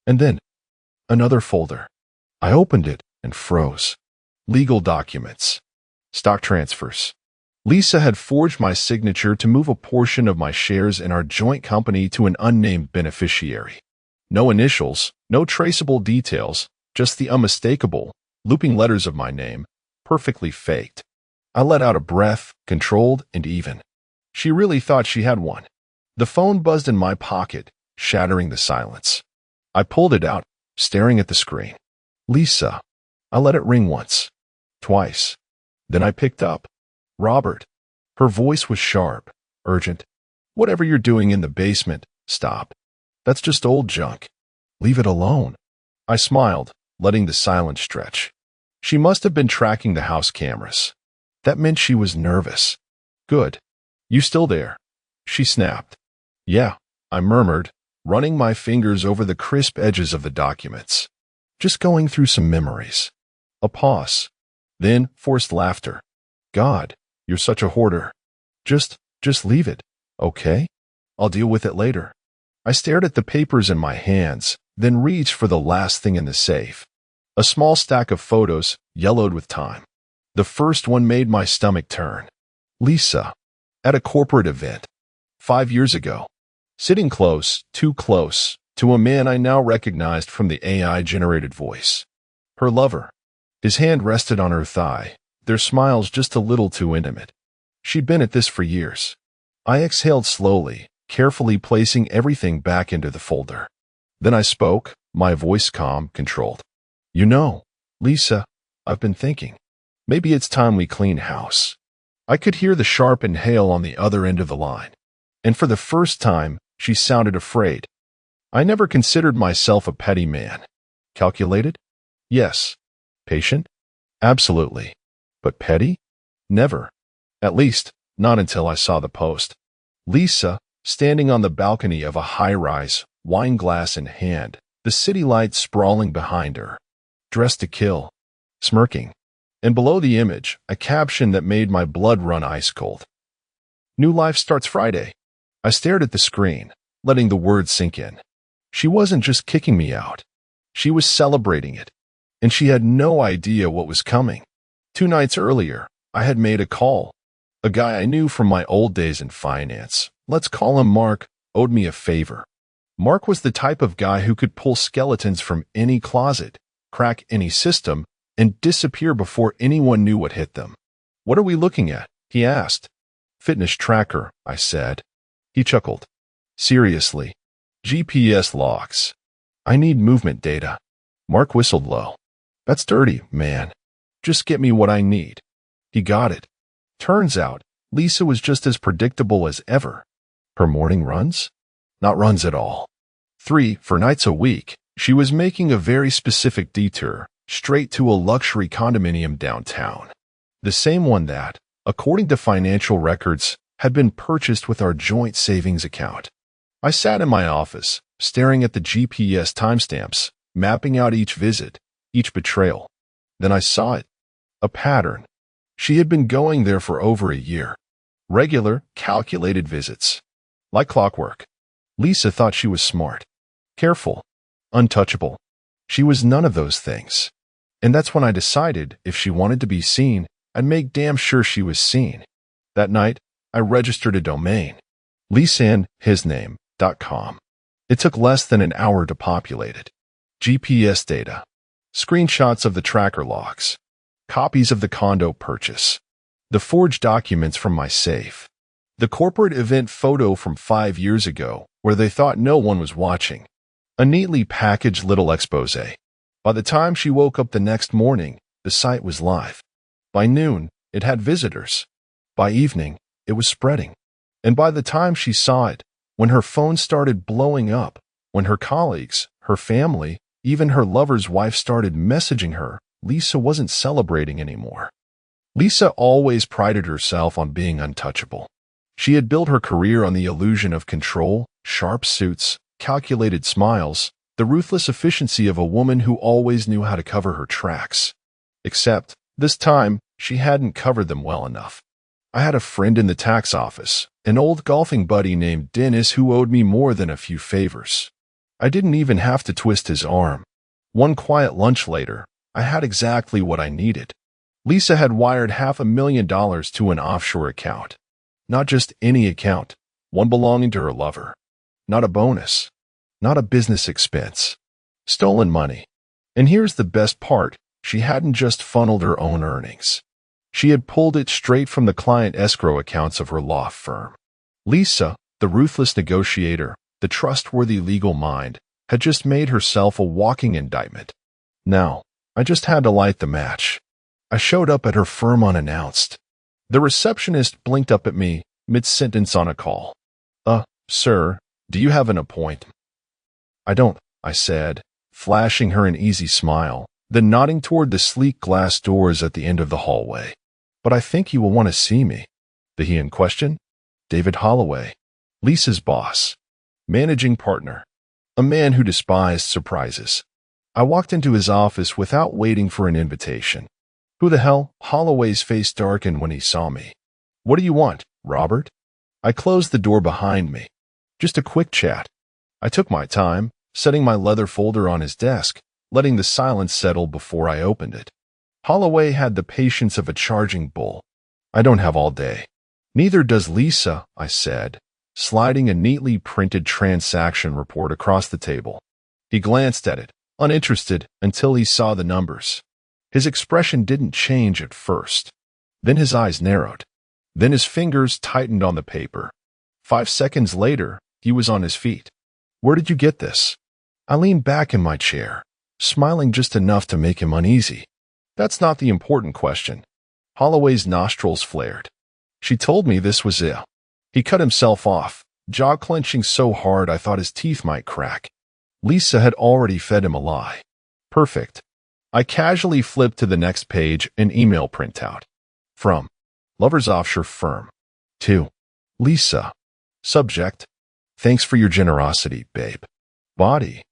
And then, another folder. I opened it and froze. Legal documents. Stock transfers. Lisa had forged my signature to move a portion of my shares in our joint company to an unnamed beneficiary. No initials, no traceable details, just the unmistakable, looping letters of my name, perfectly faked. I let out a breath, controlled and even. She really thought she had one. The phone buzzed in my pocket, shattering the silence. I pulled it out, staring at the screen. Lisa. I let it ring once. Twice. Then I picked up. Robert. Her voice was sharp, urgent. Whatever you're doing in the basement, stop. That's just old junk. Leave it alone. I smiled, letting the silence stretch. She must have been tracking the house cameras. That meant she was nervous. Good. You still there? She snapped. Yeah, I murmured, running my fingers over the crisp edges of the documents. Just going through some memories. A pause. Then forced laughter. God, you're such a hoarder. Just leave it, okay? I'll deal with it later. I stared at the papers in my hands, then reached for the last thing in the safe. A small stack of photos, yellowed with time. The first one made my stomach turn. Lisa. At a corporate event. 5 years ago. Sitting close, too close, to a man I now recognized from the AI-generated voice. Her lover. His hand rested on her thigh, their smiles just a little too intimate. She'd been at this for years. I exhaled slowly, carefully placing everything back into the folder. Then I spoke, my voice calm, controlled. You know, Lisa, I've been thinking. Maybe it's time we clean house. I could hear the sharp inhale on the other end of the line. And for the first time, she sounded afraid. I never considered myself a petty man. Calculated? Yes. Patient? Absolutely. But petty? Never. At least, not until I saw the post. Lisa, standing on the balcony of a high-rise, wine glass in hand, the city lights sprawling behind her. Dressed to kill. Smirking. And below the image, a caption that made my blood run ice cold. New life starts Friday. I stared at the screen, letting the words sink in. She wasn't just kicking me out. She was celebrating it. And she had no idea what was coming. 2 nights earlier, I had made a call. A guy I knew from my old days in finance, let's call him Mark, owed me a favor. Mark was the type of guy who could pull skeletons from any closet, crack any system, and disappear before anyone knew what hit them. What are we looking at? He asked. Fitness tracker, I said. He chuckled. Seriously. GPS logs. I need movement data. Mark whistled low. That's dirty, man. Just get me what I need. He got it. Turns out, Lisa was just as predictable as ever. Her morning runs? Not runs at all. 3 nights a week, she was making a very specific detour, straight to a luxury condominium downtown. The same one that, according to financial records, had been purchased with our joint savings account. I sat in my office, staring at the GPS timestamps, mapping out each visit, each betrayal. Then I saw it. A pattern. She had been going there for over a year. Regular, calculated visits. Like clockwork. Lisa thought she was smart. Careful. Untouchable. She was none of those things. And that's when I decided if she wanted to be seen, I'd make damn sure she was seen. That night, I registered a domain. lisaandhisname.com. It took less than an hour to populate it. GPS data. Screenshots of the tracker logs. Copies of the condo purchase. The forged documents from my safe. The corporate event photo from 5 years ago, where they thought no one was watching. A neatly packaged little expose. By the time she woke up the next morning, the site was live. By noon, it had visitors. By evening, it was spreading. And by the time she saw it, when her phone started blowing up, when her colleagues, her family, even her lover's wife started messaging her, Lisa wasn't celebrating anymore. Lisa always prided herself on being untouchable. She had built her career on the illusion of control, sharp suits, calculated smiles, the ruthless efficiency of a woman who always knew how to cover her tracks. Except, this time, she hadn't covered them well enough. I had a friend in the tax office, an old golfing buddy named Dennis who owed me more than a few favors. I didn't even have to twist his arm. One quiet lunch later, I had exactly what I needed. Lisa had wired $500,000 to an offshore account. Not just any account, one belonging to her lover. Not a bonus. Not a business expense. Stolen money. And here's the best part, she hadn't just funneled her own earnings. She had pulled it straight from the client escrow accounts of her law firm. Lisa, the ruthless negotiator, the trustworthy legal mind, had just made herself a walking indictment. Now, I just had to light the match. I showed up at her firm unannounced. The receptionist blinked up at me, mid-sentence on a call. Sir, do you have an appointment? I don't, I said, flashing her an easy smile, then nodding toward the sleek glass doors at the end of the hallway. But I think you will want to see me. The he in question? David Holloway, Lisa's boss, managing partner, a man who despised surprises. I walked into his office without waiting for an invitation. Who the hell? Holloway's face darkened when he saw me. What do you want, Robert? I closed the door behind me. Just a quick chat. I took my time, setting my leather folder on his desk, letting the silence settle before I opened it. Holloway had the patience of a charging bull. I don't have all day. Neither does Lisa, I said, sliding a neatly printed transaction report across the table. He glanced at it, uninterested until he saw the numbers. His expression didn't change at first. Then his eyes narrowed. Then his fingers tightened on the paper. 5 seconds later, he was on his feet. Where did you get this? I leaned back in my chair, smiling just enough to make him uneasy. That's not the important question. Holloway's nostrils flared. She told me this was it. He cut himself off, jaw clenching so hard I thought his teeth might crack. Lisa had already fed him a lie. Perfect. I casually flipped to the next page, an email printout. From Lovers Offshore Firm. To Lisa. Subject: Thanks for your generosity, babe. Body: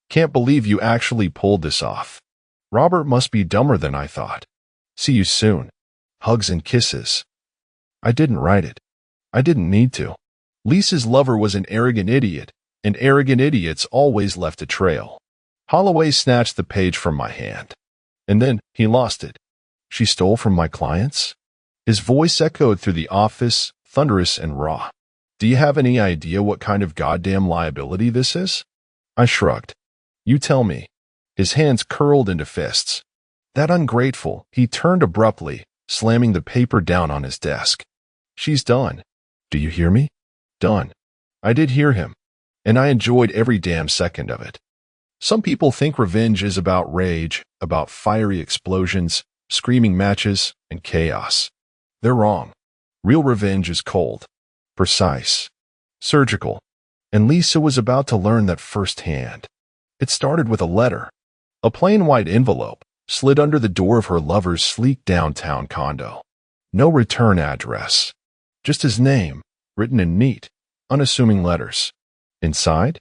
Can't believe you actually pulled this off. Robert must be dumber than I thought. See you soon. Hugs and kisses. I didn't write it. I didn't need to. Lisa's lover was an arrogant idiot, and arrogant idiots always left a trail. Holloway snatched the page from my hand. And then he lost it. She stole from my clients? His voice echoed through the office, thunderous and raw. Do you have any idea what kind of goddamn liability this is? I shrugged. You tell me. His hands curled into fists. That ungrateful, he turned abruptly, slamming the paper down on his desk. She's done. Do you hear me? Done. I did hear him, and I enjoyed every damn second of it. Some people think revenge is about rage, about fiery explosions, screaming matches, and chaos. They're wrong. Real revenge is cold, precise, surgical, and Lisa was about to learn that firsthand. It started with a letter, a plain white envelope, slid under the door of her lover's sleek downtown condo. No return address, just his name, written in neat, unassuming letters. Inside,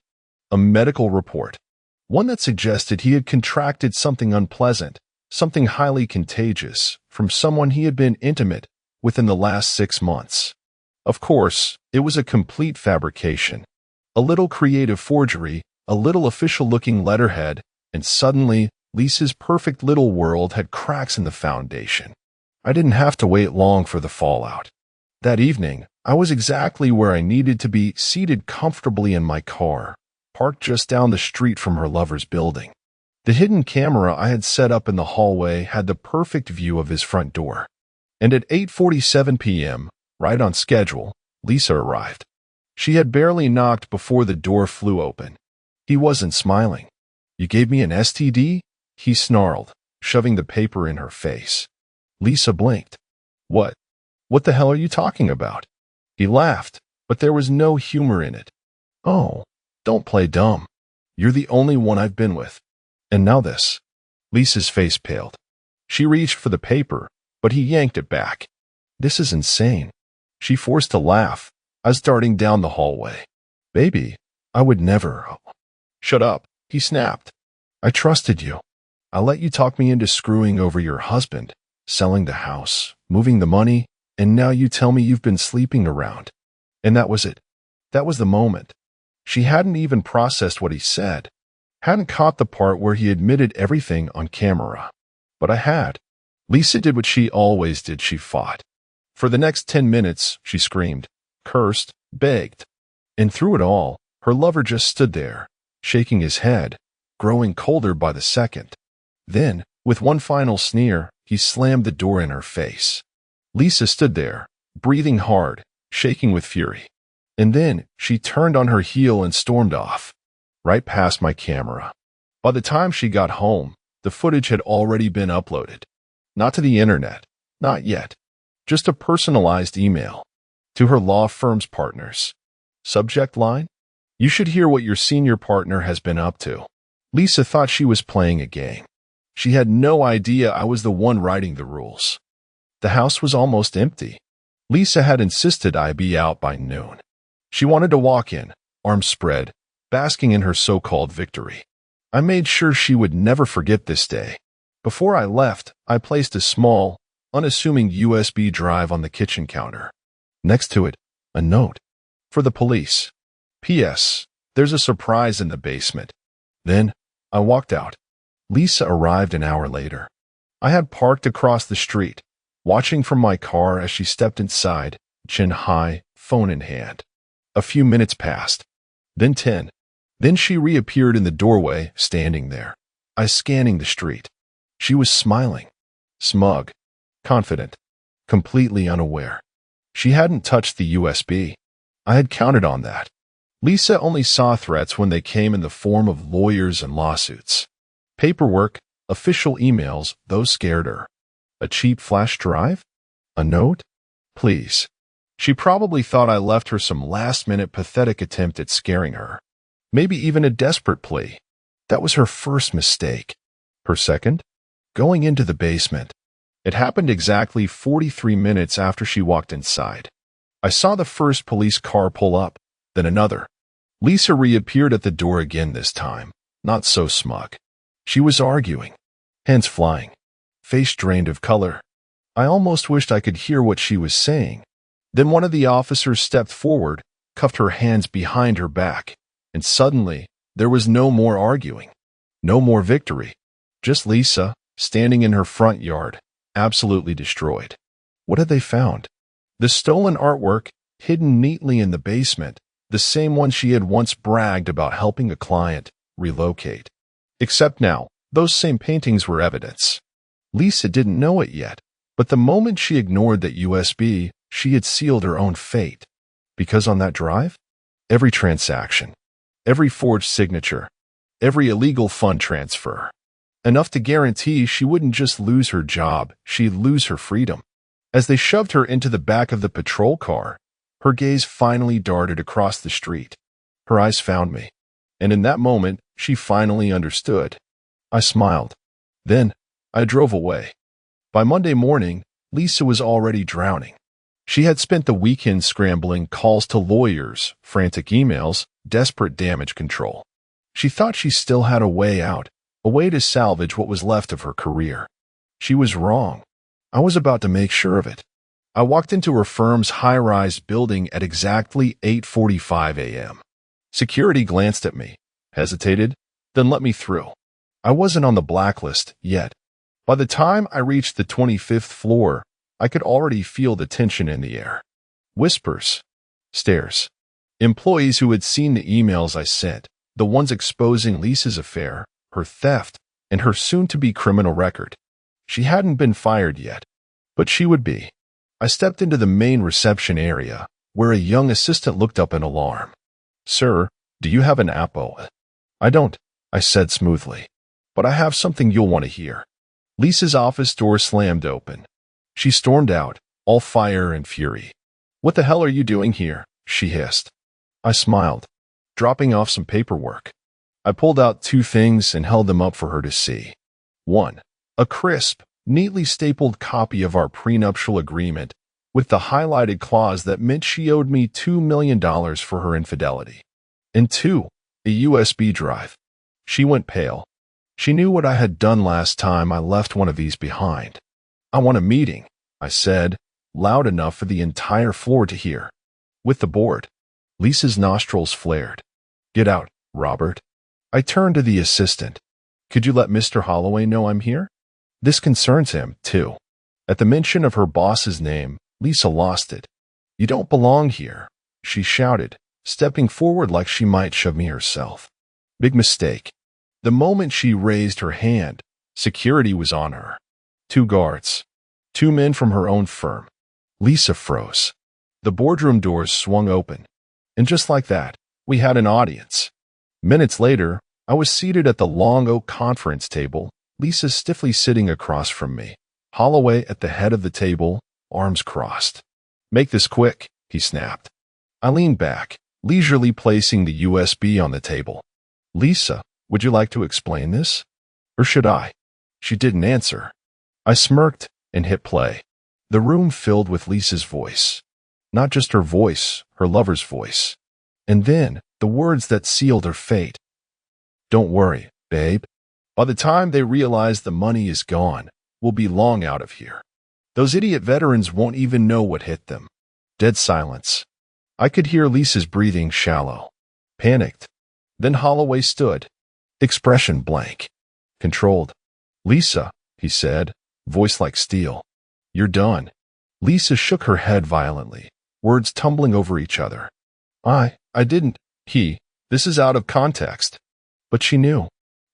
a medical report, one that suggested he had contracted something unpleasant, something highly contagious, from someone he had been intimate within the last 6 months. Of course, it was a complete fabrication, a little creative forgery, a little official-looking letterhead, and suddenly, Lisa's perfect little world had cracks in the foundation. I didn't have to wait long for the fallout. That evening, I was exactly where I needed to be, seated comfortably in my car, parked just down the street from her lover's building. The hidden camera I had set up in the hallway had the perfect view of his front door. And at 8:47 p.m., right on schedule, Lisa arrived. She had barely knocked before the door flew open. He wasn't smiling. You gave me an STD? He snarled, shoving the paper in her face. Lisa blinked. What? What the hell are you talking about? He laughed, but there was no humor in it. Oh, don't play dumb. You're the only one I've been with. And now this. Lisa's face paled. She reached for the paper, but he yanked it back. This is insane. She forced a laugh, as darting down the hallway. Baby, I would never. Shut up, he snapped. I trusted you. I let you talk me into screwing over your husband, selling the house, moving the money, and now you tell me you've been sleeping around. And that was it. That was the moment. She hadn't even processed what he said, hadn't caught the part where he admitted everything on camera. But I had. Lisa did what she always did. She fought. For the next 10 minutes, she screamed, cursed, begged. And through it all, her lover just stood there, shaking his head, growing colder by the second. Then, with one final sneer, he slammed the door in her face. Lisa stood there, breathing hard, shaking with fury. And then, she turned on her heel and stormed off, right past my camera. By the time she got home, the footage had already been uploaded. Not to the internet, not yet. Just a personalized email. To her law firm's partners. Subject line: You should hear what your senior partner has been up to. Lisa thought she was playing a game. She had no idea I was the one writing the rules. The house was almost empty. Lisa had insisted I be out by noon. She wanted to walk in, arms spread, basking in her so-called victory. I made sure she would never forget this day. Before I left, I placed a small, unassuming USB drive on the kitchen counter. Next to it, a note. For the police. P.S. There's a surprise in the basement. Then, I walked out. Lisa arrived an hour later. I had parked across the street, watching from my car as she stepped inside, chin high, phone in hand. A few minutes passed. Then 10. Then she reappeared in the doorway, standing there. I scanning the street. She was smiling. Smug. Confident. Completely unaware. She hadn't touched the USB. I had counted on that. Lisa only saw threats when they came in the form of lawyers and lawsuits. Paperwork, official emails, those scared her. A cheap flash drive? A note? Please. She probably thought I left her some last-minute pathetic attempt at scaring her. Maybe even a desperate plea. That was her first mistake. Her second? going into the basement. It happened exactly 43 minutes after she walked inside. I saw the first police car pull up, then another. Lisa reappeared at the door again this time, not so smug. She was arguing, hands flying, face drained of color. I almost wished I could hear what she was saying. Then one of the officers stepped forward, cuffed her hands behind her back, and suddenly there was no more arguing, no more victory. Just Lisa, standing in her front yard, absolutely destroyed. What had they found? The stolen artwork, hidden neatly in the basement, the same one she had once bragged about helping a client relocate. Except now, those same paintings were evidence. Lisa didn't know it yet, but the moment she ignored that USB, she had sealed her own fate. Because on that drive, every transaction, every forged signature, every illegal fund transfer, enough to guarantee she wouldn't just lose her job, she'd lose her freedom. As they shoved her into the back of the patrol car, her gaze finally darted across the street. Her eyes found me, and in that moment, she finally understood. I smiled. Then, I drove away. By Monday morning, Lisa was already drowning. She had spent the weekend scrambling calls to lawyers, frantic emails, desperate damage control. She thought she still had a way out, a way to salvage what was left of her career. She was wrong. I was about to make sure of it. I walked into her firm's high-rise building at exactly 8:45 a.m. Security glanced at me, hesitated, then let me through. I wasn't on the blacklist yet. By the time I reached the 25th floor, I could already feel the tension in the air. Whispers, stares. Employees who had seen the emails I sent, the ones exposing Lisa's affair, her theft, and her soon-to-be criminal record. She hadn't been fired yet, but she would be. I stepped into the main reception area, where a young assistant looked up in alarm. "Sir, do you have an Apple?" "I don't," I said smoothly, "but I have something you'll want to hear." Lisa's office door slammed open. She stormed out, all fire and fury. "What the hell are you doing here?" she hissed. I smiled, dropping off some paperwork. I pulled out two things and held them up for her to see. One, a crisp, neatly stapled copy of our prenuptial agreement with the highlighted clause that meant she owed me $2 million for her infidelity. And two, a USB drive. She went pale. She knew what I had done last time I left one of these behind. "I want a meeting," I said, loud enough for the entire floor to hear. "With the board." Lisa's nostrils flared. "Get out, Robert." I turned to the assistant. "Could you let Mr. Holloway know I'm here? This concerns him, too." At the mention of her boss's name, Lisa lost it. "You don't belong here," she shouted, stepping forward like she might shove me herself. Big mistake. The moment she raised her hand, security was on her. 2 guards. 2 men from her own firm. Lisa froze. The boardroom doors swung open. And just like that, we had an audience. Minutes later, I was seated at the long oak conference table, Lisa stiffly sitting across from me, Holloway at the head of the table, arms crossed. "Make this quick," he snapped. I leaned back, leisurely placing the USB on the table. "Lisa, would you like to explain this? Or should I?" She didn't answer. I smirked and hit play. The room filled with Lisa's voice. Not just her voice, her lover's voice. And then, the words that sealed her fate. "Don't worry, babe. By the time they realize the money is gone, we'll be long out of here. Those idiot veterans won't even know what hit them." Dead silence. I could hear Lisa's breathing shallow. Panicked. Then Holloway stood. Expression blank. Controlled. "Lisa," he said, voice like steel. "You're done." Lisa shook her head violently, words tumbling over each other. I didn't, this is out of context." But she knew.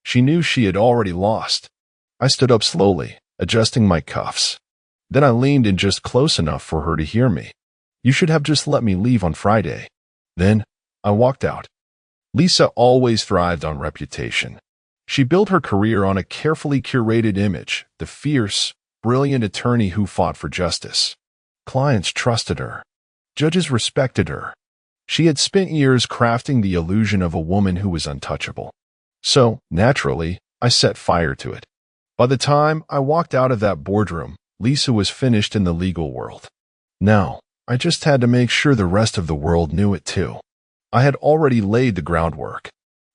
She knew she had already lost. I stood up slowly, adjusting my cuffs. Then I leaned in just close enough for her to hear me. "You should have just let me leave on Friday." Then, I walked out. Lisa always thrived on reputation. She built her career on a carefully curated image, the fierce, brilliant attorney who fought for justice. Clients trusted her. Judges respected her. She had spent years crafting the illusion of a woman who was untouchable. So, naturally, I set fire to it. By the time I walked out of that boardroom, Lisa was finished in the legal world. Now, I just had to make sure the rest of the world knew it too. I had already laid the groundwork.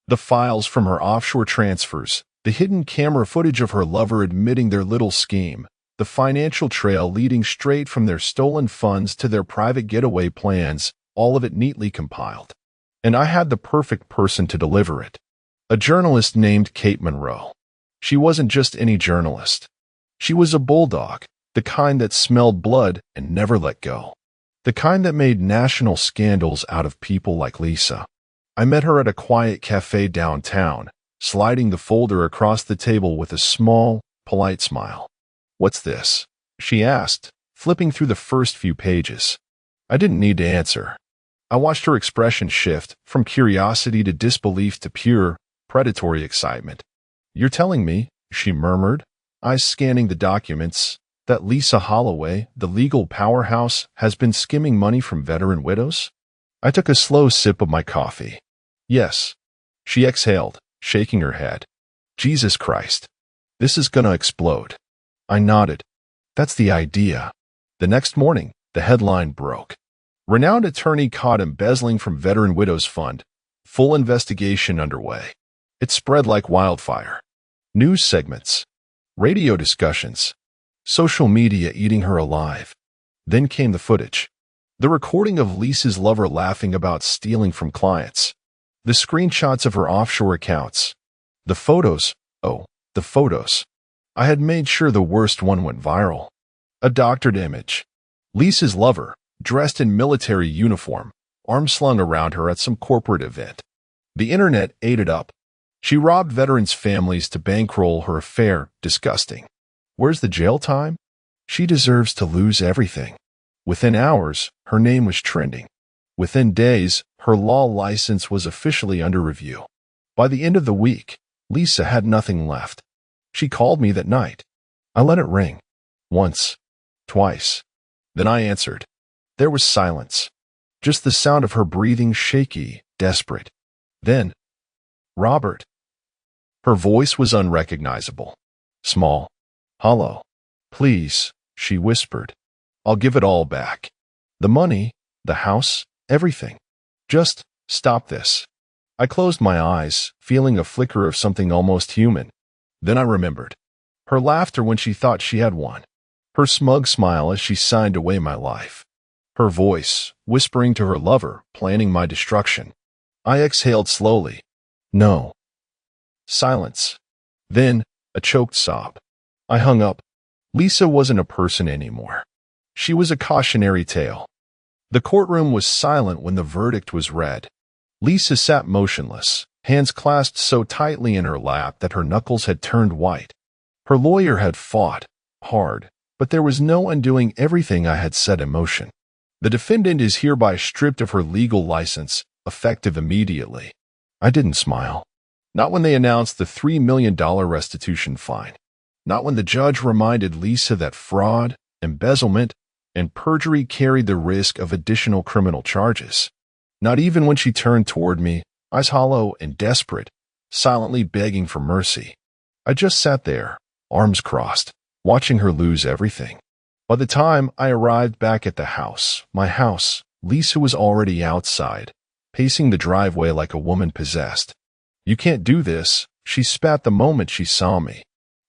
The files from her offshore transfers, the hidden camera footage of her lover admitting their little scheme, the financial trail leading straight from their stolen funds to their private getaway plans, all of it neatly compiled. And I had the perfect person to deliver it. A journalist named Kate Monroe. She wasn't just any journalist. She was a bulldog, the kind that smelled blood and never let go. The kind that made national scandals out of people like Lisa. I met her at a quiet cafe downtown, sliding the folder across the table with a small, polite smile. "What's this?" she asked, flipping through the first few pages. I didn't need to answer. I watched her expression shift from curiosity to disbelief to pure, predatory excitement. "You're telling me," she murmured, eyes scanning the documents, "that Lisa Holloway, the legal powerhouse, has been skimming money from veteran widows?" I took a slow sip of my coffee. "Yes," she exhaled, shaking her head. "Jesus Christ. This is gonna explode." I nodded. "That's the idea." The next morning, the headline broke. Renowned attorney caught embezzling from veteran widows fund. Full investigation underway. It spread like wildfire. News segments. Radio discussions. Social media eating her alive. Then came the footage. The recording of Lisa's lover laughing about stealing from clients. The screenshots of her offshore accounts. The photos. Oh, the photos. I had made sure the worst one went viral. A doctored image. Lisa's lover, dressed in military uniform, arms slung around her at some corporate event. The internet ate it up. She robbed veterans' families to bankroll her affair. Disgusting. Where's the jail time? She deserves to lose everything. Within hours, her name was trending. Within days, her law license was officially under review. By the end of the week, Lisa had nothing left. She called me that night. I let it ring. Once. Twice. Then I answered. There was silence. Just the sound of her breathing, shaky, desperate. Then, "Robert." Her voice was unrecognizable. Small. Hollow. "Please," she whispered. "I'll give it all back. The money, the house, everything. Just stop this." I closed my eyes, feeling a flicker of something almost human. Then I remembered. Her laughter when she thought she had won. Her smug smile as she signed away my life. Her voice, whispering to her lover, planning my destruction. I exhaled slowly. No. Silence. Then, a choked sob. I hung up. Lisa wasn't a person anymore. She was a cautionary tale. The courtroom was silent when the verdict was read. Lisa sat motionless, hands clasped so tightly in her lap that her knuckles had turned white. Her lawyer had fought hard, but there was no undoing everything I had set in motion. The defendant is hereby stripped of her legal license, effective immediately. I didn't smile. Not when they announced the $3 million restitution fine. Not when the judge reminded Lisa that fraud, embezzlement, and perjury carried the risk of additional criminal charges. Not even when she turned toward me, eyes hollow and desperate, silently begging for mercy. I just sat there, arms crossed, watching her lose everything. By the time I arrived back at the house, my house, Lisa was already outside, pacing the driveway like a woman possessed. "You can't do this," she spat the moment she saw me.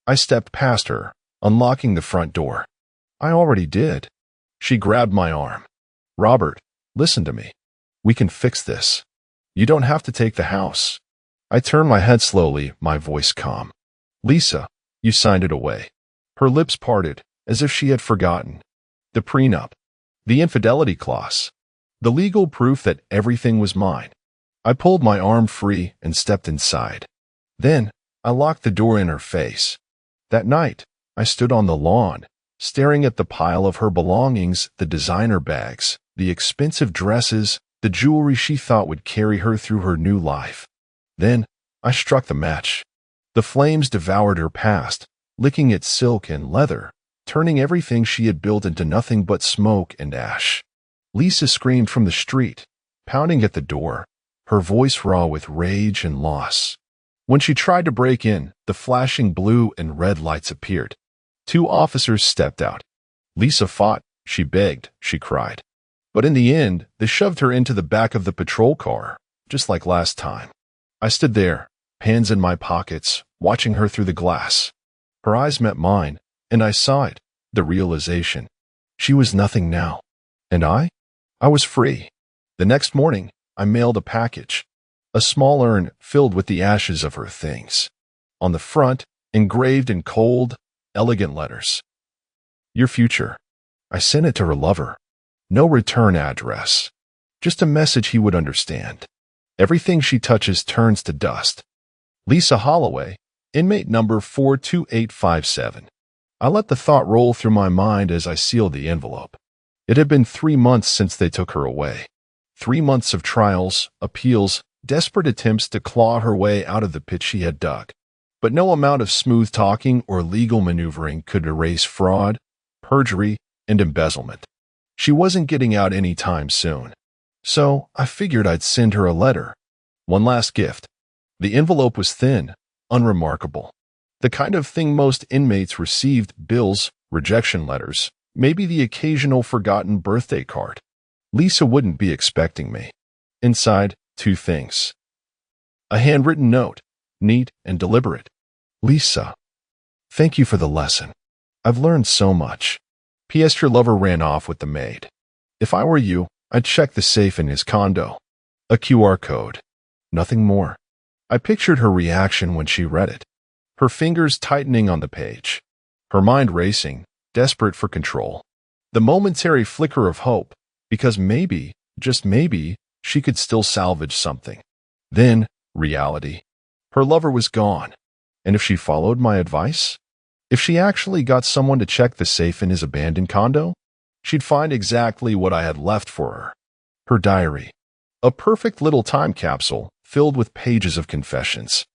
I stepped past her, unlocking the front door. "I already did." She grabbed my arm. "Robert, listen to me. We can fix this. You don't have to take the house." I turned my head slowly, my voice calm. "Lisa, you signed it away." Her lips parted, as if she had forgotten. The prenup. The infidelity clause. The legal proof that everything was mine. I pulled my arm free and stepped inside. Then, I locked the door in her face. That night, I stood on the lawn, staring at the pile of her belongings, the designer bags, the expensive dresses, the jewelry she thought would carry her through her new life. Then, I struck the match. The flames devoured her past, licking its silk and leather, turning everything she had built into nothing but smoke and ash. Lisa screamed from the street, pounding at the door, her voice raw with rage and loss. When she tried to break in, the flashing blue and red lights appeared. 2 officers stepped out. Lisa fought, she begged, she cried. But in the end, they shoved her into the back of the patrol car, just like last time. I stood there, hands in my pockets, watching her through the glass. Her eyes met mine, and I saw it, the realization. She was nothing now. And I was free. The next morning, I mailed a package. A small urn filled with the ashes of her things. On the front, engraved in cold, elegant letters. Your future. I sent it to her lover. No return address. Just a message he would understand. Everything she touches turns to dust. Lisa Holloway, inmate number 42857. I let the thought roll through my mind as I sealed the envelope. It had been 3 months since they took her away. 3 months of trials, appeals, desperate attempts to claw her way out of the pit she had dug. But no amount of smooth talking or legal maneuvering could erase fraud, perjury, and embezzlement. She wasn't getting out any time soon. So I figured I'd send her a letter. One last gift. The envelope was thin, unremarkable. The kind of thing most inmates received: bills, rejection letters, maybe the occasional forgotten birthday card. Lisa wouldn't be expecting me. Inside, 2 things. A handwritten note, neat and deliberate. Lisa, thank you for the lesson. I've learned so much. P.S. Your lover ran off with the maid. If I were you, I'd check the safe in his condo. A QR code. Nothing more. I pictured her reaction when she read it. Her fingers tightening on the page. Her mind racing, desperate for control. The momentary flicker of hope, because maybe, just maybe, she could still salvage something. Then, reality. Her lover was gone. And if she followed my advice? If she actually got someone to check the safe in his abandoned condo? She'd find exactly what I had left for her. Her diary. A perfect little time capsule filled with pages of confessions.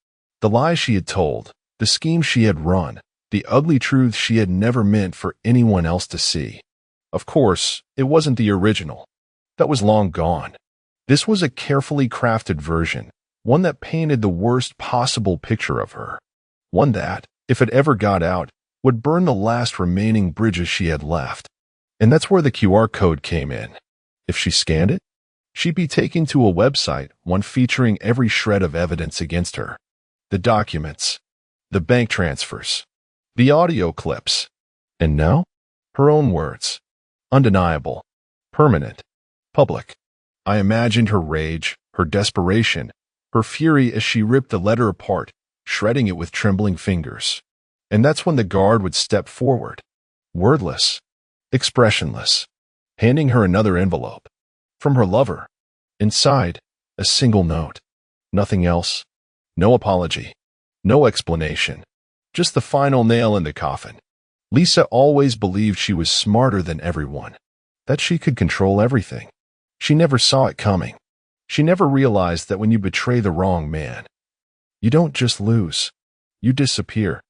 The lies she had told, the schemes she had run, the ugly truths she had never meant for anyone else to see. Of course, it wasn't the original. That was long gone. This was a carefully crafted version, one that painted the worst possible picture of her. One that, if it ever got out, would burn the last remaining bridges she had left. And that's where the QR code came in. If she scanned it, she'd be taken to a website, one featuring every shred of evidence against her. The documents, the bank transfers, the audio clips. And now, her own words. Undeniable, permanent, public. I imagined her rage, her desperation, her fury as she ripped the letter apart, shredding it with trembling fingers. And that's when the guard would step forward, wordless, expressionless, handing her another envelope. From her lover. Inside, a single note. Nothing else. No apology. No explanation. Just the final nail in the coffin. Lisa always believed she was smarter than everyone, that she could control everything. She never saw it coming. She never realized that when you betray the wrong man, you don't just lose, you disappear.